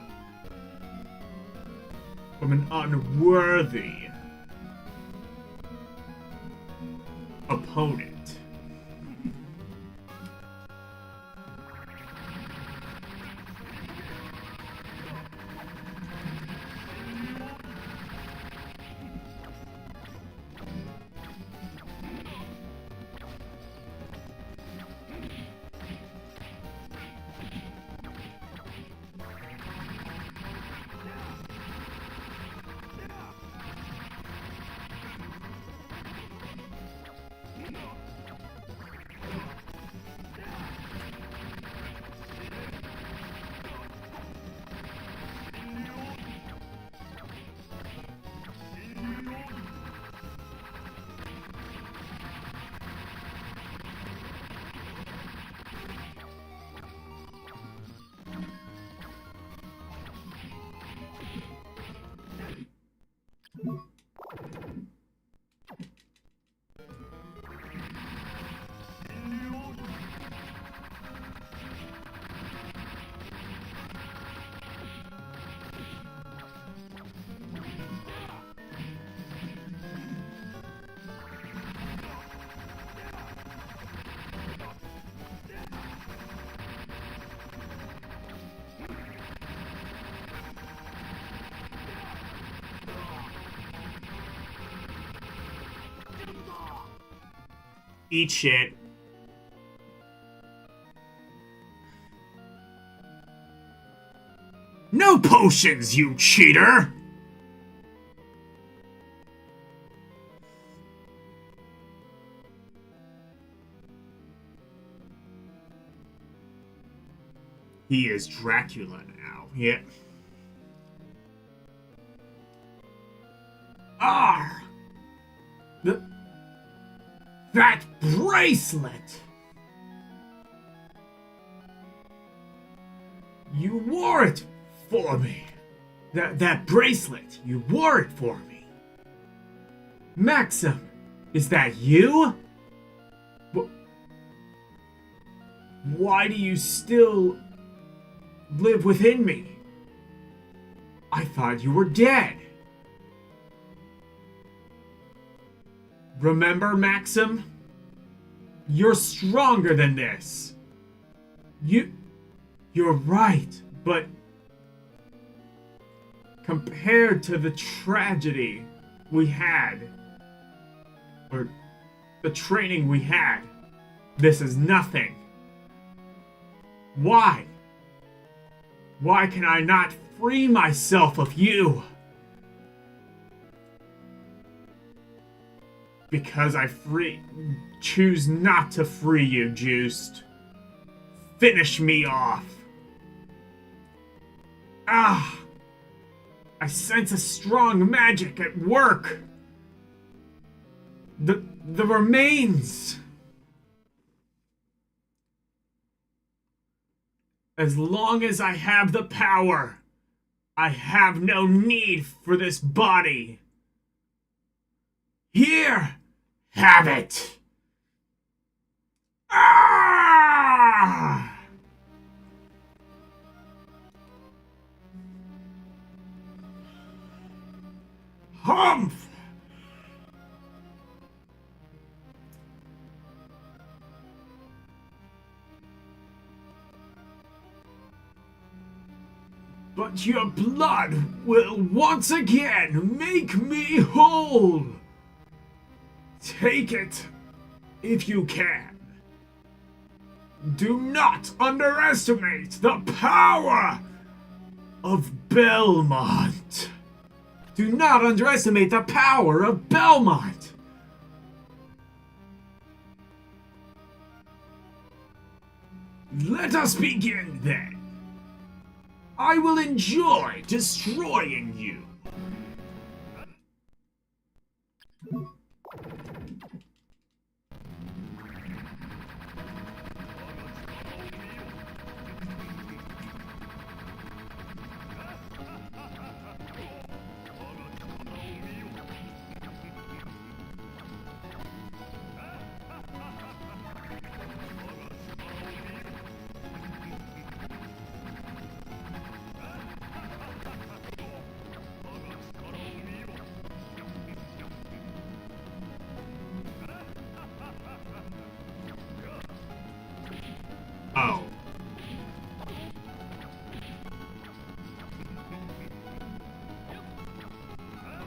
A: from an unworthy opponent. Eat shit. No potions, you cheater! He is Dracula now. Yeah. Ah! That bracelet! You wore it for me. That bracelet, you wore it for me. Maxim, is that you? Why do you still live within me? I thought you were dead. Remember, Maxim? You're stronger than this. You're right, but compared to the tragedy we had, or the training we had, this is nothing. Why? Why can I not free myself of you? Because I choose not to free you, Juiced. Finish me off. Ah! I sense a strong magic at work. The remains. As long as I have the power, I have no need for this body. Here, have it. Ah! Humph! But your blood will once again make me whole. Take it if you can. Do not underestimate the power of Belmont. Do not underestimate the power of Belmont. Let us begin then. I will enjoy destroying you. Oh.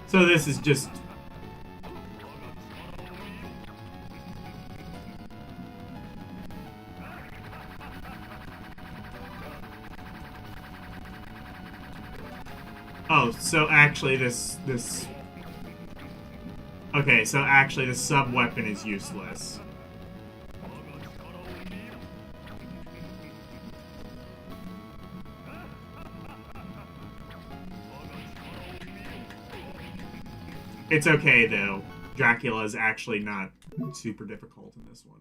A: So this is just... Oh, so actually this... Okay, so actually the sub-weapon is useless. It's okay, though. Dracula is actually not super difficult in this one.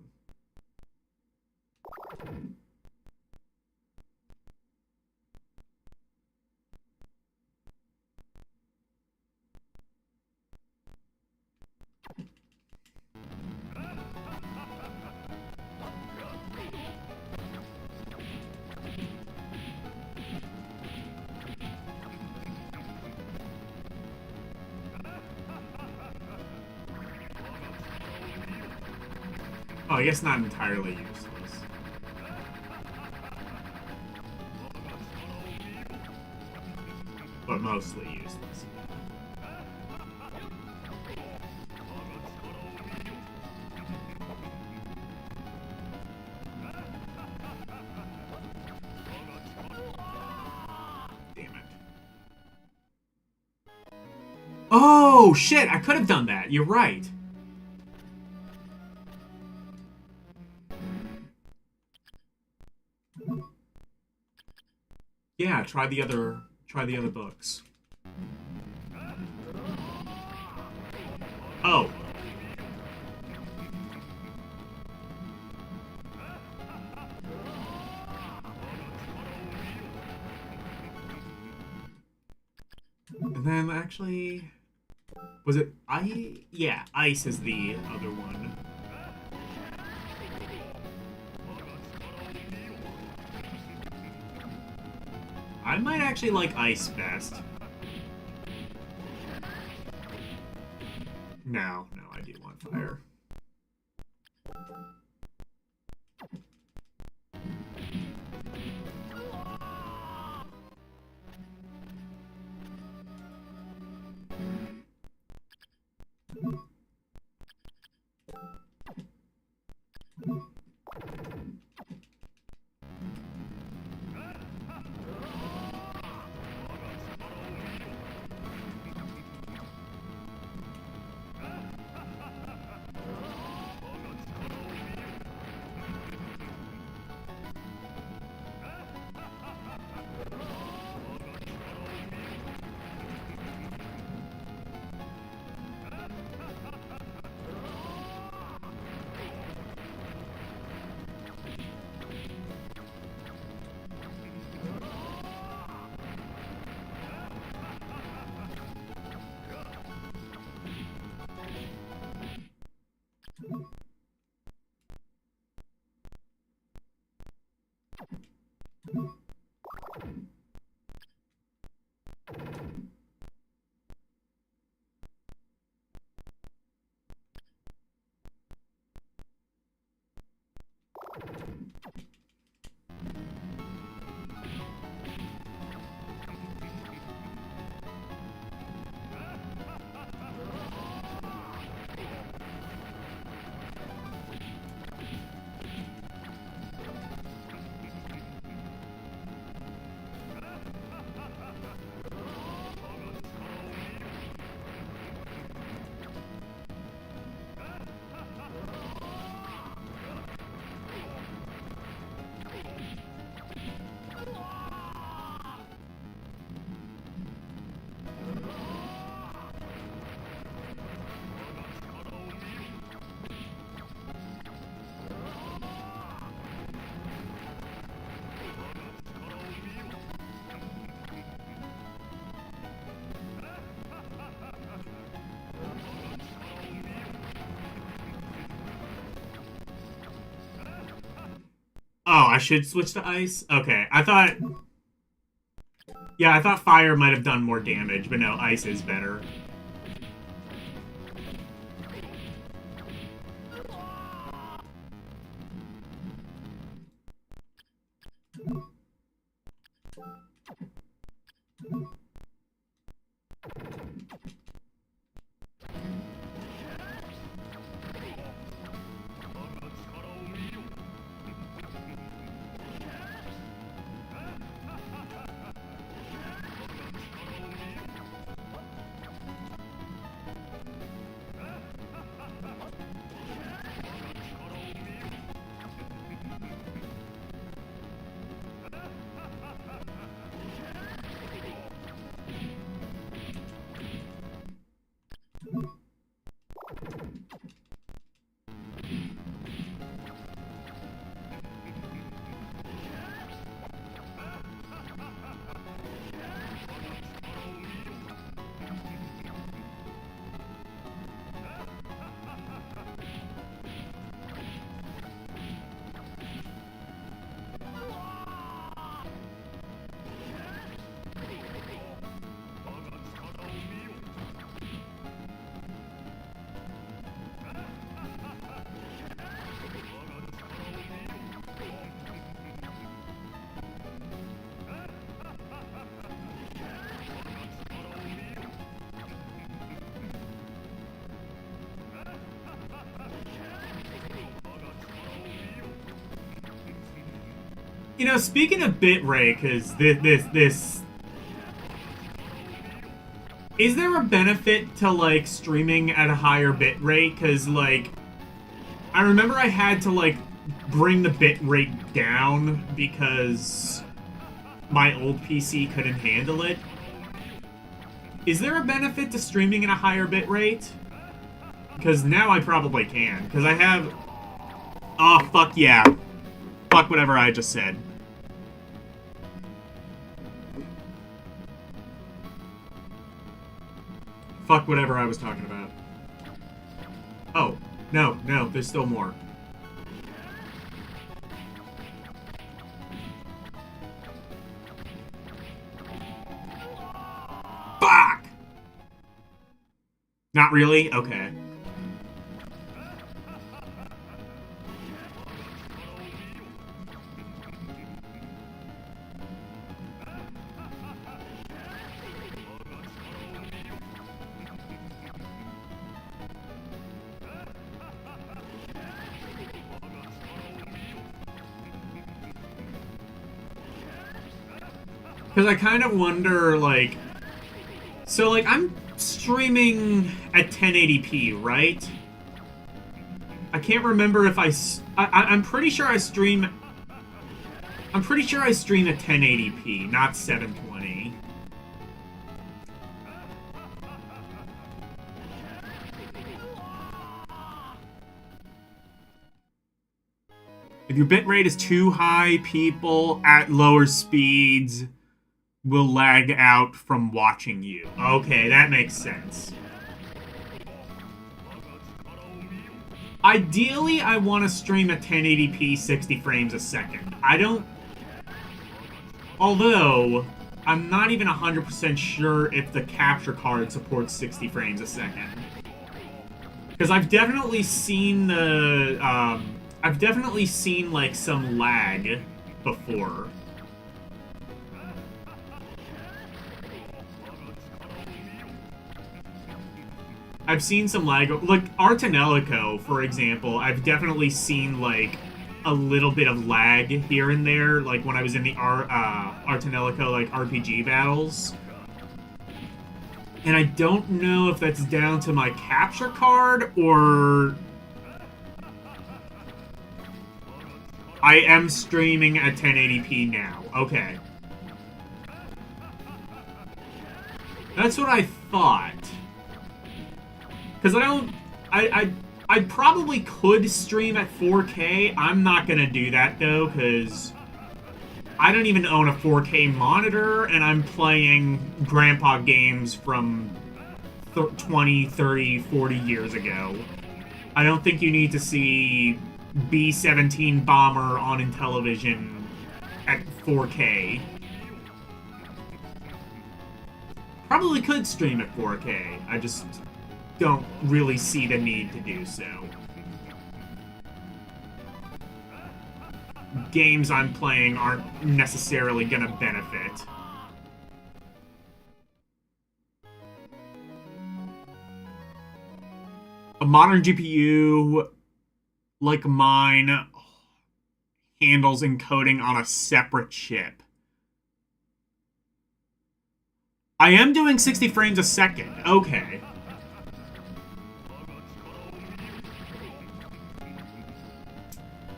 A: Oh, I guess not entirely useless. But mostly useless. Damn it. Oh, shit! I could have done that. You're right. Yeah, try the other books. Oh. And then actually, was it yeah, ice is the other one. I might actually like ice best. No, I do want fire. Oh, I should switch to ice? Okay, I thought... Yeah, I thought fire might have done more damage, but no, ice is better. You know, speaking of bitrate, because this... Is there a benefit to, like, streaming at a higher bitrate? Because, like, I remember I had to, like, bring the bitrate down because my old PC couldn't handle it. Is there a benefit to streaming at a higher bitrate? Because now I probably can. Because I have... Oh, fuck yeah. Fuck whatever I just said. Fuck whatever I was talking about. Oh, no, there's still more. Fuck! Not really? Okay. Because I kind of wonder, like... So, like, I'm streaming at 1080p, right? I can't remember if I'm pretty sure I stream... I'm pretty sure I stream at 1080p, not 720. If your bitrate is too high, people at lower speeds will lag out from watching you. Okay, that makes sense. Ideally, I want to stream at 1080p 60 frames a second. I don't... Although, I'm not even 100% sure if the capture card supports 60 frames a second. Because I've definitely seen the... I've definitely seen, like, some lag before. I've seen some lag. Like, Artanelico, for example, I've definitely seen, like, a little bit of lag here and there, like, when I was in the Artanelico, like, RPG battles. And I don't know if that's down to my capture card, or... I am streaming at 1080p now. Okay. That's what I thought. Because I probably could stream at 4K. I'm not gonna do that, though, because I don't even own a 4K monitor, and I'm playing grandpa games from 20, 30, 40 years ago. I don't think you need to see B-17 bomber on Intellivision at 4K. Probably could stream at 4K. I just don't really see the need to do so. Games I'm playing aren't necessarily gonna benefit. A modern GPU like mine handles encoding on a separate chip. I am doing 60 frames a second. Okay.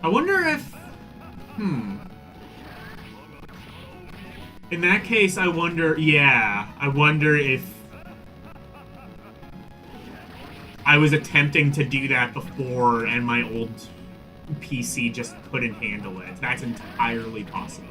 A: I wonder if... In that case, I wonder... Yeah. I wonder if... I was attempting to do that before and my old PC just couldn't handle it. That's entirely possible.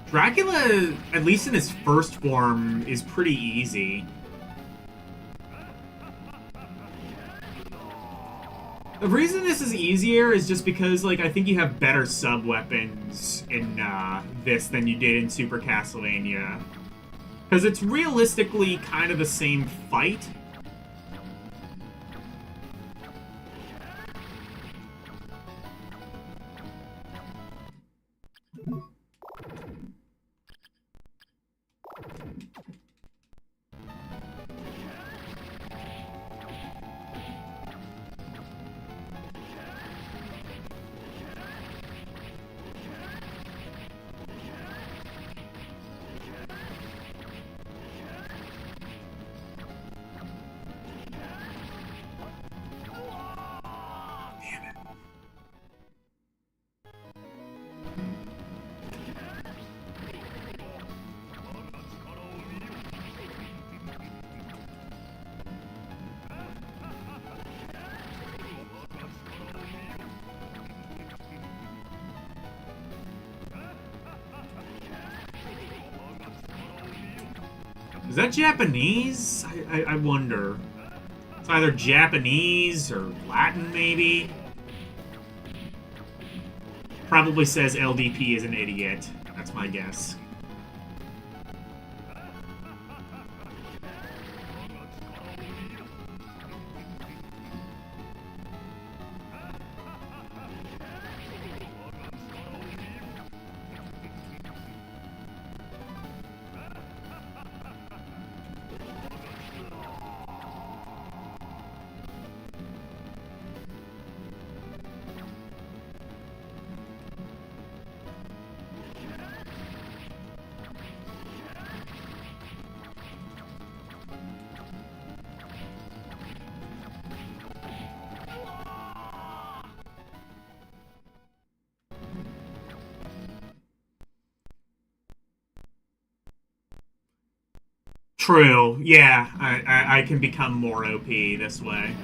A: Dracula, at least in his first form, is pretty easy. The reason this is easier is just because, like, I think you have better sub-weapons in this than you did in Super Castlevania. Because it's realistically kind of the same fight. Is that Japanese? I wonder. It's either Japanese or Latin, maybe? Probably says LDP is an idiot. That's my guess. True. Yeah, I can become more OP this way.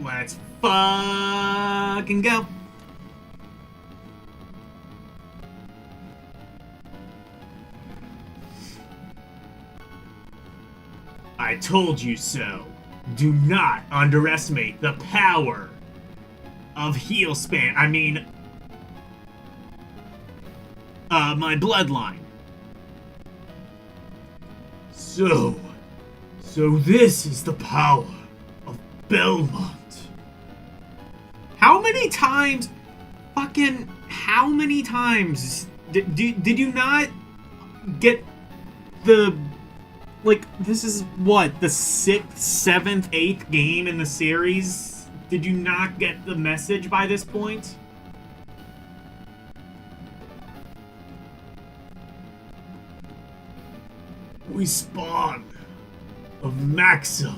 A: Let's fucking go. I told you so. Do not underestimate the power of heal span. I mean, my bloodline. So this is the power of Belmont. How many times, how many times did you not get the, like, this is what, the 6th, 7th, 8th game in the series? Did you not get the message by this point? We spawn of Maxim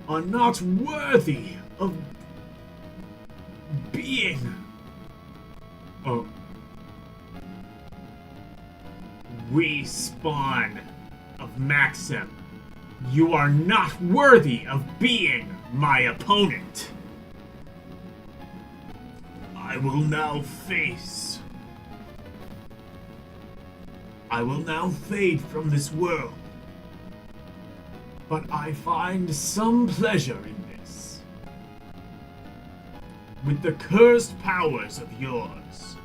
A: are not worthy of being. Oh. We spawn of Maxim. You are not worthy of being my opponent. I will now fade from this world. But I find some pleasure in this. With the cursed powers of yours,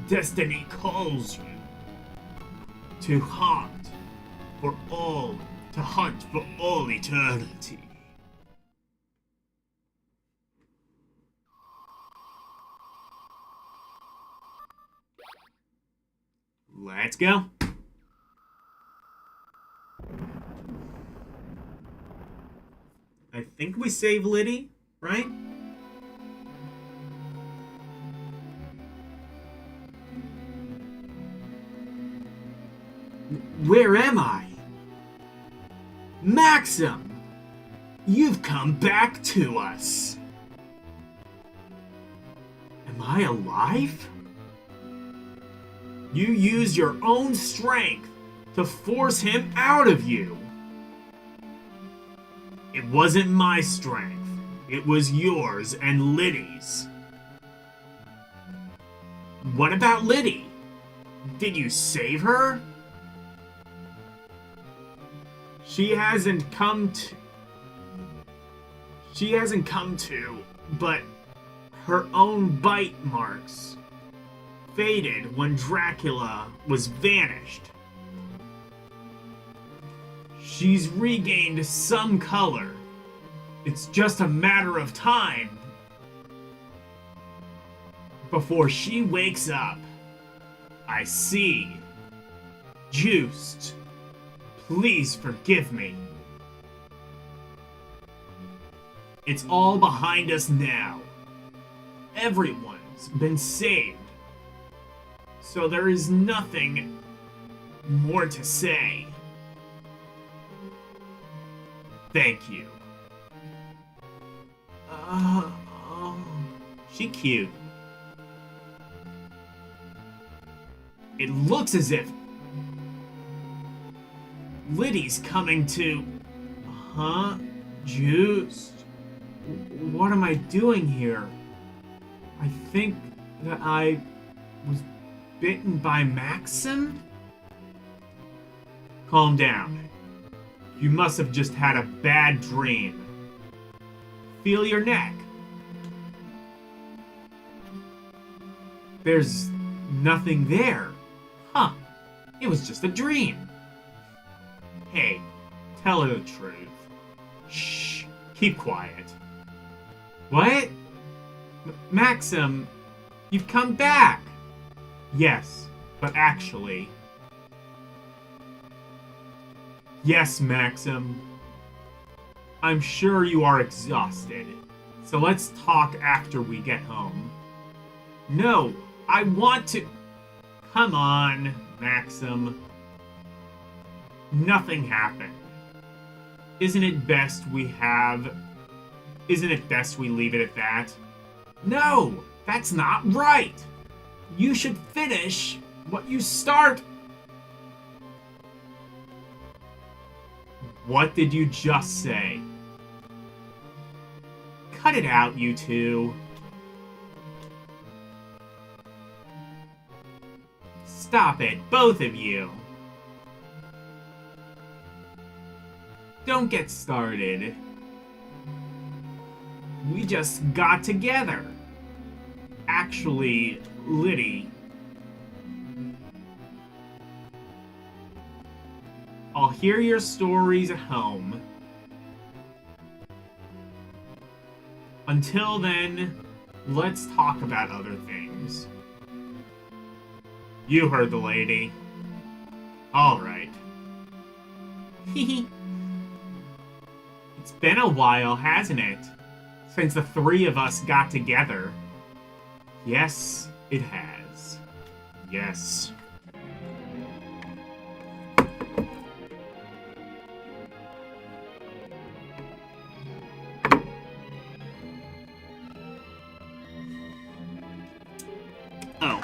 A: destiny calls you to hunt for all eternity. Let's go. I think we save Liddy, right? Where am I? Maxim! You've come back to us. Am I alive? You used your own strength to force him out of you. It wasn't my strength. It was yours and Liddy's. What about Liddy? Did you save her? She hasn't come to, but her own bite marks faded when Dracula was vanished. She's regained some color. It's just a matter of time before she wakes up. I see. Juiced. Please forgive me. It's all behind us now. Everyone's been saved. So there is nothing more to say. Thank you. She cute. It looks as if Liddy's coming to... Huh? Juiced? What am I doing here? I think that I was bitten by Maxim? Calm down. You must have just had a bad dream. Feel your neck. There's nothing there. Huh. It was just a dream. Hey, tell her the truth. Shh. Keep quiet. What? Maxim, you've come back. Yes, but actually... Yes, Maxim. I'm sure you are exhausted. So let's talk after we get home. No, I want to... Come on, Maxim. Nothing happened. Isn't it best we leave it at that? No, that's not right. You should finish what you start. What did you just say? cut it out, you two. Stop it, both of you. Don't get started. We just got together. Actually, Liddy, I'll hear your stories at home. Until then, let's talk about other things. You heard the lady. Alright. Hehe. It's been a while, hasn't it? Since the three of us got together. Yes, it has. Yes. Oh.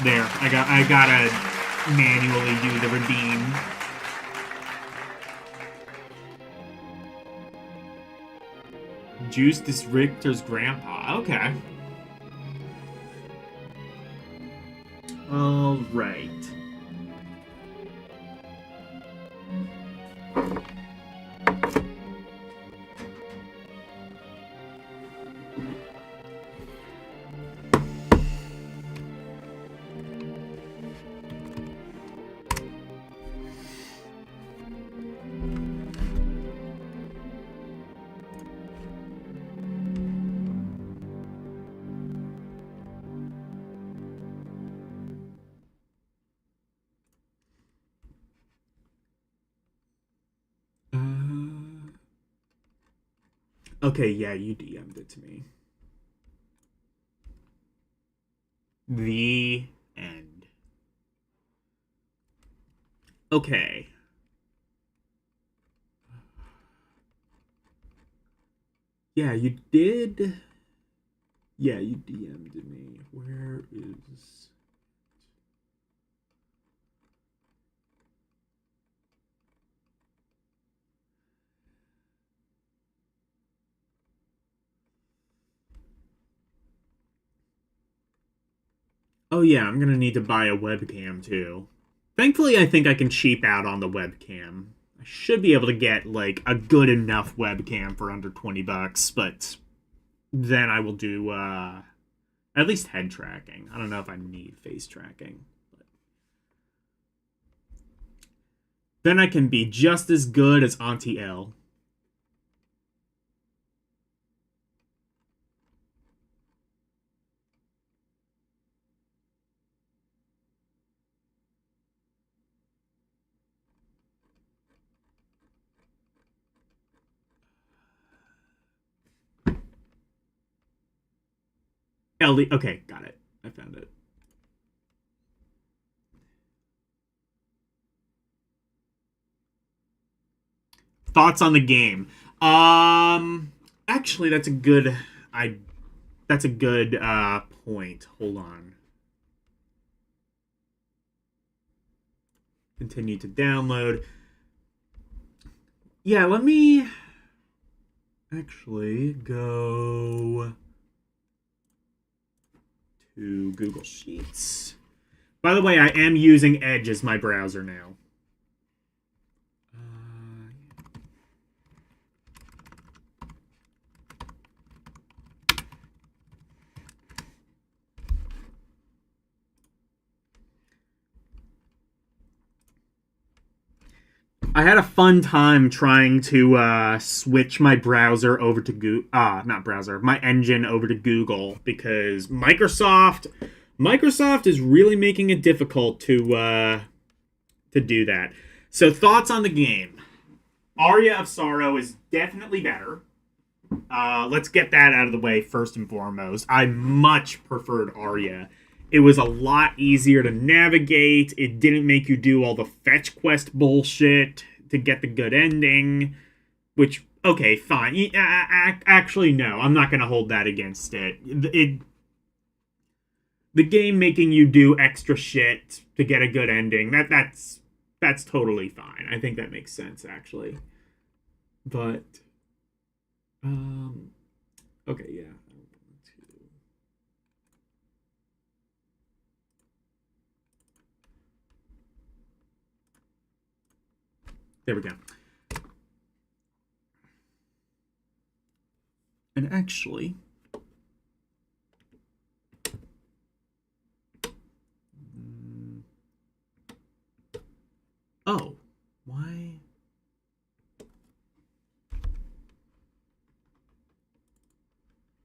A: There, I gotta manually do the redeem. Juice is Richter's grandpa. Okay. All right. Okay, yeah, you DM'd it to me. The end. Okay. Yeah, you did. Yeah, you DM'd me. Where is... Oh yeah, I'm gonna need to buy a webcam too. Thankfully, I think I can cheap out on the webcam. I should be able to get, like, a good enough webcam for under 20 bucks, but then I will do, at least head tracking. I don't know if I need face tracking. But then I can be just as good as Auntie L. LD, okay, got it. I found it. Thoughts on the game? Actually, that's a good point. Hold on. Continue to download. Yeah, let me actually go to Google Sheets. By the way, I am using Edge as my browser now. I had a fun time trying to switch my browser over to my engine over to Google, because Microsoft is really making it difficult to do that. So, thoughts on the game. Aria of Sorrow is definitely better. Let's get that out of the way first and foremost. I much preferred Aria. It was a lot easier to navigate. It didn't make you do all the fetch quest bullshit to get the good ending. Which, okay, fine. Actually, no. I'm not going to hold that against it. The game making you do extra shit to get a good ending, that's totally fine. I think that makes sense, actually. But Um. Okay. Yeah. There we go. And actually, oh, why?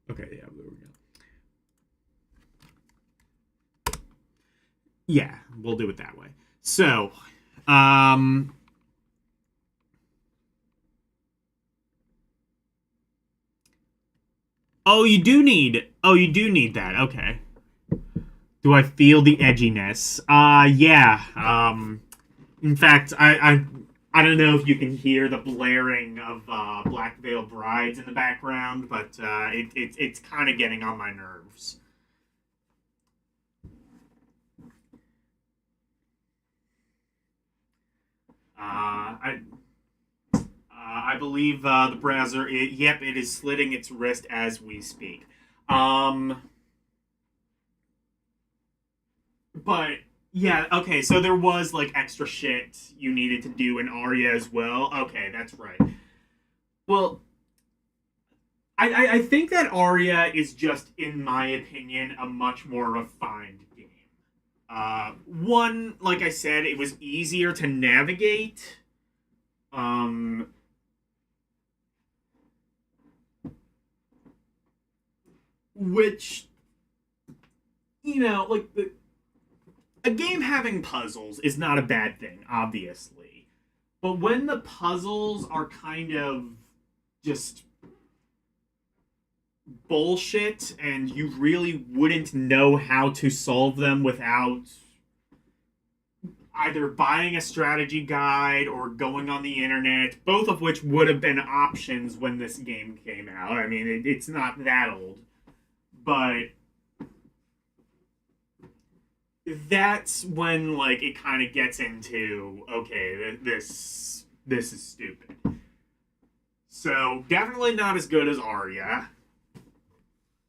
A: Okay, yeah, there we go. Yeah, we'll do it that way. So, um, oh, you do need that. Okay. Do I feel the edginess? Yeah. In fact, I don't know if you can hear the blaring of Black Veil Brides in the background, but it's kind of getting on my nerves. I I believe the browser. Yep, it is slitting its wrist as we speak. Um, but yeah, okay. So there was like extra shit you needed to do in Arya as well. Okay, that's right. Well, I think that Arya is just, in my opinion, a much more refined game. One, like I said, it was easier to navigate. Um, which like a game having puzzles is not a bad thing, obviously. But when the puzzles are kind of just bullshit and you really wouldn't know how to solve them without either buying a strategy guide or going on the internet, both of which would have been options when this game came out. I mean, it's not that old. But that's when like it kind of gets into, okay, this is stupid. So definitely not as good as Arya.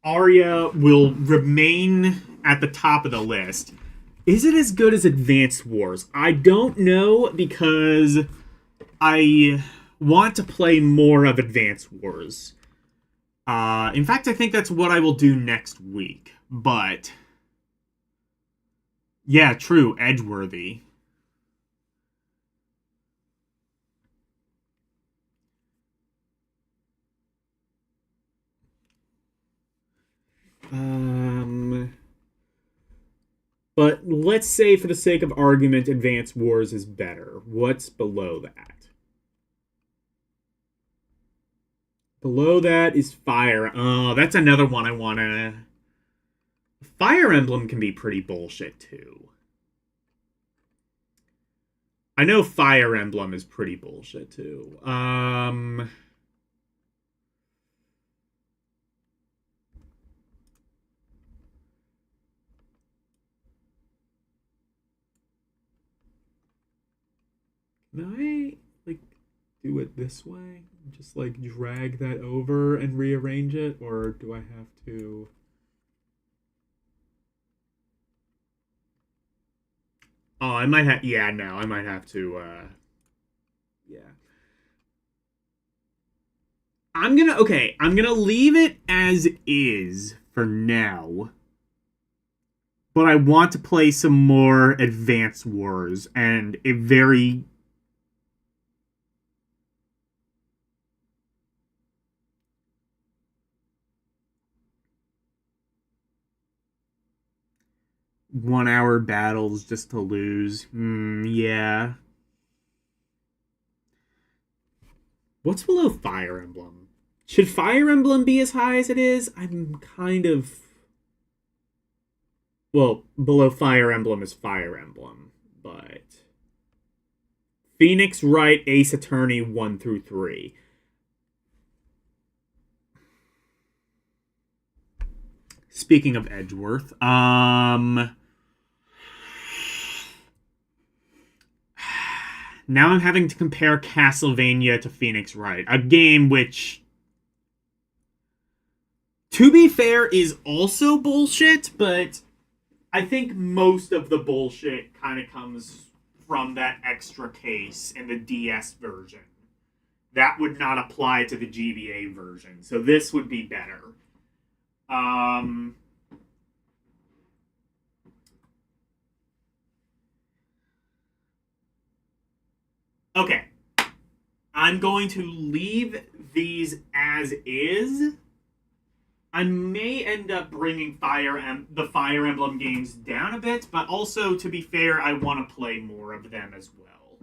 A: Arya will remain at the top of the list. Is it as good as Advance Wars? I don't know, because I want to play more of Advance Wars. In fact, I think that's what I will do next week. But yeah, true, Edgeworthy. Um, but let's say, for the sake of argument, Advance Wars is better. What's below that? Below that is Fire. Oh, that's another one I want to. Fire Emblem can be pretty bullshit too. I know Fire Emblem is pretty bullshit too. Can I like do it this way? Just like drag that over and rearrange it, or do I have to? Oh, I might have. Yeah, no, I might have to. Yeah. I'm gonna leave it as is for now. But I want to play some more Advance Wars and a very 1 hour battles just to lose. Yeah. What's below Fire Emblem? Should Fire Emblem be as high as it is? I'm kind of. Well, below Fire Emblem is Fire Emblem, but. Phoenix Wright Ace Attorney 1 through 3. Speaking of Edgeworth, now I'm having to compare Castlevania to Phoenix Wright, a game which To be fair, is also bullshit, but I think most of the bullshit kind of comes from that extra case in the DS version. That would not apply to the GBA version, so this would be better. Okay. I'm going to leave these as is. I may end up bringing the Fire Emblem games down a bit, but also, to be fair, I want to play more of them as well.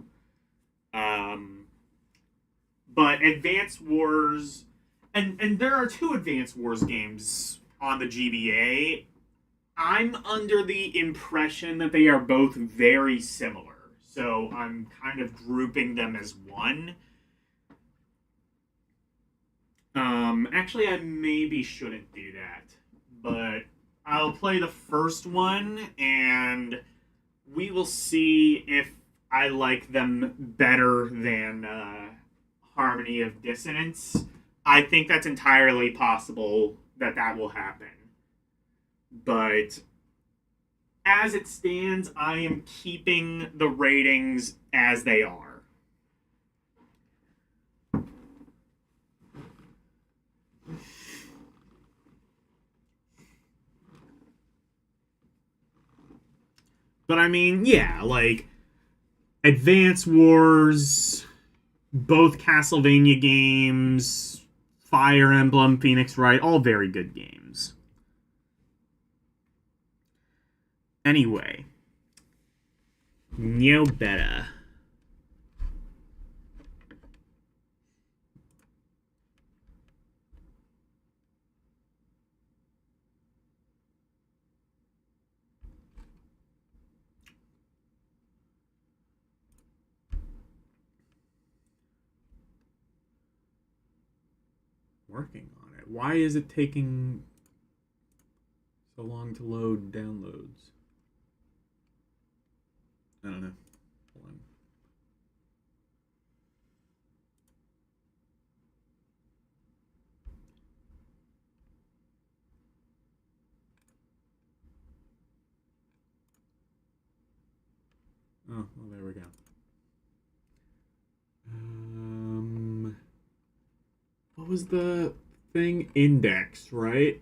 A: But Advance Wars, and there are 2 Advance Wars games on the GBA. I'm under the impression that they are both very similar, so I'm kind of grouping them as one. Actually, I maybe shouldn't do that, but I'll play the first one, and we will see if I like them better than Harmony of Dissonance. I think that's entirely possible that that will happen. But as it stands, I am keeping the ratings as they are. But I mean, yeah, like Advance Wars, both Castlevania games, Fire Emblem, Phoenix Wright, all very good games. Anyway, no better. Working on it. Why is it taking so long to load downloads? I don't know. Hold on. Oh, well, there we go. What was the thing? Index, right?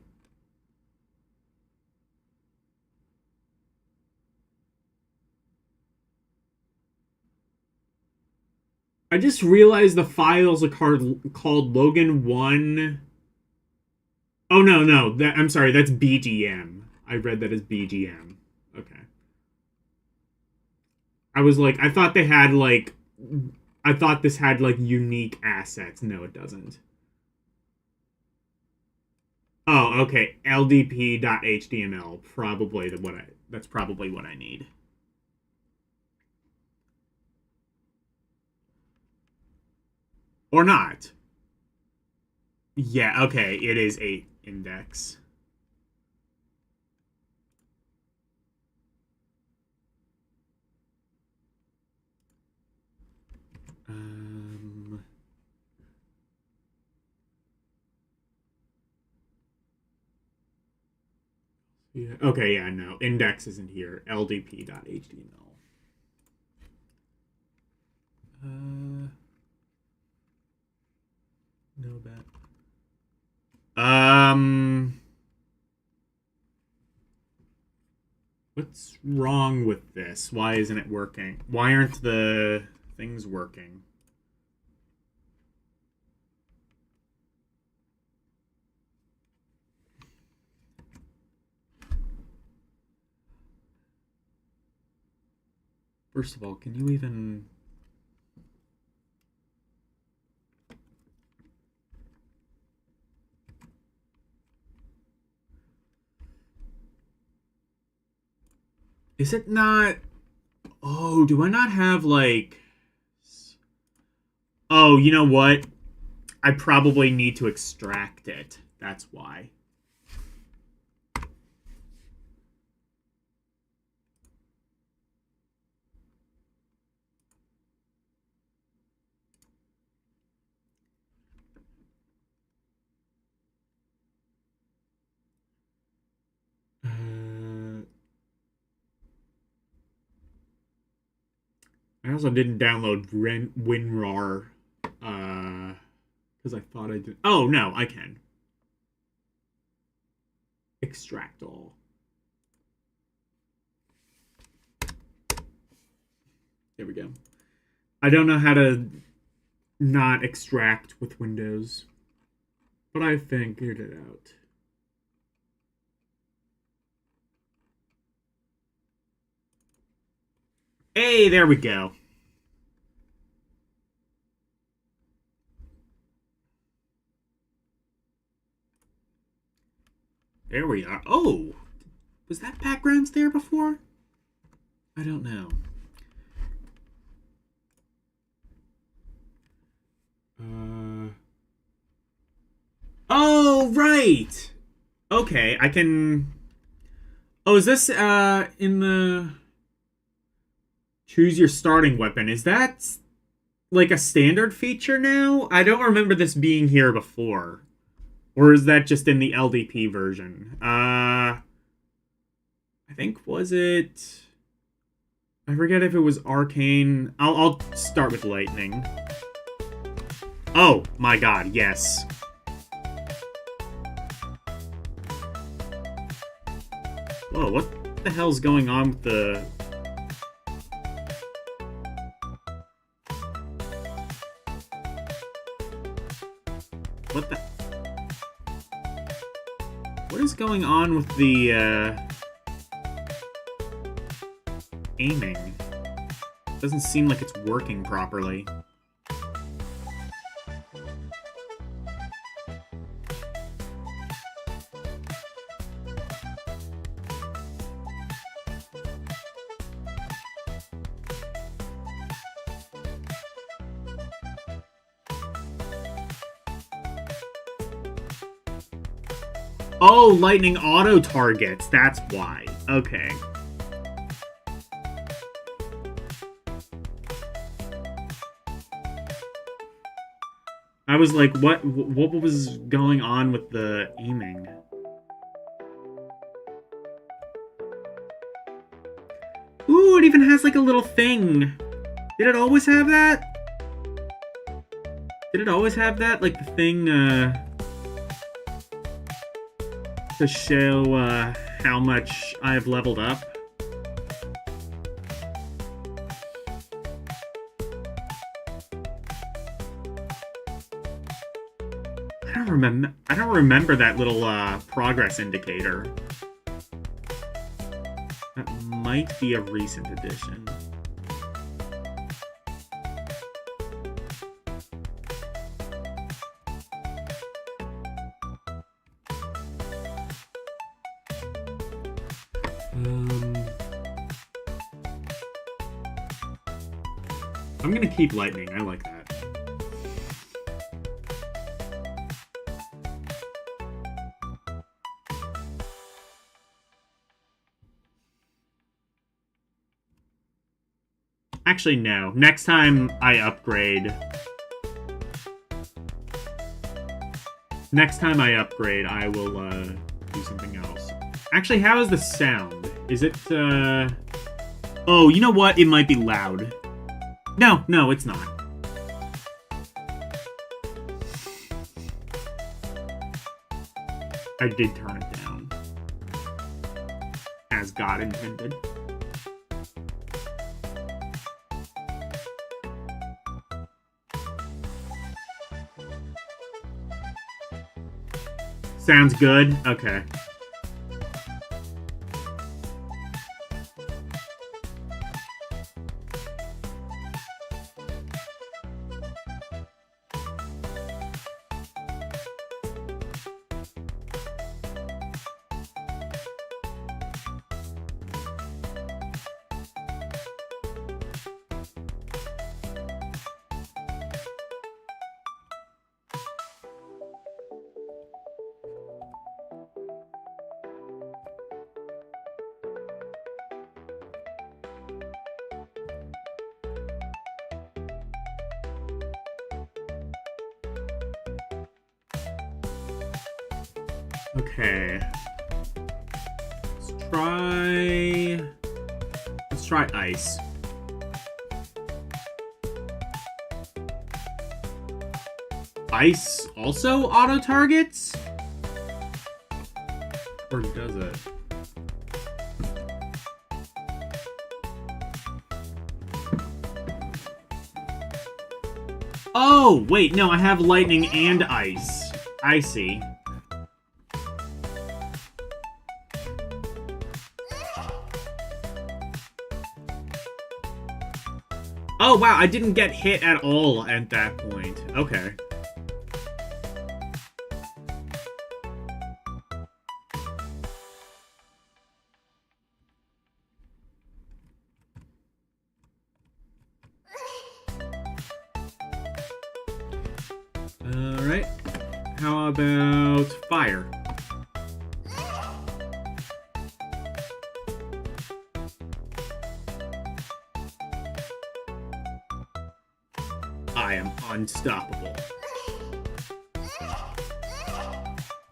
A: I just realized the files are called Logan 1. Oh, no. I'm sorry, that's BGM. I read that as BGM. Okay. I was like, I thought this had, like, unique assets. No, it doesn't. Oh, okay. LDP.html. That's probably what I need. Or not. Yeah, okay. It is a index. Yeah. Okay, yeah, no. Index isn't here. LDP.html. No bet. What's wrong with this? Why isn't it working? Why aren't the things working? First of all, can you even... Is it not... Oh, do I not have, like... Oh, you know what? I probably need to extract it. That's why. I also didn't download WinRAR, because I thought I did. Oh, no, I can. Extract all. There we go. I don't know how to not extract with Windows, but I figured it out. Hey, there we go. There we are. Oh, was that backgrounds there before? I don't know. Oh, right. Okay, I can... Oh, is this, in the... Choose your starting weapon. Is that, like, a standard feature now? I don't remember this being here before. Or is that just in the LDP version? I think, was it... I forget if it was Arcane. I'll start with Lightning. Oh, my god, yes. Whoa, what the hell's going on with the... What the... What is going on with the, aiming? Doesn't seem like it's working properly. Oh, lightning auto targets. That's why. Okay. I was like, what was going on with the aiming? Ooh, it even has like a little thing. Did it always have that? Did it always have that? Like the thing, to show, how much I've leveled up? I don't remember that little, progress indicator. That might be a recent addition. I'm gonna keep lightning. I like that. Actually, no. Next time I upgrade... Next time I upgrade, I will, do something else. Actually, how is the sound? Is it, Oh, you know what? It might be loud. No, it's not. I did turn it down. As God intended. Sounds good? Okay. Okay. Let's try ice. Ice also auto-targets? Or does it? Oh, wait, no, I have lightning and ice. I see. Oh, wow, I didn't get hit at all at that point. Okay. Alright. How about fire? I am unstoppable.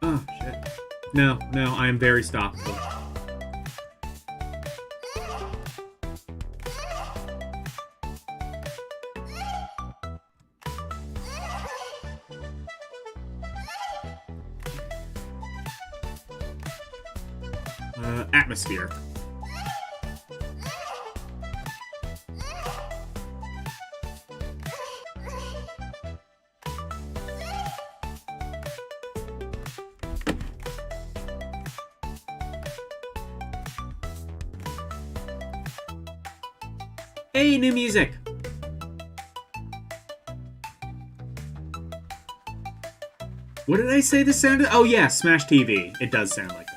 A: Oh, shit. No, I am very stoppable. Atmosphere. Hey, new music! What did I say this sounded? Oh yeah, Smash TV. It does sound like that.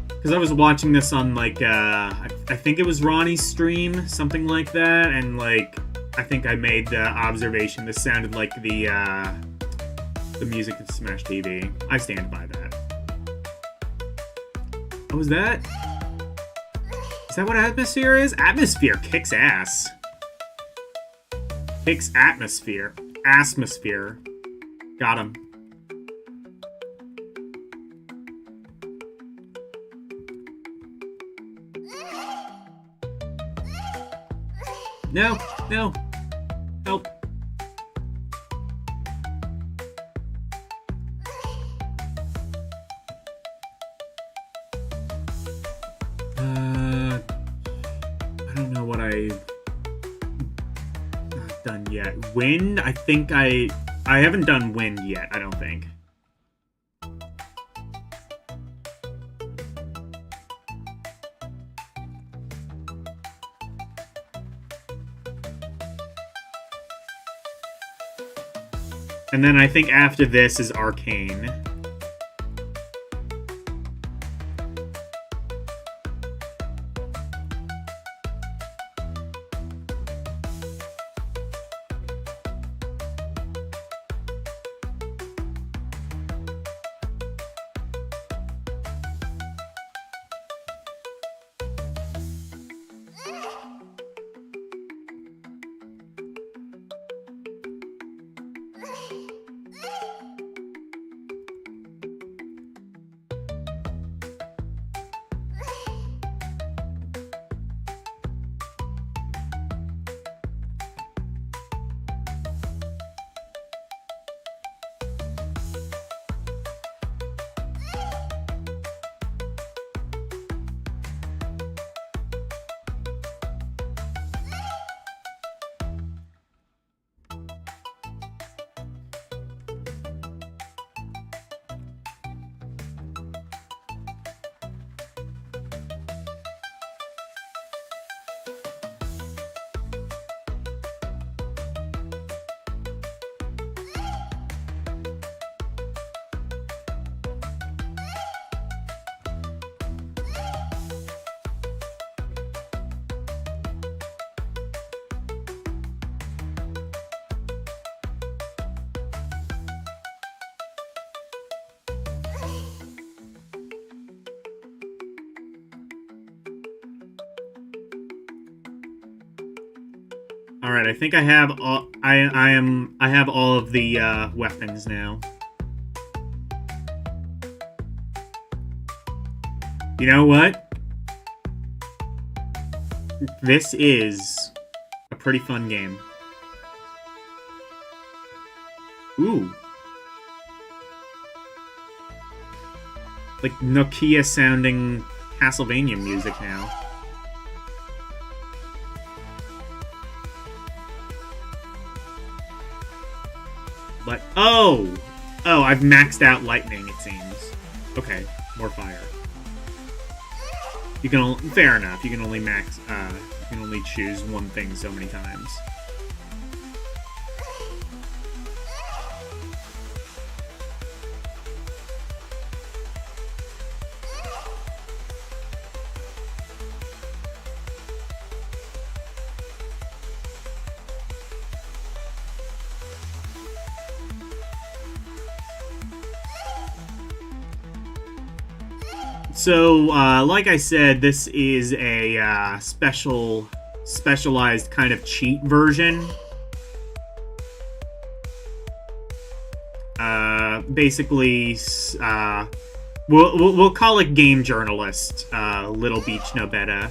A: Because I was watching this on, like, I think it was Ronnie's stream, something like that, and, like, I think I made the observation this sounded like the music of Smash TV. I stand by that. Oh, is that? Is that what Atmosphere is? Atmosphere kicks ass. Kicks Atmosphere. Atmosphere. Got him. No, no. Help. I don't know what I've not done yet. Wind? I think I haven't done wind yet, I don't think. And then I think after this is Arcane. All right, I think I have all. I have all of the weapons now. You know what? This is a pretty fun game. Ooh. Like Nokia sounding Castlevania music now. But oh, I've maxed out lightning. It seems. Okay, more fire. You can fair enough. You can only max. You can only choose one thing so many times. So, like I said, this is a specialized kind of cheat version. Basically, we'll call it game journalist, Little Beach No Better.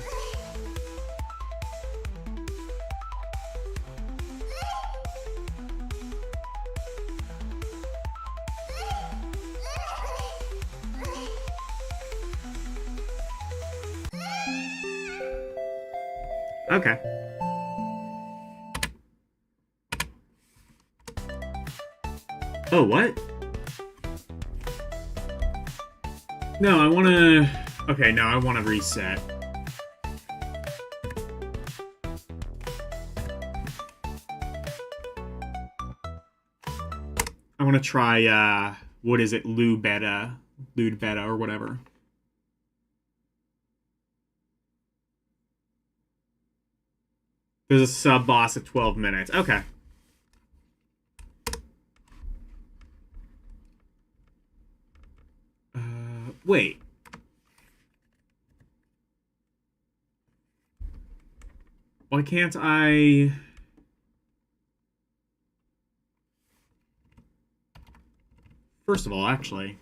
A: Okay. Oh, what? No, I want to... Okay, no, I want to reset. I want to try, what is it? Lude Beta, or whatever. There's a sub-boss at 12 minutes. Okay. Wait. Why can't I... First of all, actually,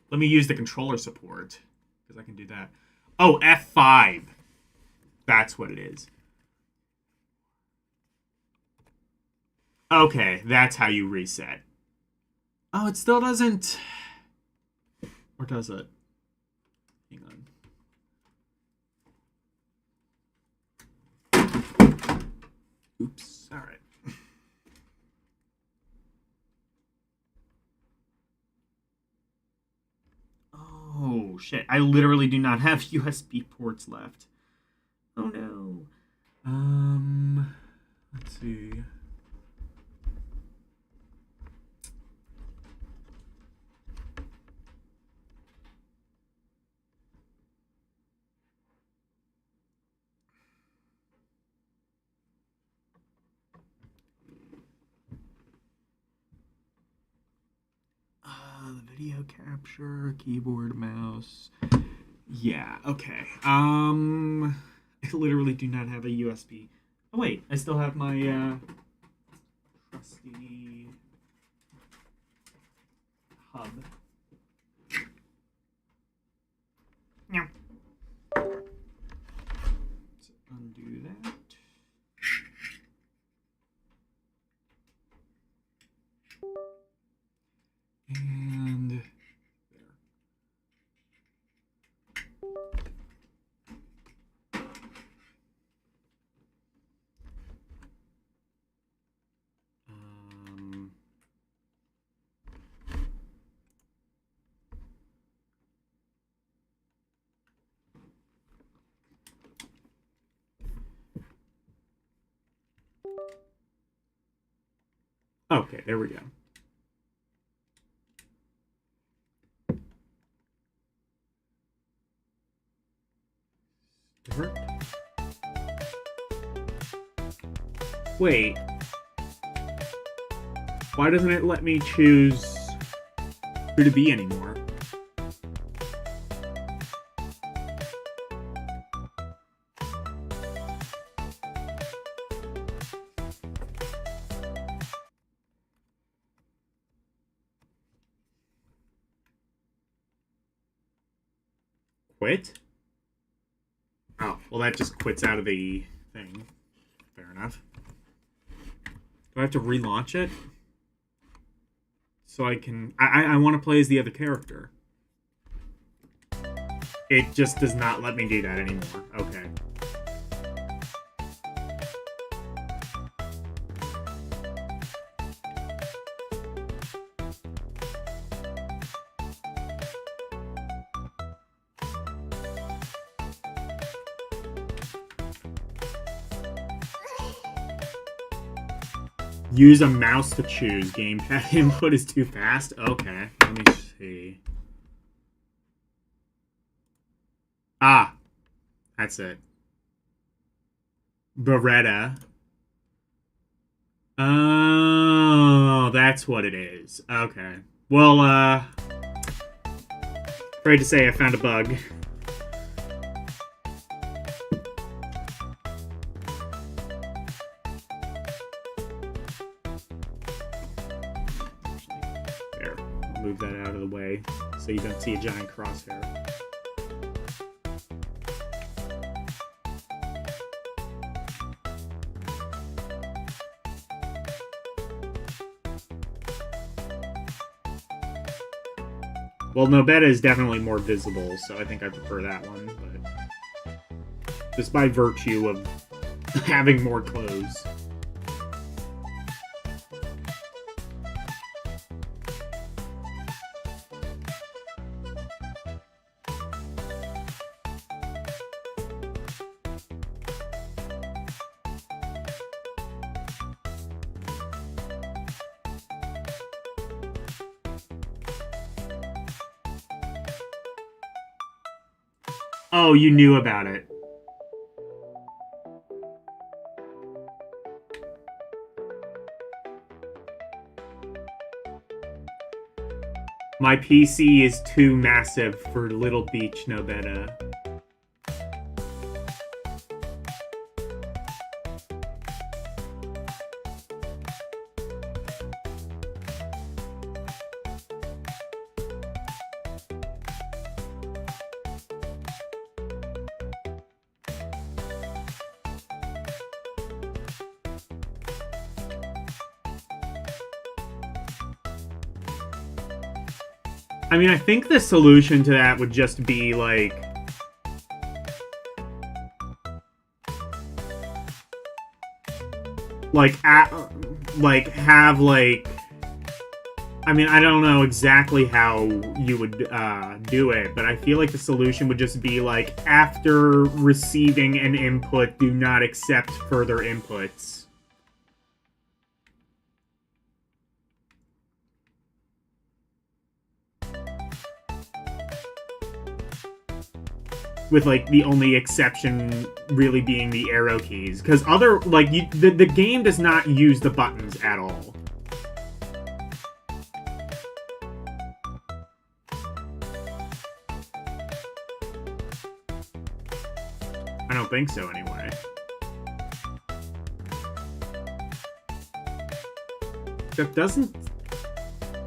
A: let me use the controller support, because I can do that. Oh, F5. That's what it is. Okay, that's how you reset. Oh, it still doesn't... Or does it? Hang on. Oops. All right. Oh, shit. I literally do not have USB ports left. Oh, no. Let's see. The video capture, keyboard, mouse. Yeah, okay. I literally do not have a USB. Oh wait, I still have my trusty hub. Yeah. Let's undo that. And there. Okay, there we go. Wait. Why doesn't it let me choose who to be anymore? Quit? Oh, well that just quits out of the thing. Fair enough. Do I have to relaunch it? So I can... I want to play as the other character. It just does not let me do that anymore. Okay. Use a mouse to choose. Gamepad input is too fast? Okay, let me see. Ah, that's it. Beretta. Oh, that's what it is. Okay. Well, afraid to say I found a bug. There. I'll move that out of the way so you don't see a giant crosshair. Well, Nobeta is definitely more visible, so I think I prefer that one, but just by virtue of having more clothes. Oh, you knew about it. My PC is too massive for Little Beach Nobeta. I mean, I think the solution to that would just be, like... have, like... I mean, I don't know exactly how you would do it, but I feel like the solution would just be, like, after receiving an input, do not accept further inputs. With, like, the only exception really being the arrow keys. Because other, like, the game does not use the buttons at all. I don't think so, anyway. That doesn't...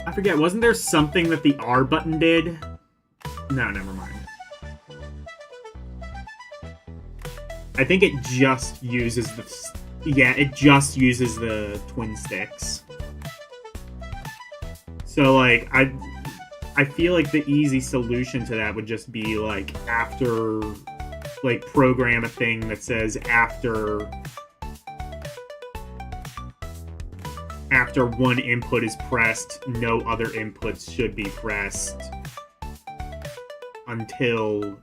A: I forget, wasn't there something that the R button did? No, never mind. I think it just uses the... Yeah, it just uses the twin sticks. So, like, I feel like the easy solution to that would just be, like, after... Like, program a thing that says after one input is pressed, no other inputs should be pressed until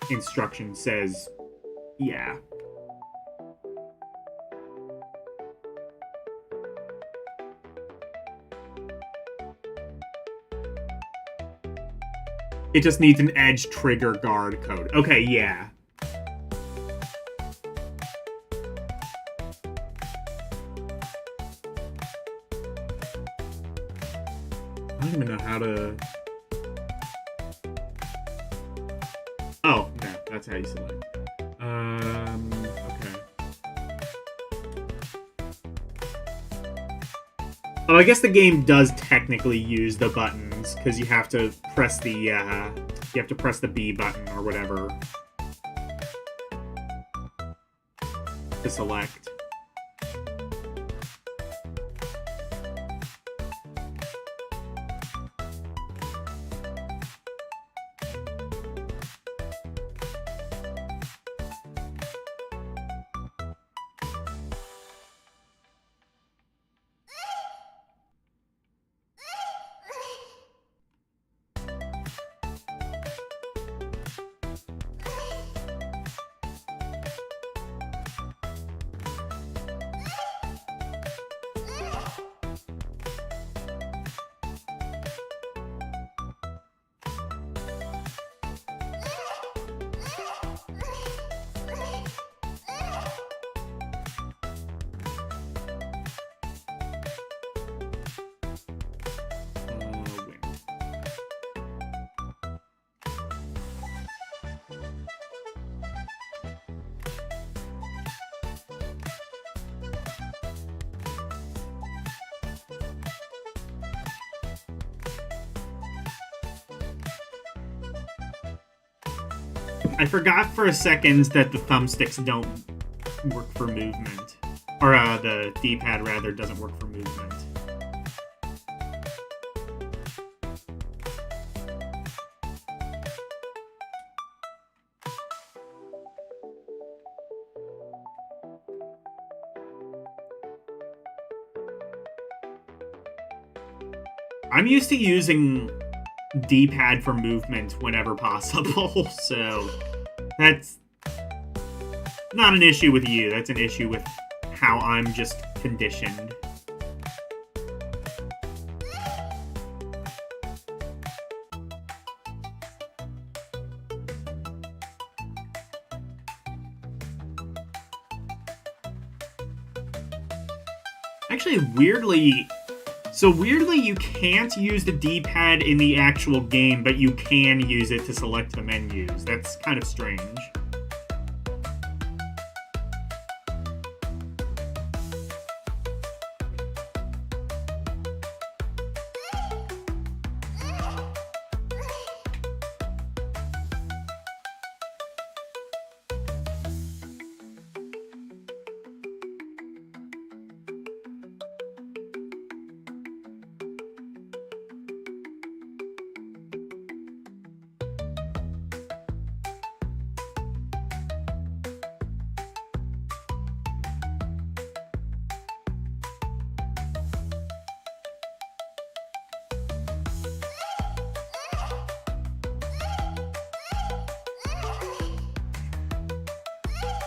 A: instruction says... Yeah. It just needs an edge trigger guard code. Okay, yeah. I don't even know how to... Oh, no, that's how you select. Okay. Oh, I guess the game does technically use the buttons, because you have to press the, B button or whatever to select. I forgot for a second that the thumbsticks don't work for movement. Or, the D-pad, rather, doesn't work for movement. I'm used to using D-pad for movement whenever possible, so that's not an issue with you. That's an issue with how I'm just conditioned. Actually, weirdly, you can't use the D-pad in the actual game, but you can use it to select the menus. That's kind of strange.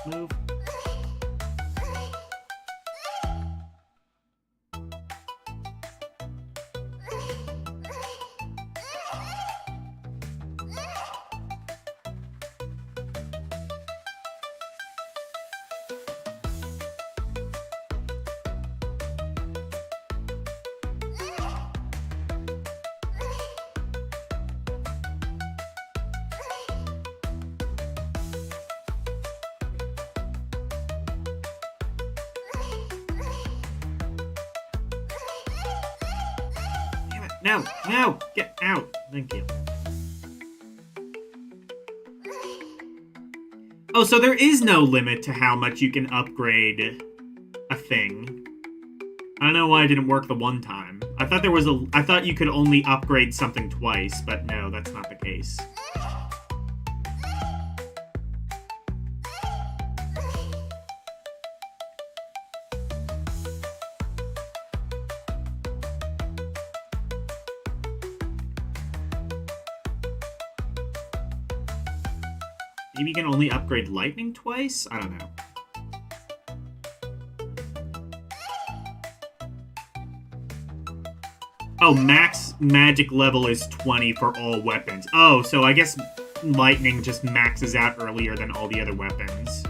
A: Move. No, no, get out. Thank you. Oh, so there is no limit to how much you can upgrade a thing. I don't know why it didn't work the one time. I thought you could only upgrade something twice, but no, that's not the case. Maybe you can only upgrade lightning twice? I don't know. Oh, max magic level is 20 for all weapons. Oh, so I guess lightning just maxes out earlier than all the other weapons.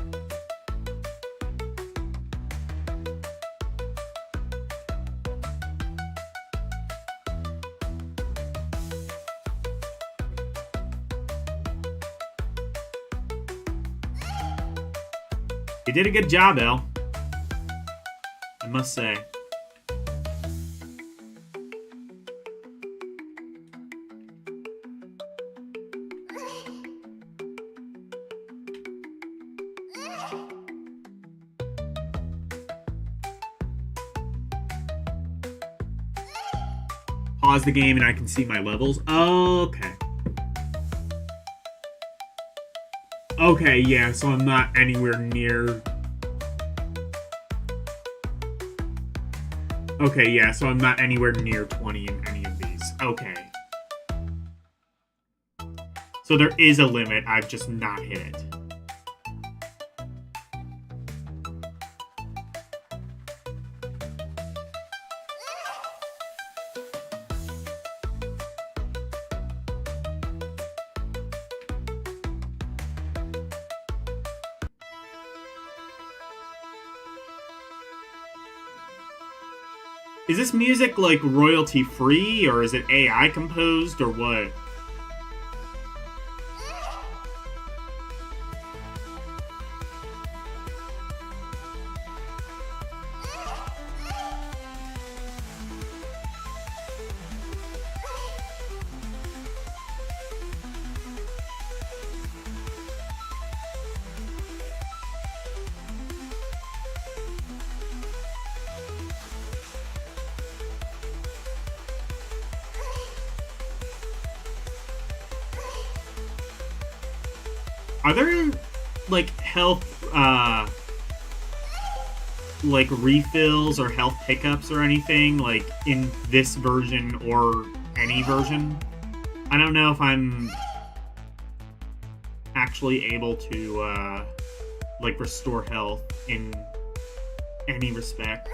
A: You did a good job, Elle. I must say. Pause the game and I can see my levels. Oh, okay. Okay, yeah, so I'm not anywhere near... Okay, yeah, so I'm not anywhere near 20 in any of these. Okay. So there is a limit, I've just not hit it. Is this music, like, royalty-free, or is it AI composed, or what? Are there, like, health, like, refills or health pickups or anything, like, in this version or any version? I don't know if I'm actually able to, like, restore health in any respect.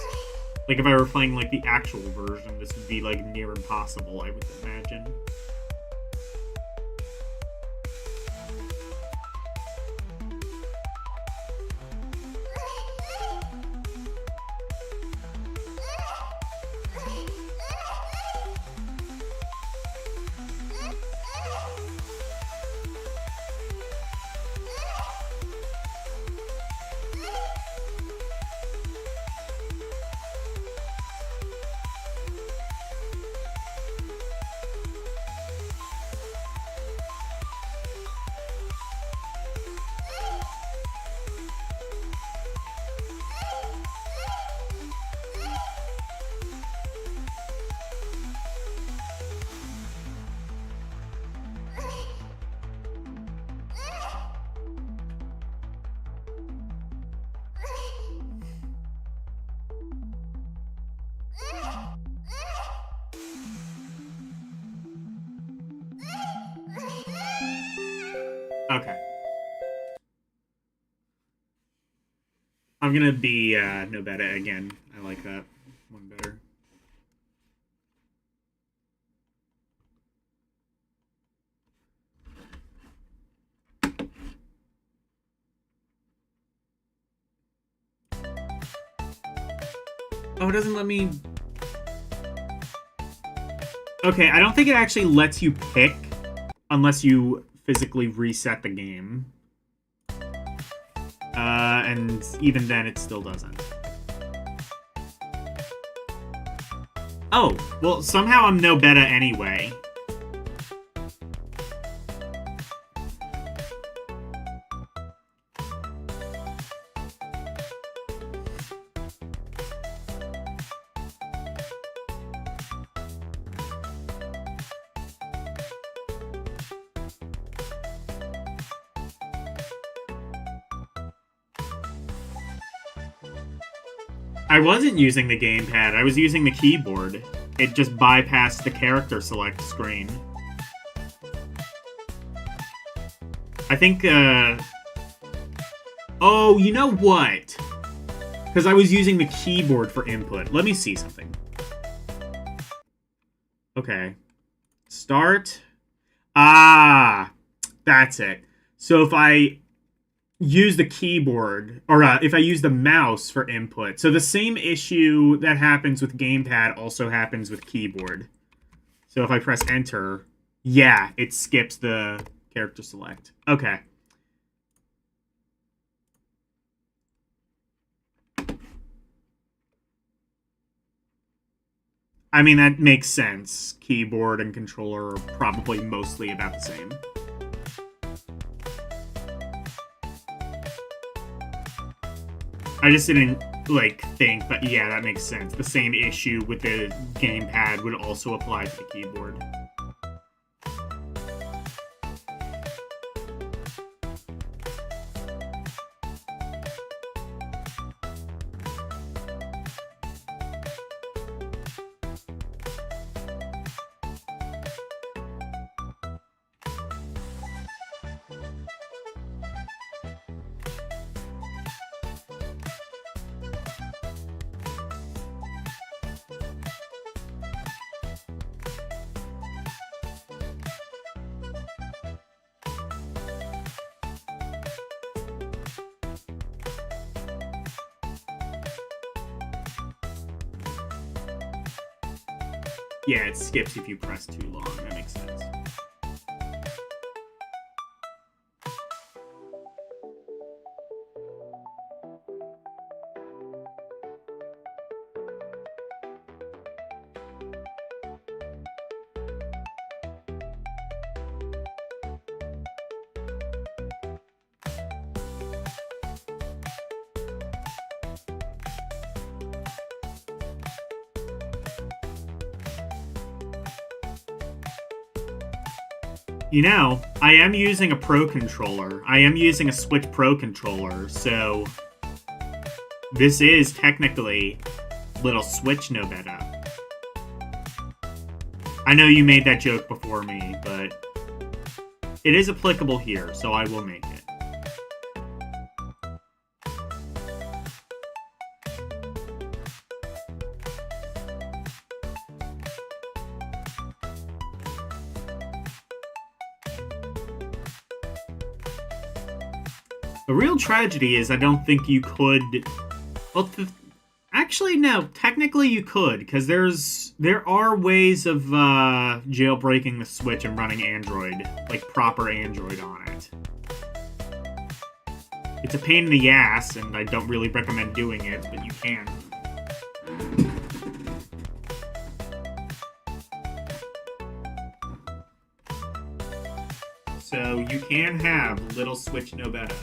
A: Like, if I were playing, like, the actual version, this would be, like, near impossible, I would imagine. Okay. I'm gonna be no better again. I like that one better. Oh, it doesn't let me... Okay, I don't think it actually lets you pick unless you physically reset the game. And even then, it still doesn't. Oh, well, somehow I'm no better anyway. I wasn't using the gamepad, I was using the keyboard. It just bypassed the character select screen. I think, oh, you know what? Because I was using the keyboard for input. Let me see something. Okay. Start. Ah, that's it. So if I use the keyboard, or if I use the mouse for input. So the same issue that happens with gamepad also happens with keyboard. So if I press enter, yeah, it skips the character select. Okay. I mean, that makes sense. Keyboard and controller are probably mostly about the same. I just didn't, like, think, but yeah, that makes sense. The same issue with the gamepad would also apply to the keyboard. Yeah, it skips if you press too long. That makes sense. You know, I am using a Pro controller. I am using a Switch Pro controller, so this is technically little Switch no better. I know you made that joke before me, but it is applicable here, so I will make it. The real tragedy is I don't think you could... Well, actually, no. Technically, you could, because there are ways of jailbreaking the Switch and running Android, like proper Android on it. It's a pain in the ass, and I don't really recommend doing it, but you can. So you can have Little Switch no better.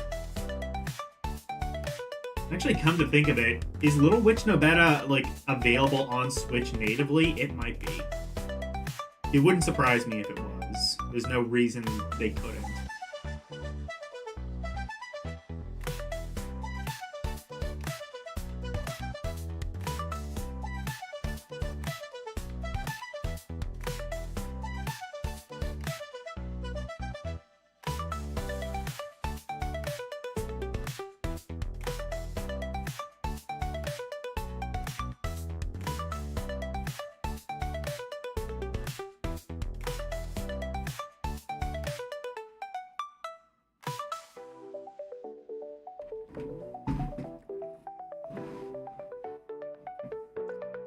A: Actually, come to think of it, is Little Witch no better, like, available on Switch natively? It might be. It wouldn't surprise me if it was. There's no reason they couldn't.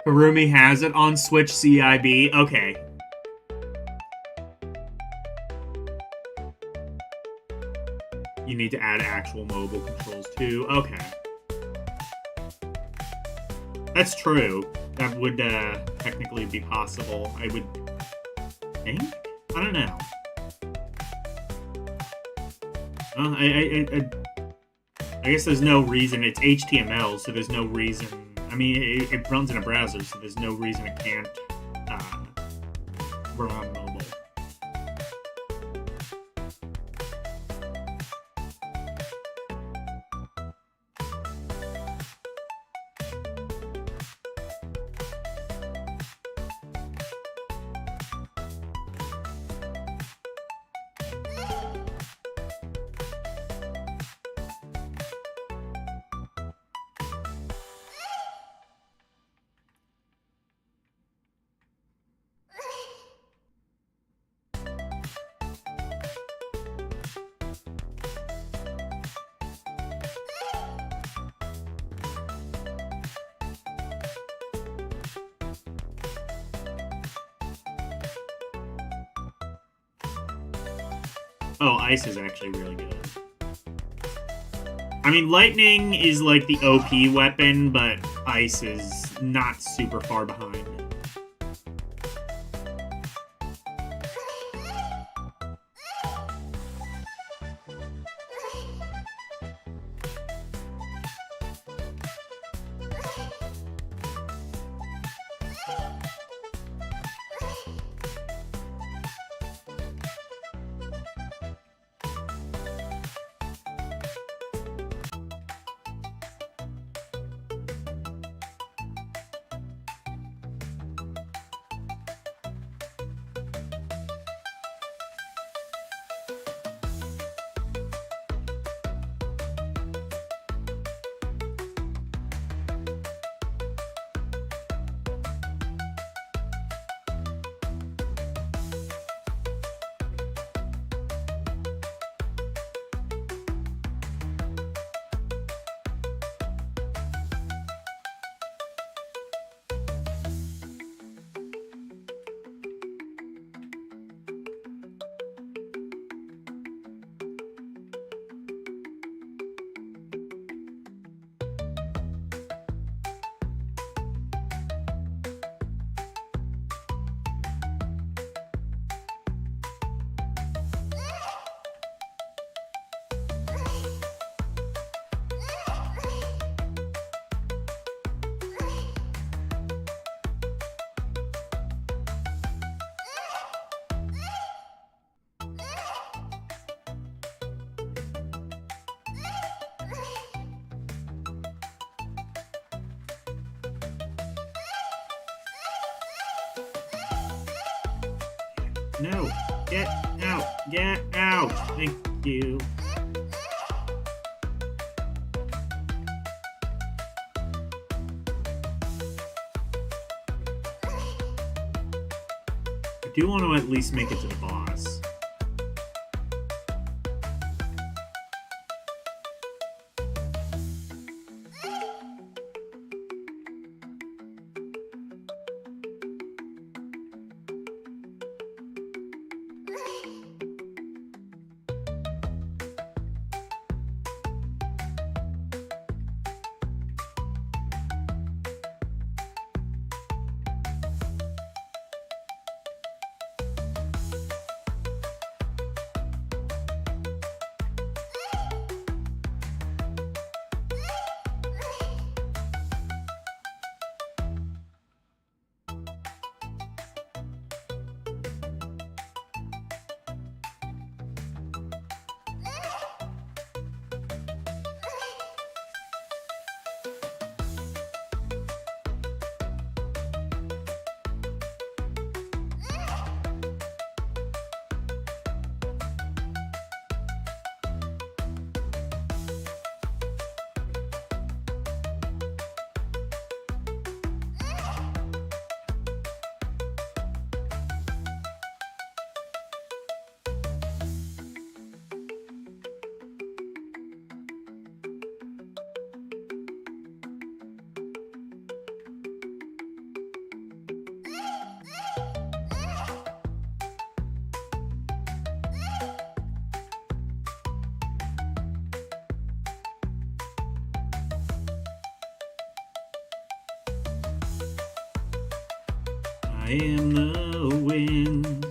A: Harumi has it on Switch CIB. Okay. You need to add actual mobile controls too. Okay. That's true. That would technically be possible. I would think? I don't know. I guess there's no reason. It's HTML, so there's no reason. I mean, it runs in a browser, so there's no reason it can't run on mobile. Oh, Ice is actually really good. I mean, Lightning is like the OP weapon, but Ice is not super far behind. No. Get out. Get out. Thank you. I do want to at least make it to the boss. I am the wind.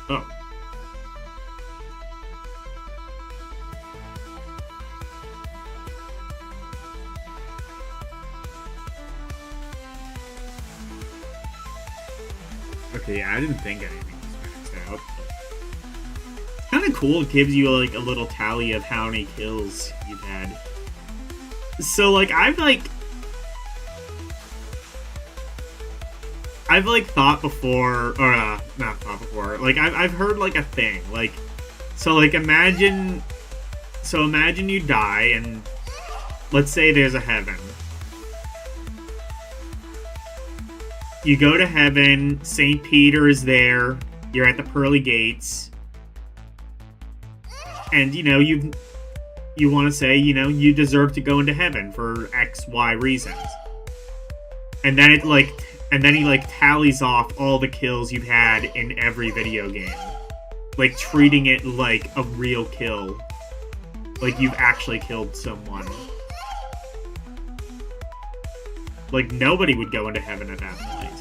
A: Oh. Okay, yeah, I didn't think anything was maxed out. Kind of cool. It gives you like a little tally of how many kills you've had. So like I've thought before, or not thought before. Like I've heard like a thing. Like so like imagine you die and let's say there's a heaven. You go to heaven. St. Peter is there. You're at the pearly gates. And, you know, you want to say, you know, you deserve to go into heaven for X, Y reasons. And then he, like, tallies off all the kills you've had in every video game. Like, treating it like a real kill. Like, you've actually killed someone. Like, nobody would go into heaven at that point.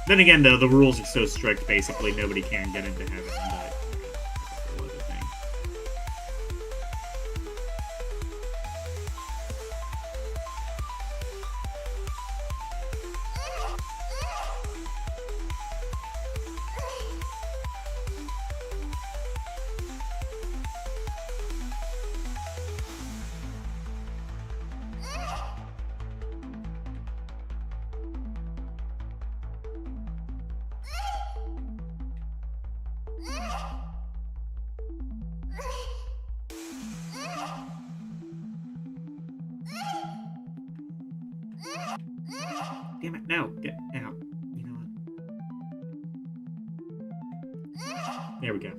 A: Then again, though, the rules are so strict, basically, nobody can get into heaven, but that's a whole other thing. Damn it, no, get out. You know what? There we go.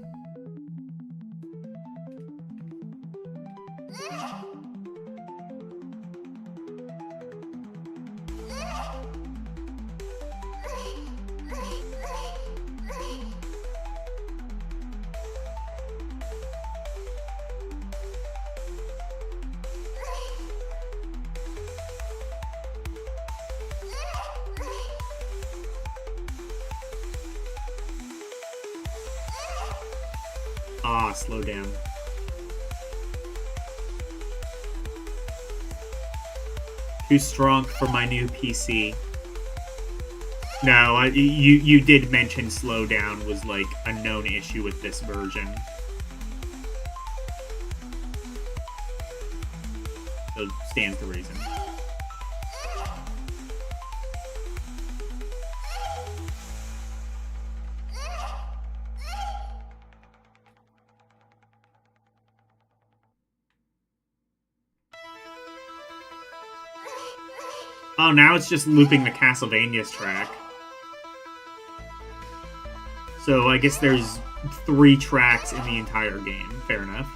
A: Ah, slow down. Too strong for my new PC. No, you did mention slowdown was like a known issue with this version. So stands to reason. Oh, now it's just looping the Castlevania's track. So I guess there's 3 tracks in the entire game. Fair enough.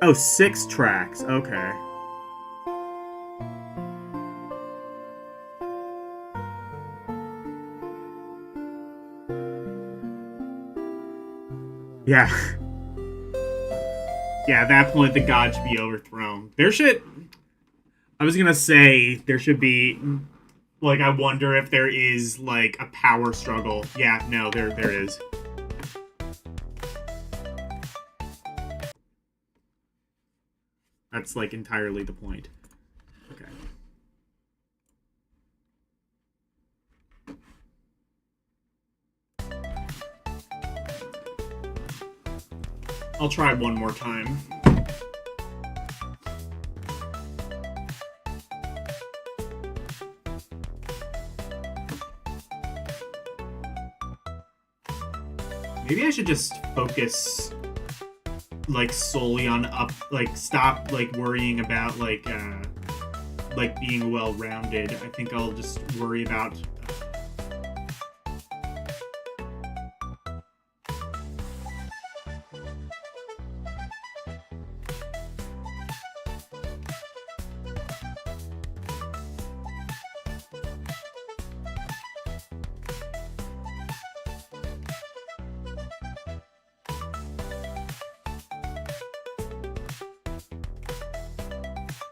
A: Oh, 6 tracks. Okay. Yeah. Yeah, at that point, the god should be overthrown. There should... I was gonna say, there should be... Like, I wonder if there is, like, a power struggle. Yeah, no, there is. That's, like, entirely the point. Okay. I'll try one more time. Maybe I should just focus, like, solely on stop, like, worrying about, like being well-rounded. I think I'll just worry about...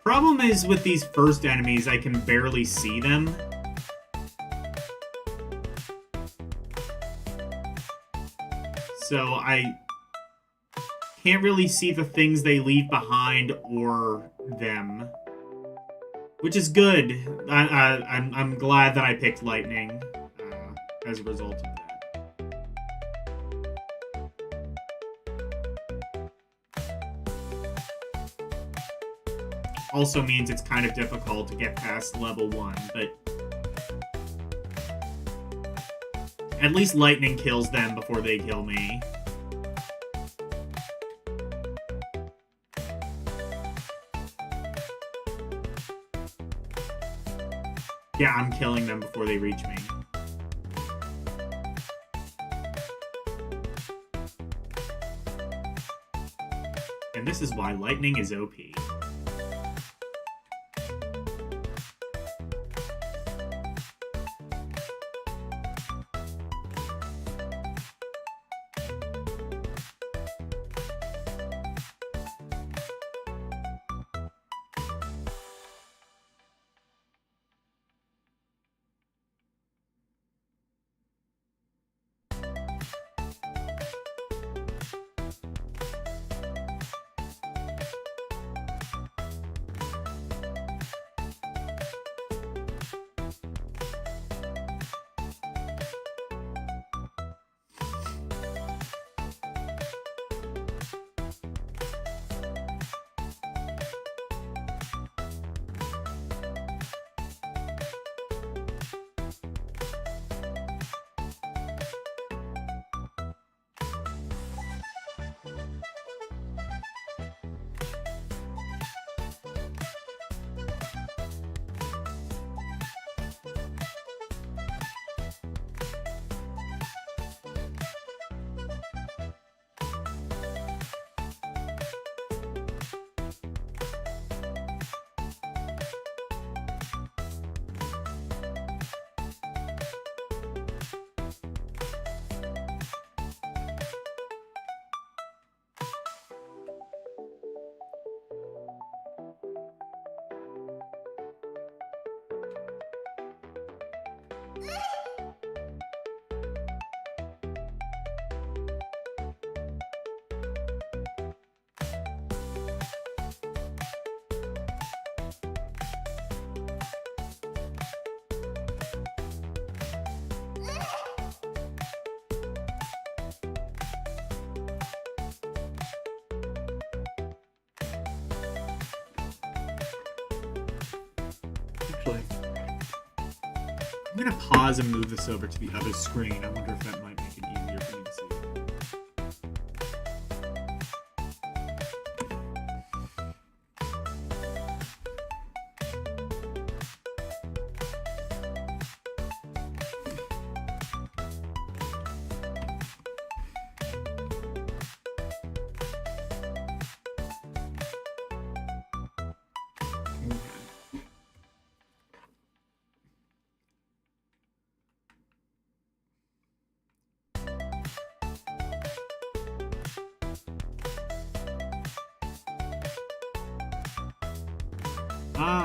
A: Problem is, with these first enemies, I can barely see them. So I can't really see the things they leave behind or them. Which is good. I'm glad that I picked Lightning as a result of that. Also means it's kind of difficult to get past level 1, but at least Lightning kills them before they kill me. Yeah, I'm killing them before they reach me. And this is why Lightning is OP. Actually, I'm gonna pause and move this over to the other screen. I wonder if that might make it easier for me to see.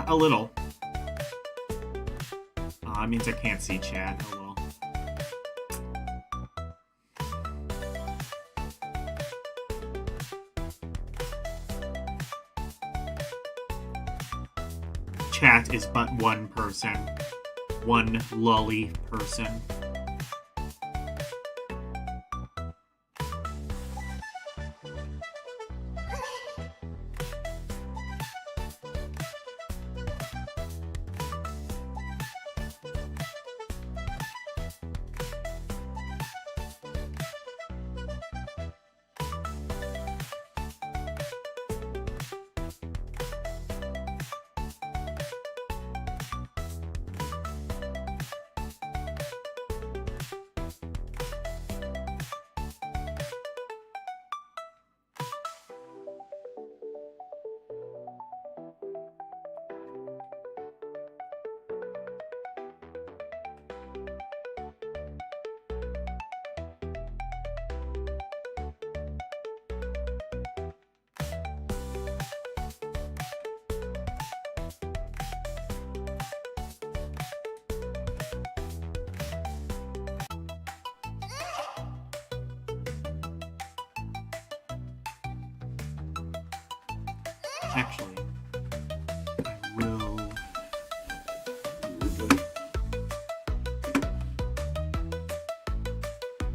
A: A little. It means I can't see chat. Oh well. Chat is but one person. One lolly person. Actually, I will...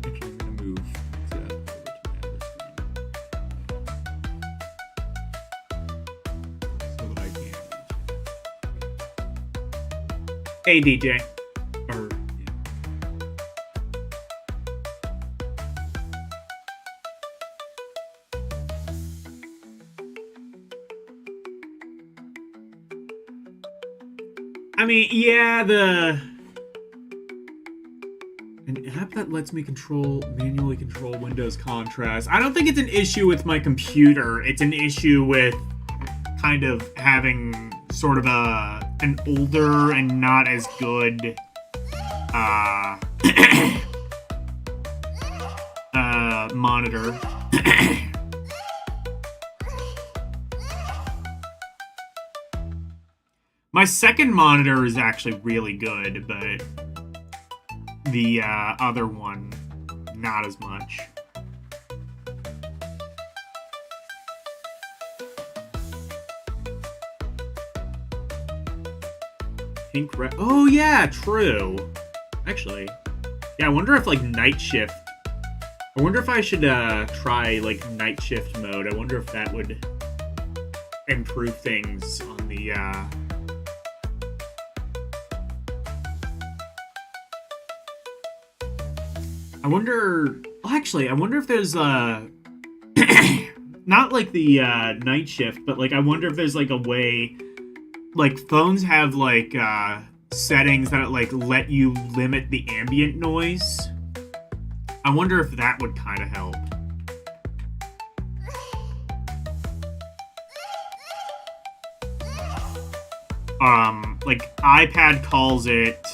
A: Actually, I'm gonna move that over to my other screen. So that I can reach it. Hey, DJ. I mean, yeah, an app that lets me manually control Windows contrast. I don't think it's an issue with my computer. It's an issue with kind of having sort of an older and not as good monitor. My second monitor is actually really good, but the other one, not as much. Pink red. Oh yeah, true. Actually, yeah. I wonder if like night shift. I wonder if I should try like night shift mode. I wonder if that would improve things on the. I wonder. Actually, I wonder if there's not like the night shift, but like I wonder if there's like a way. Like phones have like settings that like let you limit the ambient noise. I wonder if that would kind of help. Like iPad calls it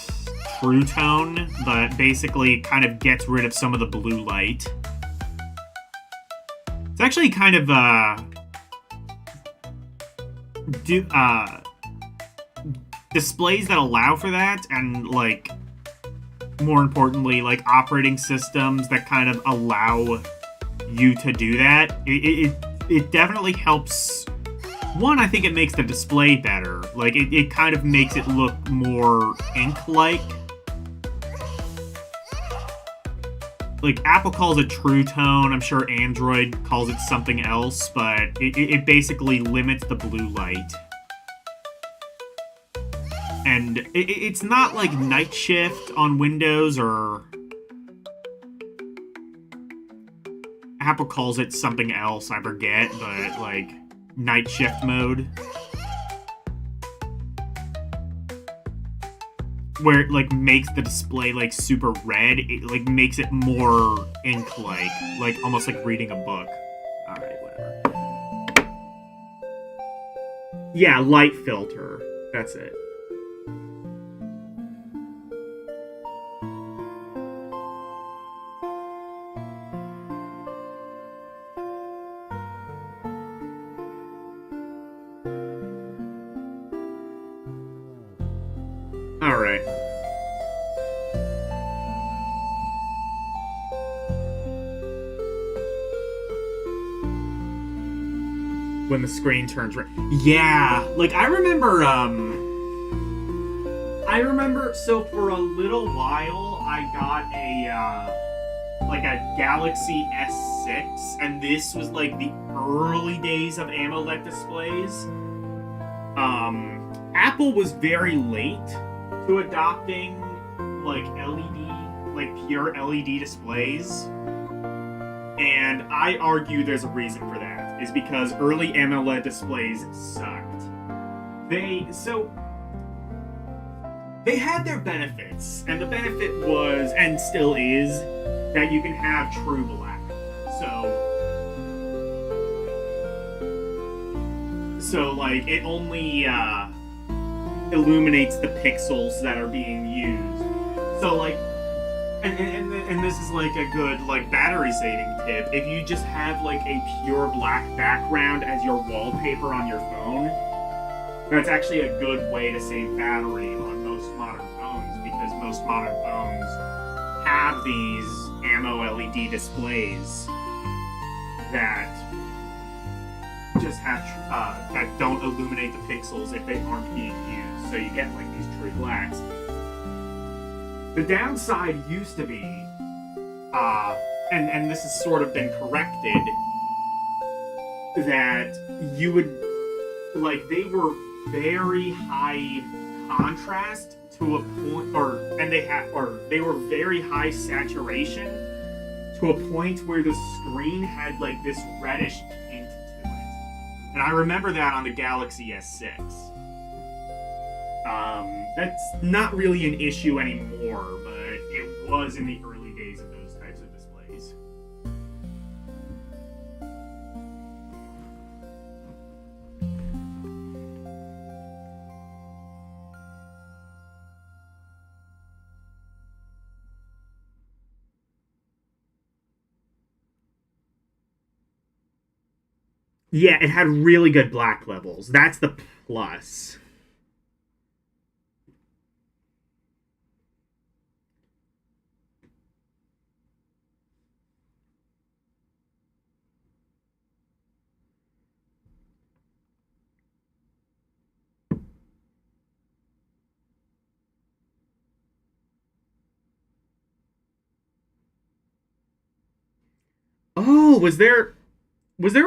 A: True Tone, but basically kind of gets rid of some of the blue light. It's actually kind of displays that allow for that, and like more importantly, like operating systems that kind of allow you to do that. It definitely helps. One, I think it makes the display better. Like it kind of makes it look more ink-like. Like Apple calls it True Tone. I'm sure Android calls it something else, but it basically limits the blue light. And it's not like Night Shift on Windows, or Apple calls it something else, I forget, but like Night Shift mode, where it like makes the display like super red. It like makes it more ink-like almost like reading a book. All right, whatever. Yeah, light filter. That's it. All right. When the screen turns red. Yeah, like I remember, so for a little while, I got like a Galaxy S6, and this was like the early days of AMOLED displays. Apple was very late to adopting like LED, like pure LED displays. And I argue there's a reason for that. Is because early AMOLED displays sucked. They had their benefits, and the benefit was, and still is, that you can have true black. So like it only illuminates the pixels that are being used. So like, and this is like a good like battery saving tip. If you just have like a pure black background as your wallpaper on your phone, that's actually a good way to save battery on most modern phones, because most modern phones have these AMOLED displays that just have that don't illuminate the pixels if they aren't being used, so you get like these true blacks. The downside used to be, and this has sort of been corrected, that you would, like, they were very high contrast to a point, they were very high saturation to a point where the screen had like this reddish tint to it. And I remember that on the Galaxy S6. That's not really an issue anymore, but it was in the early days of those types of displays. Yeah, it had really good black levels. That's the plus. Oh, was there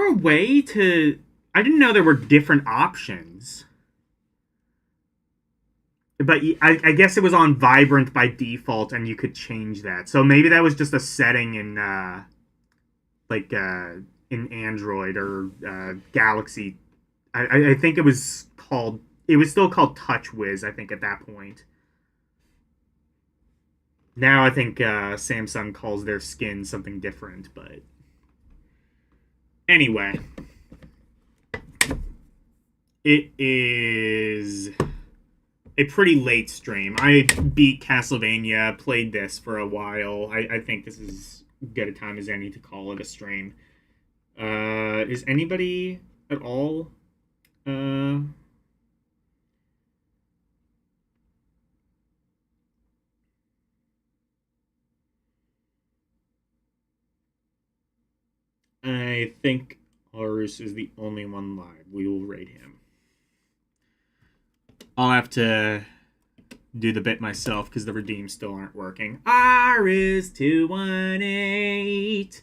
A: a way to? I didn't know there were different options. But I guess it was on vibrant by default, and you could change that. So maybe that was just a setting in in Android or Galaxy. I think it was called. It was still called TouchWiz, I think, at that point. Now I think Samsung calls their skin something different, but anyway, it is a pretty late stream. I beat Castlevania, played this for a while. I think this is as good a time as any to call it a stream. Is anybody at all? I think Horus is the only one live. We will raid him. I'll have to do the bit myself because the redeems still aren't working. Horus218.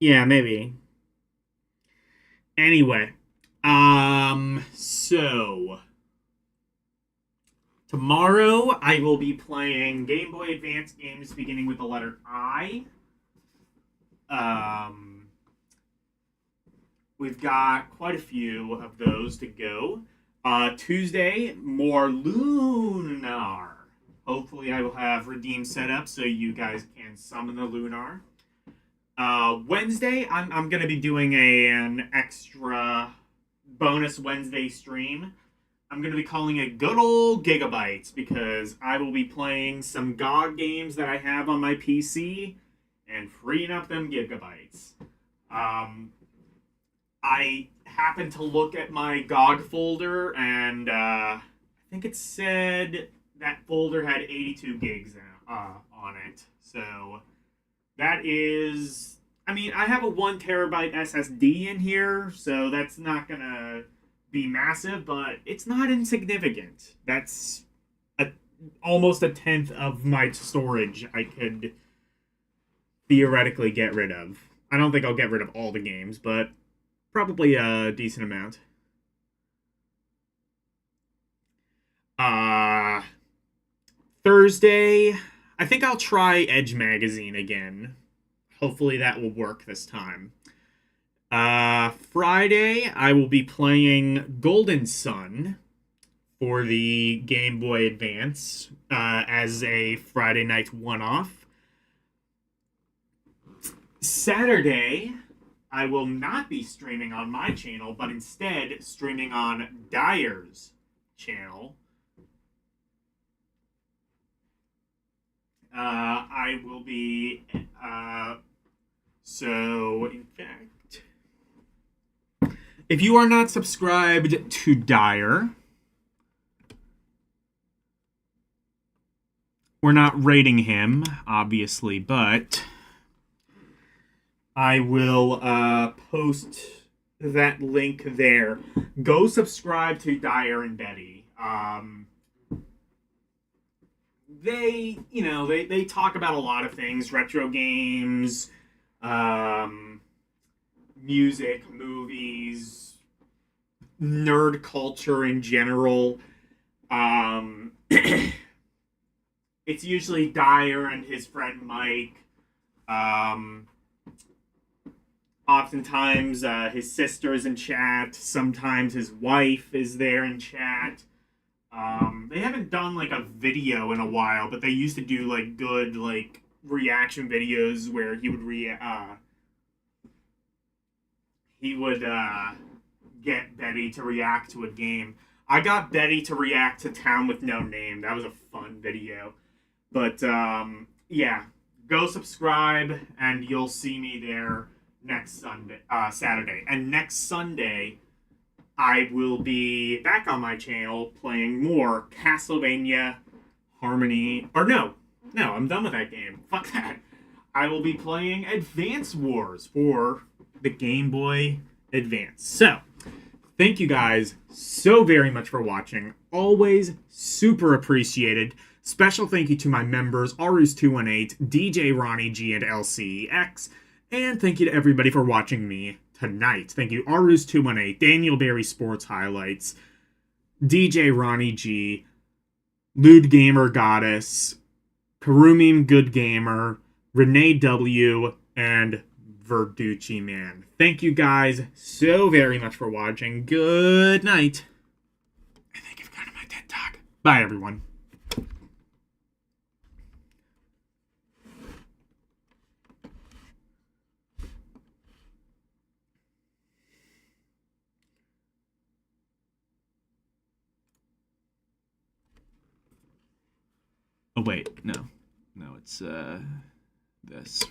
A: Yeah, maybe. Anyway, so tomorrow I will be playing Game Boy Advance games beginning with the letter I. We've got quite a few of those to go. Tuesday, more Lunar. Hopefully I will have Redeem set up so you guys can summon the Lunar. Wednesday, I'm going to be doing an extra bonus Wednesday stream. I'm going to be calling it Good Old Gigabytes because I will be playing some GOG games that I have on my PC and freeing up them gigabytes. I happened to look at my GOG folder and I think it said that folder had 82 gigs on it. So that is, I mean, I have a 1 terabyte SSD in here, so that's not gonna be massive, but it's not insignificant. That's almost a tenth of my storage I could theoretically get rid of. I don't think I'll get rid of all the games, but probably a decent amount. Thursday, I think I'll try Edge Magazine again. Hopefully that will work this time. Friday, I will be playing Golden Sun for the Game Boy Advance as a Friday night one-off. Saturday, I will not be streaming on my channel, but instead streaming on Dyer's channel. I will be, so in fact, if you are not subscribed to Dyer, we're not rating him, obviously, but I will post that link there. Go subscribe to Dyer and Betty. They talk about a lot of things, retro games, music, movies, nerd culture in general. It's usually Dyer and his friend Mike. Oftentimes his sister's in chat. Sometimes his wife is there in chat. They haven't done like a video in a while, but they used to do like good like reaction videos where he would get Betty to react to a game. I got Betty to react to Town with No Name. That was a fun video. But yeah, go subscribe and you'll see me there next Saturday. And next Sunday, I will be back on my channel playing more Castlevania Harmony. Or no, I'm done with that game. Fuck that. I will be playing Advance Wars for the Game Boy Advance. So, thank you guys so very much for watching. Always super appreciated. Special thank you to my members, Arus218, DJ Ronnie G, and LCX. And thank you to everybody for watching me tonight. Thank you, Arus218, Daniel Berry Sports Highlights, DJ Ronnie G, Lewd Gamer Goddess, Karumim Good Gamer, Renee W, and Verducci Man. Thank you guys so very much for watching. Good night. I think I've got my TED Talk. Bye, everyone. Oh, wait, no, it's, this.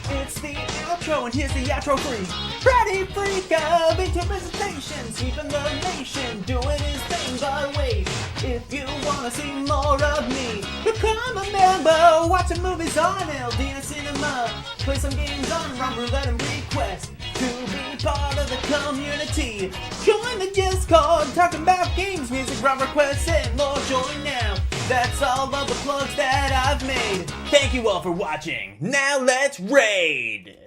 B: It's the outro, and here's the outro freak. Freddy Freak of Interpretation, sweeping the nation, doing his thing. But wait, if you wanna see more of me, become a member, watch some movies on LD and Cinema, play some games on Rum Roulette and request to be part of the community. Join the Discord, talking about games, music, Rum requests, and more. Join now. That's all of the plugs that I've made. Thank you all for watching. Now let's raid!